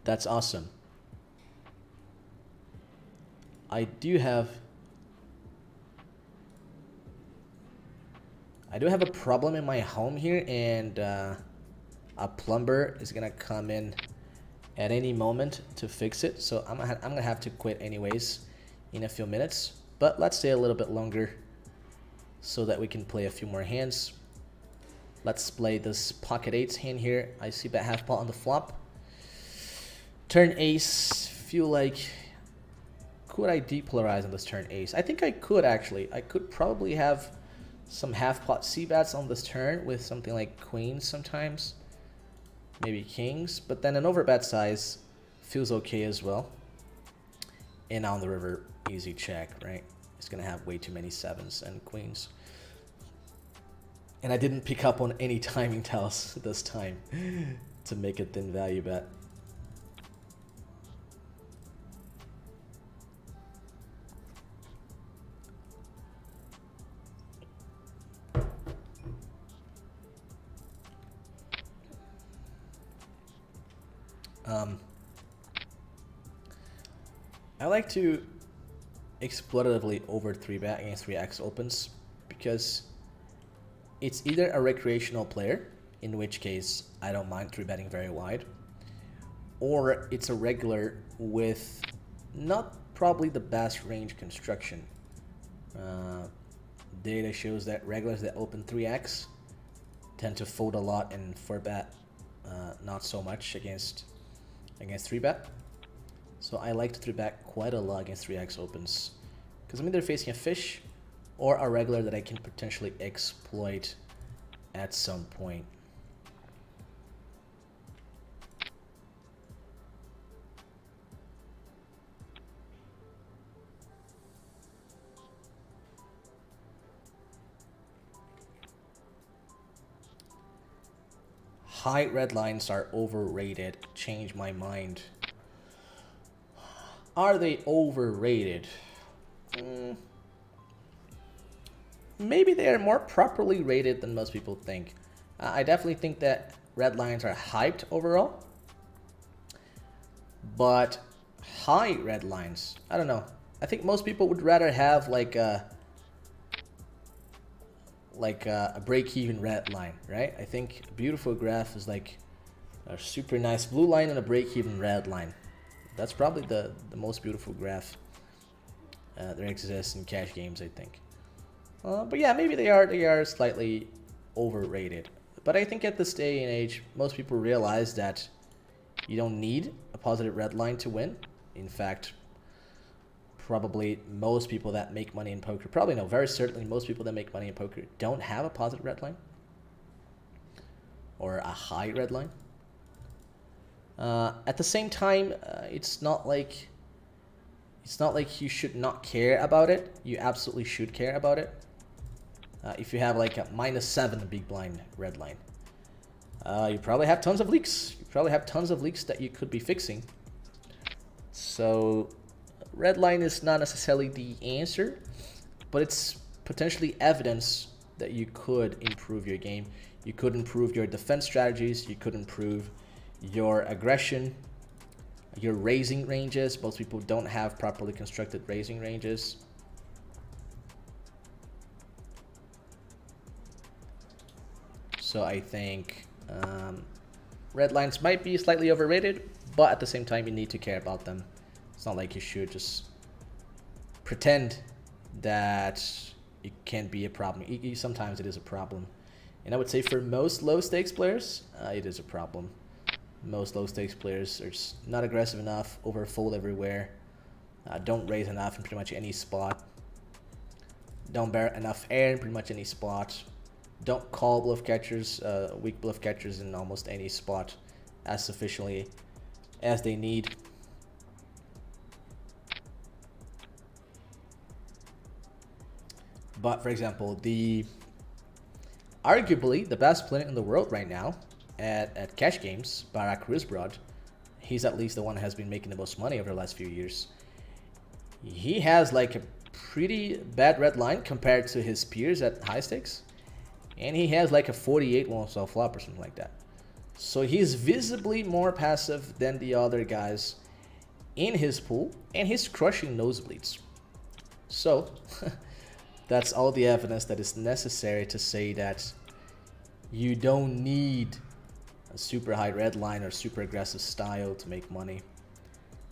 That's awesome. I do have a problem in my home here, and a plumber is gonna come in at any moment to fix it. So I'm gonna have to quit anyways in a few minutes, but let's stay a little bit longer so that we can play a few more hands. Let's play this pocket eights hand here. I see bet half pot on the flop. Turn ace. Feel like, could I depolarize on this turn ace? I think I could actually. I could probably have some half pot c bets on this turn with something like queens sometimes. Maybe kings, but then an overbet size feels okay as well. And on the river, easy check, right? It's gonna have way too many sevens and queens. And I didn't pick up on any timing tells this time to make a thin value bet. I like to exploitatively over 3-bet against 3x opens because it's either a recreational player, in which case I don't mind 3-betting very wide, or it's a regular with not probably the best range construction. Data shows that regulars that open 3x tend to fold a lot and 4-bet not so much against 3-bet. So I like to 3-bet quite a lot against 3x opens because I'm either facing a fish or a regular that I can potentially exploit at some point. High red lines are overrated. Change my mind. Are they overrated? Maybe they are more properly rated than most people think. I definitely think that red lines are hyped overall. But high red lines, I don't know. I think most people would rather have like a break-even red line, right? I think a beautiful graph is like a super nice blue line and a break-even red line. That's probably the most beautiful graph there exists in cash games, I think. But yeah, maybe they are slightly overrated. But I think at this day and age, most people realize that you don't need a positive red line to win. In fact, probably most people that make money in poker, probably no, very certainly most people that make money in poker don't have a positive red line or a high red line. At the same time, it's not like you should not care about it. You absolutely should care about it. If you have like a -7 big blind red line, you probably have tons of leaks. You probably have tons of leaks that you could be fixing. So red line is not necessarily the answer, but it's potentially evidence that you could improve your game. You could improve your defense strategies. You could improve your aggression, your raising ranges. Most people don't have properly constructed raising ranges. So I think red lines might be slightly overrated, but at the same time, you need to care about them. It's not like you should just pretend that it can't be a problem. Sometimes it is a problem. And I would say for most low stakes players, it is a problem. Most low stakes players are just not aggressive enough, overfold everywhere, don't raise enough in pretty much any spot, don't bear enough air in pretty much any spot, don't call bluff catchers, weak bluff catchers in almost any spot as sufficiently as they need. But for example, arguably the best player in the world right now at cash games, Barack Risbrod, he's at least the one who has been making the most money over the last few years. He has like a pretty bad red line compared to his peers at high stakes, and he has like a 48 one-stop flop or something like that. So he's visibly more passive than the other guys in his pool, and he's crushing nosebleeds. So that's all the evidence that is necessary to say that you don't need a super high red line or super aggressive style to make money.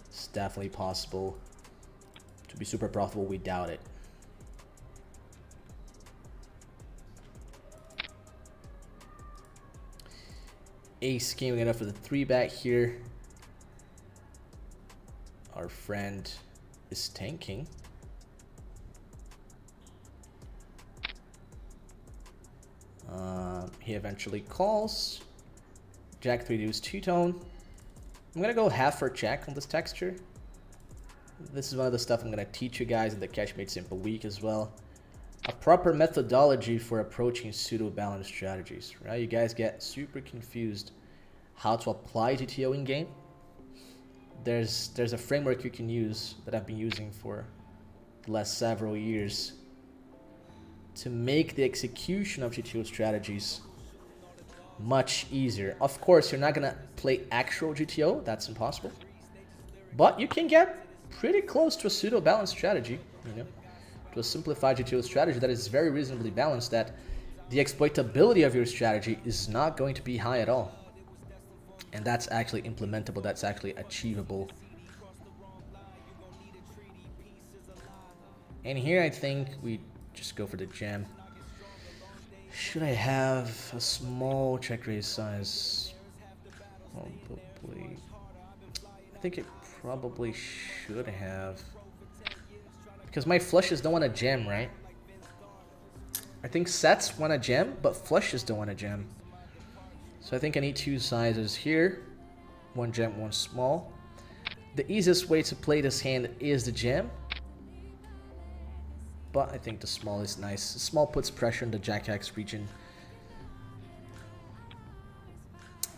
It's definitely possible to be super profitable without it. Ace king, we're gonna go for the 3-bet here. Our friend is tanking. He eventually calls. Jack 3 deuce two-tone. I'm gonna go half for check on this texture. This is one of the stuff I'm gonna teach you guys in the Cash Made Simple week as well. A proper methodology for approaching pseudo-balanced strategies, right? You guys get super confused how to apply GTO in game. There's a framework you can use that I've been using for the last several years to make the execution of GTO strategies much easier. Of course, you're not gonna play actual GTO, that's impossible. But you can get pretty close to a pseudo-balanced strategy, you know, to a simplified GTO strategy that is very reasonably balanced, that the exploitability of your strategy is not going to be high at all. And that's actually implementable, that's actually achievable. And here I think we just go for the jam. Should I have a small check raise size? Probably. I think it probably should have. Because my flushes don't want to jam, right? I think sets want to jam, but flushes don't want to jam. So I think I need two sizes here. One jam, one small. The easiest way to play this hand is the jam. But I think the small is nice. The small puts pressure on the Jack-X region.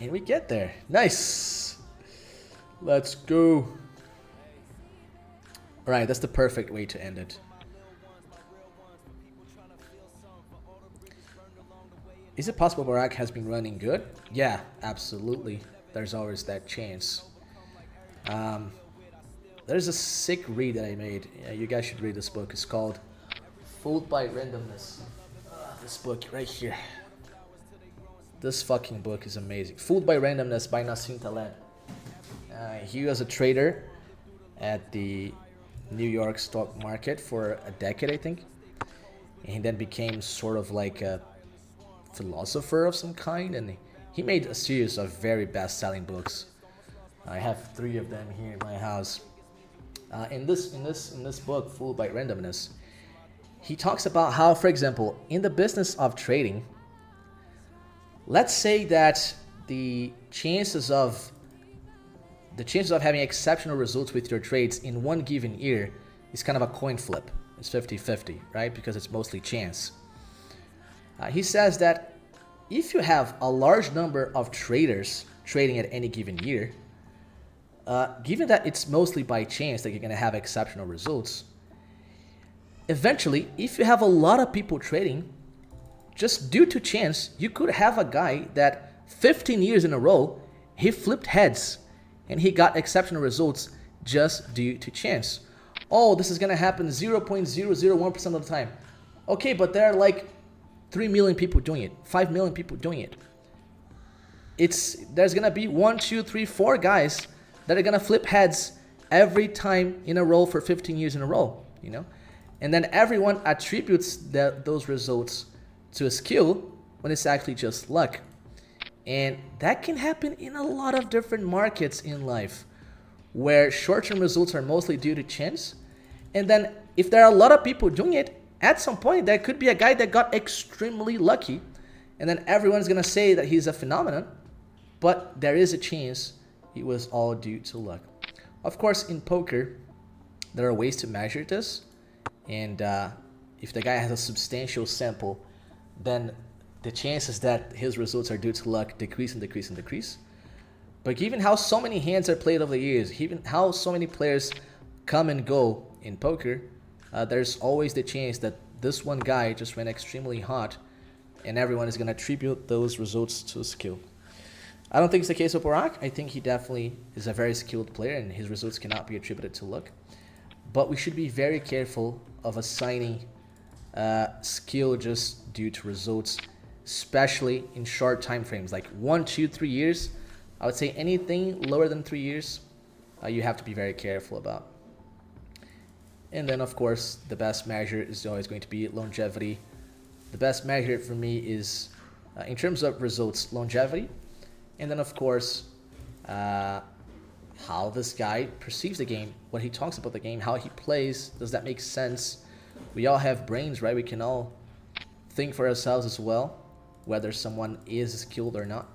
And we get there. Nice! Let's go. Alright, that's the perfect way to end it. Is it possible Barack has been running good? Yeah, absolutely. There's always that chance. There's a sick read that I made. Yeah, you guys should read this book. It's called Fooled by Randomness. This book right here. This fucking book is amazing. Fooled by Randomness by Nassim Taleb. He was a trader at the New York stock market for a decade, I think. And he then became sort of like a philosopher of some kind, and he made a series of very best-selling books. I have 3 of them here in my house. In this book, Fooled by Randomness, he talks about how, for example, in the business of trading, let's say that the chances of having exceptional results with your trades in one given year is kind of a coin flip. It's 50-50, right? Because it's mostly chance. He says that if you have a large number of traders trading at any given year, given that it's mostly by chance that you're going to have exceptional results, eventually, if you have a lot of people trading, just due to chance, you could have a guy that 15 years in a row, he flipped heads and he got exceptional results just due to chance. Oh, this is going to happen 0.001% of the time. Okay, but there are like 3 million people doing it, 5 million people doing it. There's going to be 1, 2, 3, 4 guys that are going to flip heads every time in a row for 15 years in a row, you know? And then everyone attributes those results to a skill when it's actually just luck. And that can happen in a lot of different markets in life, where short-term results are mostly due to chance. And then if there are a lot of people doing it, at some point there could be a guy that got extremely lucky, and then everyone's going to say that he's a phenomenon, but there is a chance it was all due to luck. Of course, in poker, there are ways to measure this, and if the guy has a substantial sample, then the chances that his results are due to luck decrease and decrease and decrease. But given how so many hands are played over the years, even how so many players come and go in poker, there's always the chance that this one guy just ran extremely hot and everyone is going to attribute those results to skill. I don't think it's the case with Barack. I think he definitely is a very skilled player and his results cannot be attributed to luck. But we should be very careful of assigning skill just due to results, especially in short time frames, like 1, 2, 3 years. I would say anything lower than 3 years, you have to be very careful about. And then, of course, the best measure is always going to be longevity. The best measure for me is, in terms of results, longevity. And then, of course, how this guy perceives the game, what he talks about the game, how he plays. Does that make sense? We all have brains, right? We can all think for ourselves as well, whether someone is skilled or not.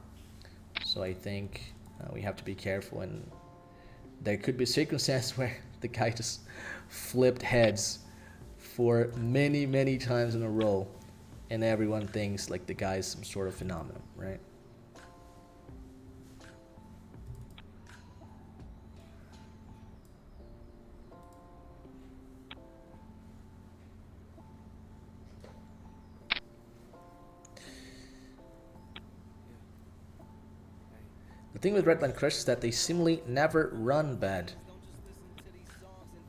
So I think we have to be careful, and there could be circumstances where the guy just flipped heads for many, many times in a row, and everyone thinks like the guy's some sort of phenomenon, right? The thing with Redline Crush is that they seemingly never run bad,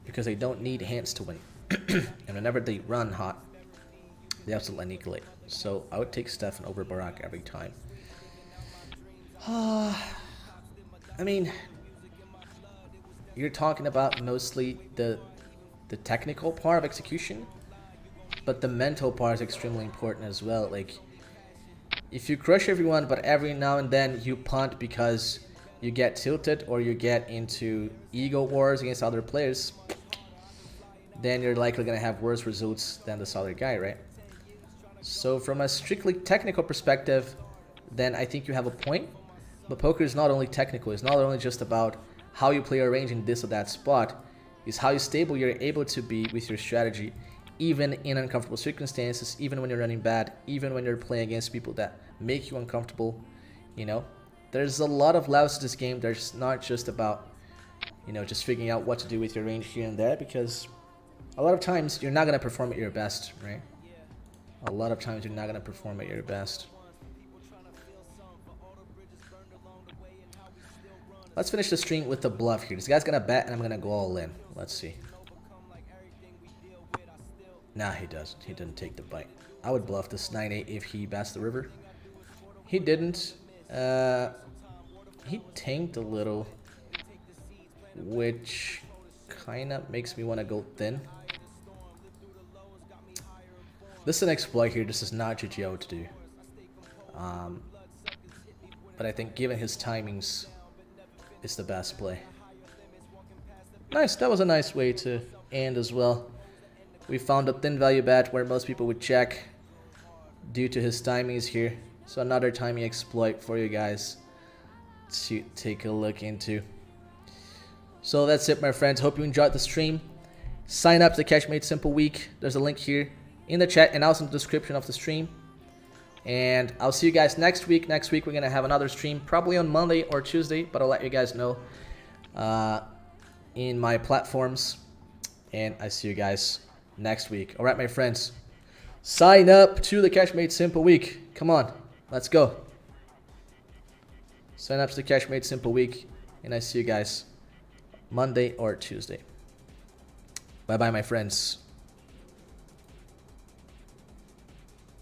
because they don't need hands to win. And whenever they run hot, they absolutely annihilate. So I would take Stefan over Barack every time. I mean, you're talking about mostly the technical part of execution, but the mental part is extremely important as well. Like, if you crush everyone, but every now and then you punt because you get tilted or you get into ego wars against other players, then you're likely going to have worse results than this other guy, right? So from a strictly technical perspective, then I think you have a point. But poker is not only technical. It's not only just about how you play your range in this or that spot. It's how stable you're able to be with your strategy, even in uncomfortable circumstances, even when you're running bad, even when you're playing against people that make you uncomfortable. You know, there's a lot of levels to this game. There's not just about, you know, just figuring out what to do with your range here and there, because a lot of times you're not going to perform at your best, right? A lot of times you're not going to perform at your best. Let's finish the stream with the bluff here. This guy's going to bet and I'm going to go all in. Let's see. Nah, he doesn't. He didn't take the bite. I would bluff this 9-8 if he bats the river. He didn't. He tanked a little, which kind of makes me want to go thin. This is an exploit here. This is not GTO to do. But I think given his timings, it's the best play. Nice, that was a nice way to end as well. We found a thin value bet where most people would check due to his timings here. So another timing exploit for you guys to take a look into. So that's it, my friends. Hope you enjoyed the stream. Sign up to the Cash Made Simple Week. There's a link here in the chat and also in the description of the stream. And I'll see you guys next week. Next week we're going to have another stream, probably on Monday or Tuesday, but I'll let you guys know in my platforms. And I see you guys next week. All right, my friends. Sign up to the Cash Made Simple Week. Come on, let's go. Sign up to the Cash Made Simple Week, and I see you guys Monday or Tuesday. Bye-bye, my friends.